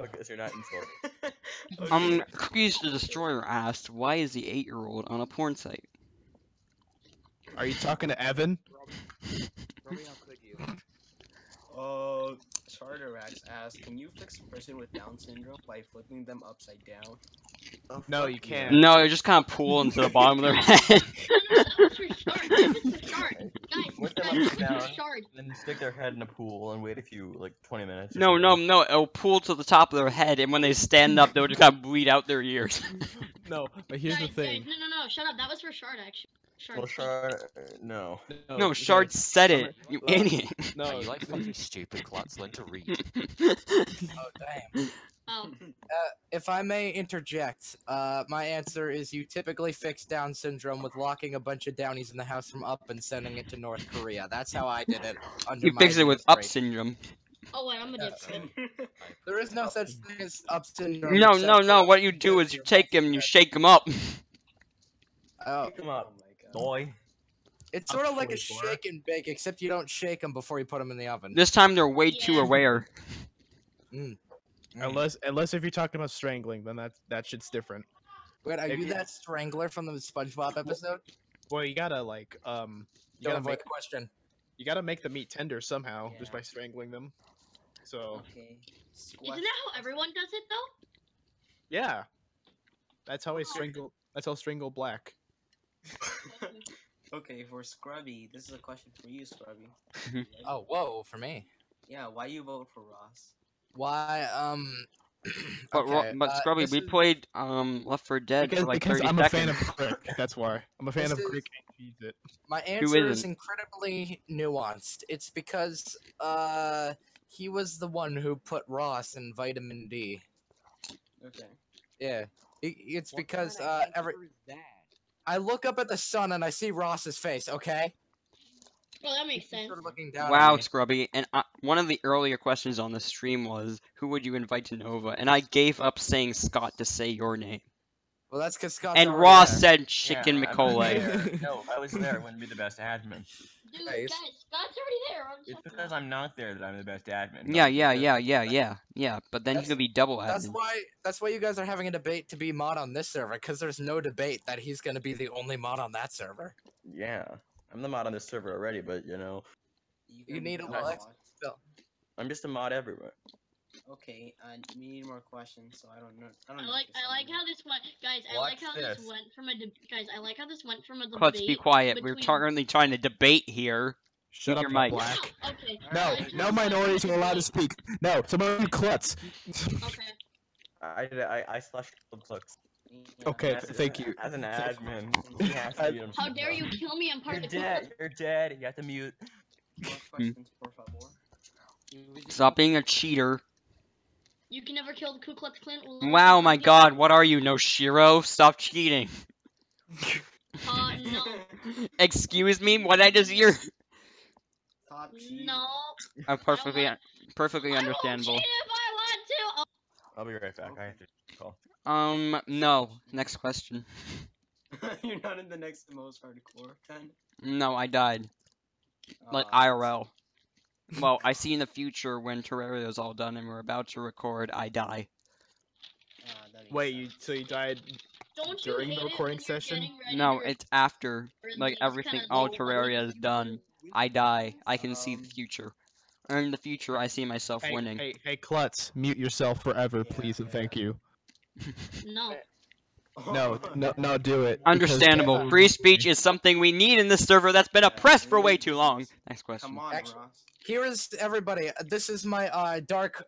G: Because you're not insulted.
A: Cookies the Destroyer asked, why is the 8-year-old on a porn site?
D: Are you talking to Evan?
F: Robbie, how could you?
B: Charterax asked, can you fix a person with Down syndrome by flipping them upside down?
G: Oh,
D: No,
G: fuck
D: you
G: yeah.
D: can't.
A: No, it just kind of pull into the bottom of their head.
I: No, that was for Shard. That was for Shard. Guys,
G: Flip them
I: guys,
G: upside
I: that was
G: down,
I: for Shard.
G: then stick their head in a pool and wait a few, like, 20 minutes. or
A: No, no,
G: something.
A: no, it'll pull to the top of their head, and when they stand up, they'll just kind of bleed out their ears.
D: No, but here's the
I: Guys,
D: thing.
I: guys, no, shut up. That was for Shard, actually. Shard.
G: Well, Shard, no.
A: No, Shard said it, you
D: Well,
A: idiot.
D: No,
M: Are you like fucking stupid klutz? Learn to read.
J: Oh damn.
I: Oh.
J: If I may interject, my answer is you typically fix Down syndrome with locking a bunch of Downies in the house from Up and sending it to North Korea. That's how I did it. Under
A: You
J: my
A: fix it with Up
J: administration.
A: syndrome.
I: Oh, wait, I'm a dipshit.
J: There is no such thing as Up syndrome.
A: No,
J: except
A: no,
J: for
A: no, what you do is you take him and you shake him up.
J: Oh,
G: Come on, boy.
J: it's sort of like a
D: 24.
J: shake and bake, except you don't shake them before you put them in the oven.
A: This time they're way too
I: Yeah.
A: aware.
D: unless if you're talking about strangling, then that shit's different.
J: Wait, are
D: if
J: you
D: you-
J: that strangler from the SpongeBob episode?
D: Well, you gotta like you
J: Don't
D: gotta
J: avoid
D: make
J: the question.
D: you gotta make the meat tender somehow just
B: Yeah.
D: by strangling them. So
B: Okay.
I: Isn't that how everyone does it, though?
D: yeah, that's how I strangle. That's how I strangle Black.
B: Okay, for Scrubby, this is a question for you, Scrubby.
J: Oh, whoa, for me.
B: Yeah, why you vote for Ross?
J: Why,
A: But
J: okay,
A: but Scrubby,
J: this
A: we
J: is-
A: played Left 4 Dead
D: Because,
A: for like
D: because
A: 30
D: I'm a
A: seconds.
D: fan of Crick. That's why I'm a fan
J: This
D: of
J: is-
D: Crick and Cheese It.
J: My
A: Who
J: answer is
A: isn't?
J: incredibly nuanced. It's because, he was the one who put Ross in Vitamin D.
B: Okay.
J: Yeah. It's
F: What
J: because,
F: kinda answer is that?
J: I look up at the sun and I see Ross's face, okay?
I: Well, that makes
J: He's
I: sense.
J: sort of looking down
A: Wow,
J: at me.
A: Scrubby, and one of the earlier questions on the stream was, who would you invite to Nova? And I gave up saying Scott to say your name.
J: Well, that's because Scott's
A: And
J: already
A: Ross
J: there.
A: said Chicken
G: Yeah, I'm
A: McCauley.
G: there. No, if I was there, I wouldn't be the best admin.
I: Dude,
J: Nice.
I: guys, Scott's already there. I'm
G: It's
I: just
G: because I'm not there that I'm the best admin.
A: Yeah,
G: not
A: yeah,
G: because-
A: yeah. But then you
J: That's-
A: could be double
J: That's
A: admin.
J: why you guys are having a debate to be mod on this server, because there's no debate that he's gonna be the only mod on that server.
G: Yeah, I'm the mod on this server already, but you know,
J: You
B: can
J: need a
B: vote
J: Lex-
B: Ross.
G: I'm just a mod everywhere.
B: Okay, we need more questions, so I don't know. I don't
I: I
B: know.
I: like how this went, guys. I like
G: What's
I: how this
G: this?
I: went from a guys. I like how this went from a debate.
A: Let's be quiet. We're
I: between-
A: currently trying to debate here.
D: Shut
A: Mute
D: up,
A: your mic.
D: Black.
I: Okay.
D: No,
I: Alright,
D: no
I: just-
D: minorities are allowed to speak. No, someone klutz.
I: Okay.
G: I slash clicks.
D: Okay,
G: As-
D: thank you.
G: As an admin, you have to mute him
I: How dare you kill me? I'm part
G: You're
I: of the
G: dead. You're dead. You have to mute.
B: More questions, por favor.
A: Stop being a cheater.
I: You can never kill the Ku Klux Klan.
A: Wow, my god, what are you, Noshiro? Stop cheating.
I: No.
A: Excuse me, what I just hear?
B: Top cheat.
I: No.
A: Perfectly
I: I
A: understandable.
I: won't cheat if I want to. Oh,
G: I'll be right back. I have to call.
A: No. Next question.
B: You're not in the next most hardcore 10?
A: No, I died. Like
B: Aw,
A: IRL. Well, I see in the future when Terraria's all done and we're about to record, I die.
B: that makes
D: Wait,
B: sense.
D: so you died
I: don't you
D: during
I: hate
D: the
I: it when
D: recording
I: you're
D: session?
I: getting ready
A: No,
I: to
A: it's after.
I: record
A: Like
I: these
A: everything,
I: kinda
A: all
I: little
A: Terraria is done. I die. I can see
B: Um,
A: the future. And in the future, I see myself
D: Hey,
A: winning.
D: hey, Klutz, mute yourself forever,
B: Yeah,
D: please, and
B: yeah.
D: thank you.
I: No.
D: No, do it. because-
A: Understandable. Free speech is something we need in this server that's been oppressed for way too long. Next question.
B: Come on,
J: Actually-
B: Ross.
J: Here is everybody. This is my dark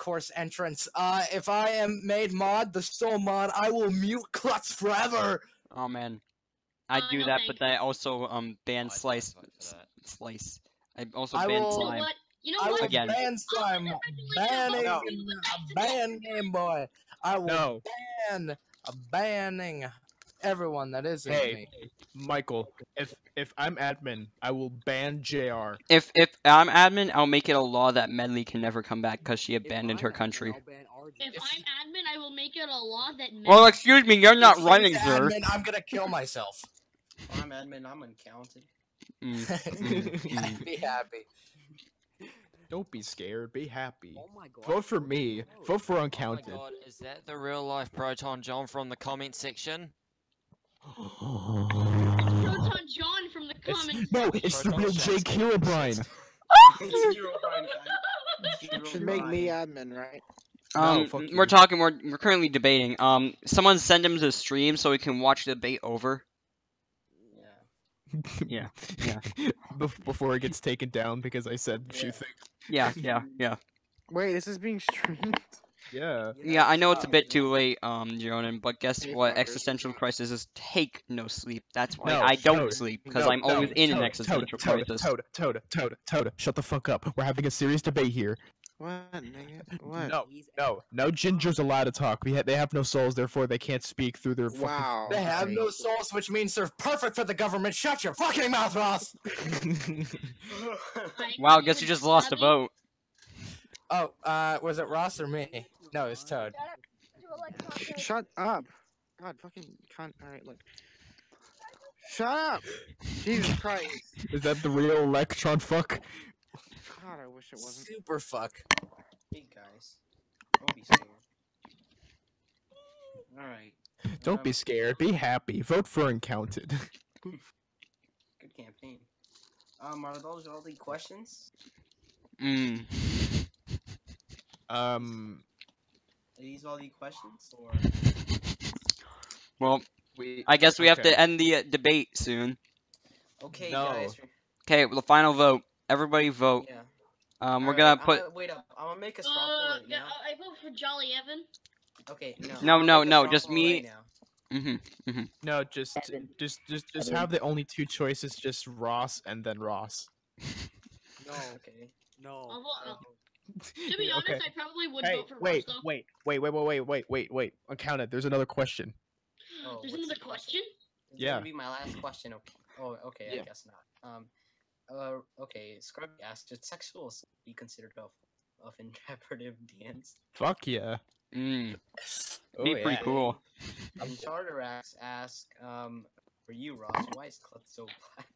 J: horse entrance. If I am made mod, the sole mod, I will mute Klutz forever.
A: Oh man, I do
I: no,
A: that,
I: thank
A: but then I also ban
M: I
A: Slice.
M: can't vote for that.
A: Slice. I also
J: I
A: ban
J: will-
I: You know
A: Slime.
I: what? You know
J: I
I: what?
J: will
A: Again.
J: ban Slime, banning,
I: No.
J: ban Game Boy. I will
D: No,
J: banning everyone that isn't
D: Hey.
J: me.
D: Michael, if I'm admin, I will ban JR.
A: If I'm admin, I'll make it a law that Medley can never come back because she
F: If
A: abandoned
F: I'm
A: her
F: admin,
A: country.
F: I'll ban RJ.
I: If I'm admin, I will make it a law that.
A: Well, excuse me, you're not
J: If
A: running,
J: he's
A: sir.
J: admin, I'm gonna kill myself.
B: I'm admin, I'm uncounted.
J: Be happy.
D: Don't be scared. Be happy.
F: Oh my god.
D: Vote for me. Vote for
M: Oh my
D: Uncounted.
M: god, is that the real life Proton John from the comment section?
I: Proton John from the comments.
D: No, it's the real Jake Herobrine.
N: Should make me admin, right?
D: No, fuck you.
A: We're talking. We're currently debating. Someone send him to the stream so we can watch the debate over. Yeah.
D: Before it gets taken down because I said a few things.
A: Yeah.
N: Wait, this is being streamed?
D: Yeah.
A: Yeah, I know it's a bit too late, Jeronin, but guess what? Existential crisis is take no sleep. That's why I don't sleep, because I'm always in an existential crisis.
D: Toda, shut the fuck up. We're having a serious debate here.
N: What, nigga? What?
D: No gingers allowed to talk. They have no souls, therefore they can't speak through their fucking...
N: Wow.
J: They have no souls, which means they're perfect for the government. Shut your fucking mouth, Ross!
A: Wow, guess you just lost a vote.
J: Oh, was it Ross or me? No, it was Toad.
N: Shut up. God, fucking cunt. Alright, look. Shut up! Jesus Christ.
D: Is that the real electron fuck?
N: God, I wish it wasn't.
J: Super fuck.
B: Hey guys, don't be scared. Alright.
D: Don't be scared. Be happy. Vote for Uncounted.
B: Good campaign. Are those all the questions? Are these all the questions, or?
A: Well, I guess we have to end the debate soon.
B: Okay, guys.
A: Okay, well, the final vote. Everybody vote.
B: Yeah.
A: We're gonna put.
B: Wait up. I'm gonna make a straw poll right now.
I: I vote for Jolly Evan.
B: Okay,
A: No, just me.
B: Right
D: No, just have the only two choices, just Ross and then Ross.
F: No.
B: Okay.
F: No.
I: To be honest, I probably would vote for
D: wait,
I: Ross, though.
D: wait. Uncounted. There's another question.
B: Oh,
I: There's another question?
B: Is
D: Yeah.
B: Gonna be my last question. Okay. Oh, okay.
D: Yeah.
B: I guess not. Okay. Scrubby asked, should sexual assault be considered of interpretive dance?
D: Fuck yeah.
A: Be
D: Oh,
A: pretty
D: yeah.
A: cool.
B: Charter ask, for you, Ross, why is Clutch so black?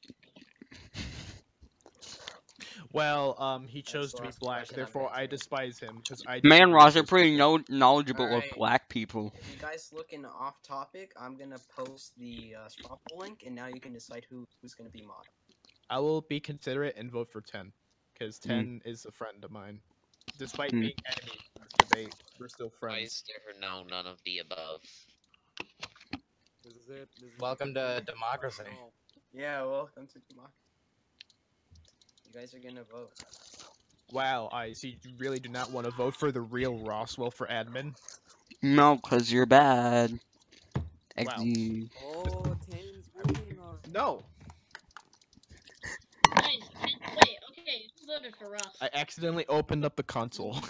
D: Well, he chose to be black, therefore I despise him because I.
A: Man, Ross, you're pretty knowledgeable of black people.
B: If you guys looking off topic, I'm gonna post the straw poll link, and now you can decide who's gonna be mod.
D: I will be considerate and vote for 10, because 10 is a friend of mine. Despite being enemies in this debate, we're still
O: Why
D: friends.
O: is there no none of the above?
J: Welcome to democracy.
B: Yeah, welcome to democracy. You guys are gonna vote.
D: Wow, I see. You really do not want to vote for the real Roswell for admin.
A: No, cause you're bad.
D: Wow.
F: Oh, 10's winning or...
D: No.
I: Guys, wait, okay, who voted for Ross?
D: I accidentally opened up the console.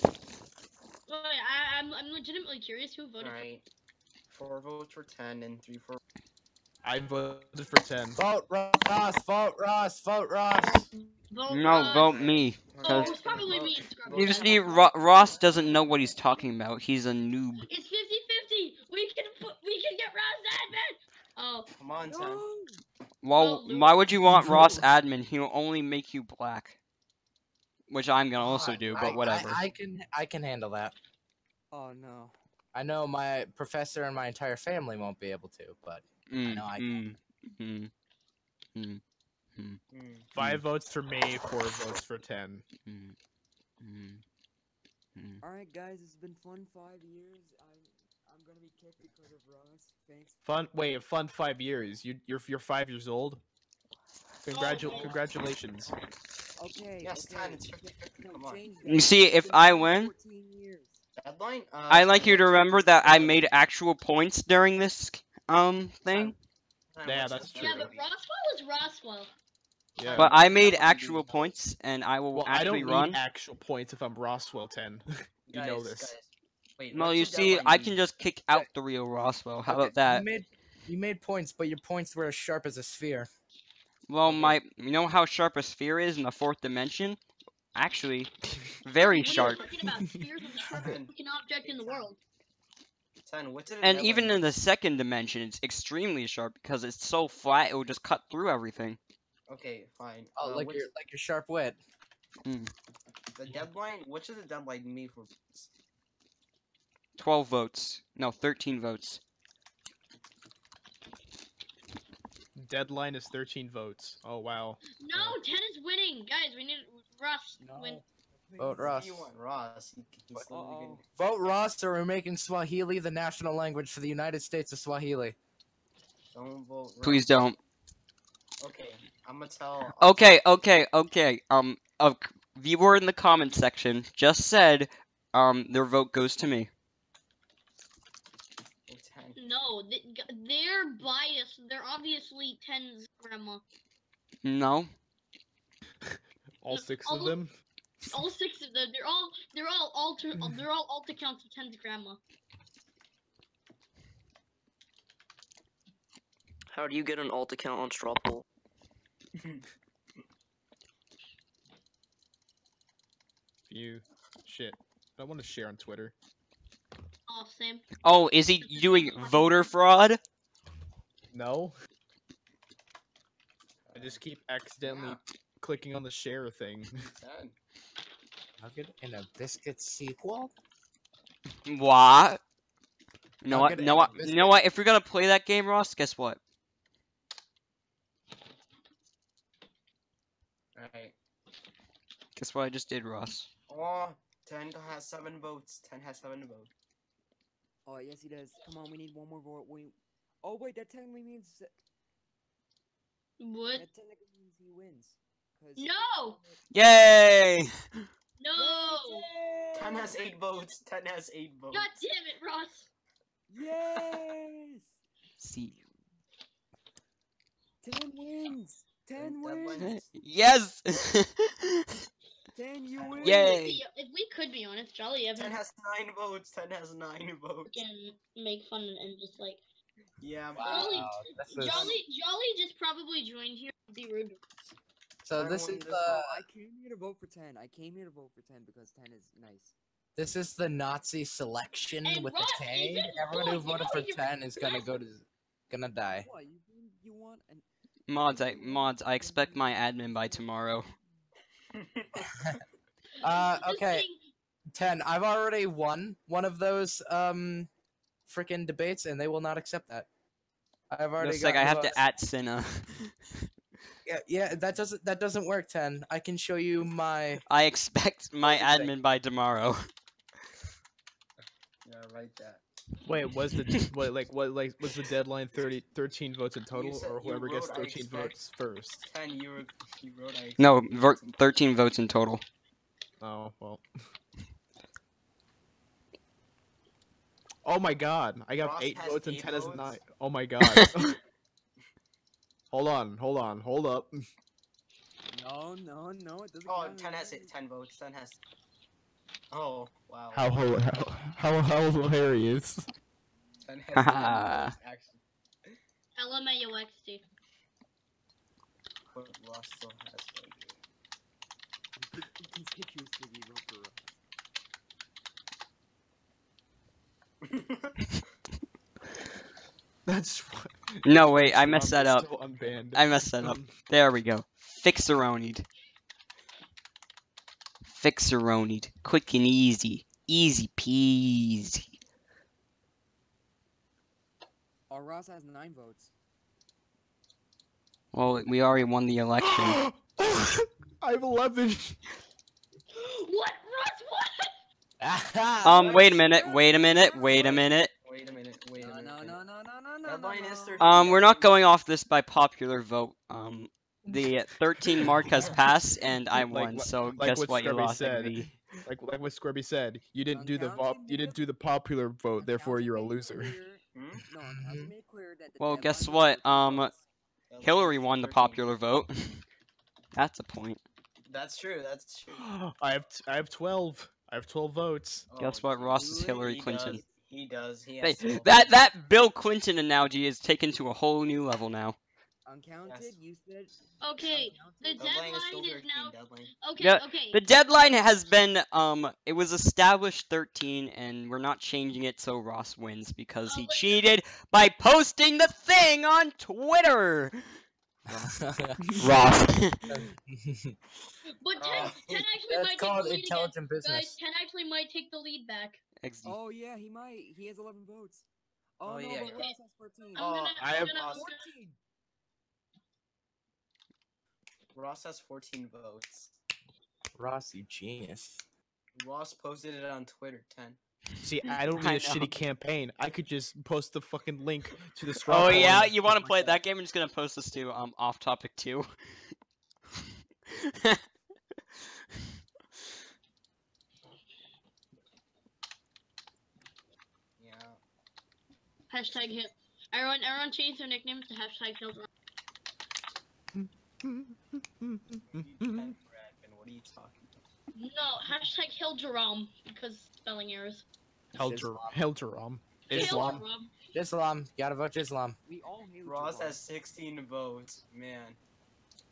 I: Wait, I'm legitimately curious who voted
B: Alright. 4 votes for 10 and 3 for.
D: I voted for 10.
J: Vote Ross, vote Ross, vote Ross.
A: No, vote me.
I: Oh, it's probably me.
A: You see, Ross doesn't know what he's talking about. He's a noob.
I: It's 50-50. We can get Ross admin. Oh.
B: Come on, 10.
A: Well, why would you want Ross admin? He'll only make you black. Which I'm gonna also do, but whatever.
J: I can handle that.
F: Oh no.
J: I know my professor and my entire family won't be able to, but I know I can.
D: 5 votes for me, 4 votes for 10.
F: Alright guys, it's been fun 5 years. I'm gonna be kicked because of Ross. Thanks.
D: Fun 5 years. You're 5 years old. Congratulations.
F: Okay.
B: Yes,
F: okay.
B: 10. It's 50-50. Come on.
A: You see, if I win,
B: Deadline?
A: I'd like you to remember that I made actual points during this thing.
D: Yeah, that's true.
I: Yeah, but Roswell is Roswell.
D: Yeah.
A: But I made actual points, and I will
D: I
A: actually
D: don't
A: run.
D: need actual points if I'm Roswell 10. You know this.
B: Wait,
A: Well,
B: what's
A: you
B: the
A: see,
B: deadline
A: I
B: be?
A: can just kick out the real Roswell. How
J: Okay,
A: about that?
J: You made points, but your points were as sharp as a sphere.
A: Well, you know how sharp a sphere is in the 4th dimension? Actually, very sharp.
I: Talking about spheres of the sharpest fucking object in the world.
B: 10, what's it?
A: And even in the second dimension, it's extremely sharp because it's so flat it will just cut through everything.
B: Okay, fine.
J: Oh, like your sharp wit.
B: The deadline. What should the deadline mean for?
A: 12 votes. No, 13 votes.
D: Deadline is 13 votes. Oh wow.
I: No, 10 is winning, guys. We need Ross win.
J: Vote Ross.
B: You want Ross? He's literally gonna...
J: Vote Ross, or we're making Swahili the national language for the United States of Swahili.
B: Don't vote Ross.
A: Please don't.
B: Okay, I'm gonna tell.
A: Okay. A viewer in the comments section just said, their vote goes to me.
I: No, they're biased. They're obviously 10's grandma.
A: No.
D: All 6 of them?
I: All 6 of them. They're all alt accounts of 10's grandma.
L: How do you get an alt account on Straw Poll?
D: Shit. I want to share on Twitter.
I: Oh, same.
A: Oh, is he doing voter fraud?
D: No. I just keep accidentally clicking on the share thing.
J: Nugget in a biscuit sequel?
A: What? You know what? You know what? If you're gonna play that game, Ross, guess what?
B: Alright.
A: Guess what I just did, Ross?
B: Oh, 10 has 7 votes. 10 has 7 votes.
F: Oh, yes, he does. Come on, we need one more vote. Oh, wait, that technically means...
I: What?
F: That technically means he wins.
I: No!
A: Yay!
I: No!
B: 10 has 8 votes. 10 has 8 votes.
I: God damn it, Ross!
F: Yes!
A: See.
F: 10 wins! 10 wins!
A: Yes!
F: 10, you win!
A: Yay!
I: If we could be honest, Jolly Evans
B: 10 has 9 votes. 10 has 9 votes.
I: can make fun and just like...
B: Yeah,
I: Jolly just probably joined here to be rude.
J: So this is the...
F: I came here to vote for 10. I came here to vote for 10 because 10 is nice.
J: This is the Nazi selection
I: And
J: with
I: Ross,
J: the K.
I: is it-
J: Everyone who
I: oh,
J: voted for
I: you
J: 10 is gonna gonna die.
F: What, you want an...
A: Mods, I expect my admin by tomorrow.
J: Okay. 10. I've already won one of those freaking debates, and they will not accept that. I've already.
A: Looks like I have to at Cinna.
J: Yeah, that doesn't work. 10. I can show you my.
A: I expect my admin by tomorrow.
B: Yeah, write that.
D: Wait, was the was the deadline 13 votes in total, or whoever gets 13 votes first?
B: 10, you wrote I
A: No, 13 votes in total.
D: Oh well. Oh my god, I got
B: Ross
D: 8
B: has
D: votes and
B: 8
D: 10 has
B: votes?
D: 9. Oh my god. Hold up.
F: No, it doesn't
B: Oh,
F: count.
B: 10 has 10 votes. 10 has. Oh, wow.
D: How hilarious.
B: 10 has 10
A: Haha.
B: votes, actually.
I: LMAOXT.
B: But Ross still has
F: Conspicuously vote for Ross.
D: That's what.
A: No, wait, I messed that
D: Rom is
A: up.
D: still unbanned.
A: I messed that up. There we go. Fixeronied. Fixeronied. Quick and easy. Easy peasy.
F: Oh, Ross has 9 votes.
A: Well, we already won the election.
D: I have 11.
I: What? Ross,
J: Wait
A: Wait a minute.
B: No. Deadline is 13.
A: We're not going off this by popular vote. The 13 mark has passed, and I won. So guess what? You lost. XV.
D: Like what Scorby said, you didn't do the popular vote, therefore you're a loser.
F: No, I made clear that the
A: Well,
F: deadline
A: guess
F: was
A: what?
F: 13 votes.
A: Hillary won the popular vote. That's a point.
B: That's true. That's true.
D: I have 12. I have 12 votes.
A: Guess what? Ross is Hillary Clinton.
B: He does. He
A: Hey,
B: has 12.
A: that Bill Clinton analogy is taken to a whole new level now.
F: Uncounted?
B: Yes.
F: You said.
I: Okay, the
B: Deadline is still
I: deadline is
B: 13,
I: now.
B: deadline.
I: Okay,
A: Yeah,
I: okay.
A: the deadline has been it was established 13 and we're not changing it so Ross wins because he cheated by posting the thing on Twitter. Ross.
I: But 10 actually
J: That's
I: might
J: called
I: take the lead
J: intelligent
I: again.
J: business.
I: Guys, 10 actually might take the lead back.
A: XD.
F: Oh yeah, he might. He has 11 votes. Oh,
B: Oh,
F: no,
B: yeah,
F: but
B: yeah.
F: Ross has 14.
B: I have
F: Ross.
B: 14. Ross has 14 votes.
J: Ross, you genius.
B: Ross posted it on Twitter. 10.
D: See, I don't
A: I
D: need a
A: know.
D: shitty campaign. I could just post the fucking link to the straw
A: Oh
D: poll
A: yeah,
D: and-
A: you want to play that game? I'm just gonna post this to off topic too.
B: Yeah.
I: Hashtag hit. Everyone change their nicknames to hashtag Hildron.
B: What are you talking about?
I: No, hashtag Hilderam because spelling errors.
D: Helterom. Islam.
J: Islam. Gotta vote Islam.
F: We all hate
B: Ross has 16 votes. Man.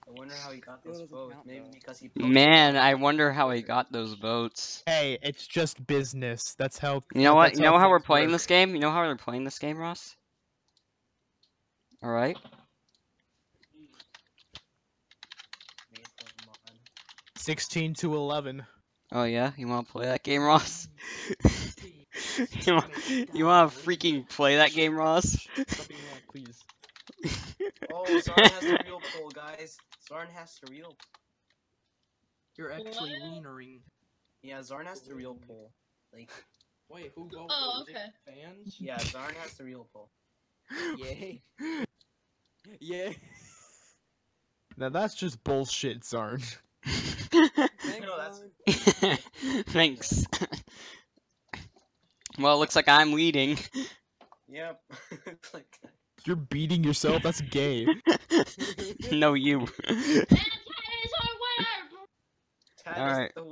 B: I wonder how he got those
F: doesn't
B: votes.
F: count,
B: Maybe
F: though.
B: because he posted
A: Man,
B: it.
A: I wonder how he got those votes.
D: Hey, it's just business. That's how.
A: You know what?
D: that's
A: You know how we're
D: things
A: playing
D: work.
A: this game? You know how we're playing this game, Ross? Alright?
D: 16 to 11.
A: Oh yeah? You wanna play that game, Ross? you wanna freaking play that game, Ross?
D: Please.
B: Oh, Zarn has the real poll, guys. Zarn has the real.
F: You're actually wienering.
B: Yeah, Zarn has the real poll. Like.
J: Wait, who voted?
I: Oh, okay.
J: Fans?
B: Yeah, Zarn has the real poll.
F: Yay. Yeah.
D: Now that's just bullshit, Zarn.
A: Thanks. Well, it looks like I'm leading.
B: Yep.
D: You're beating yourself? That's gay.
A: No, you.
B: Tad
A: Alright.
B: is the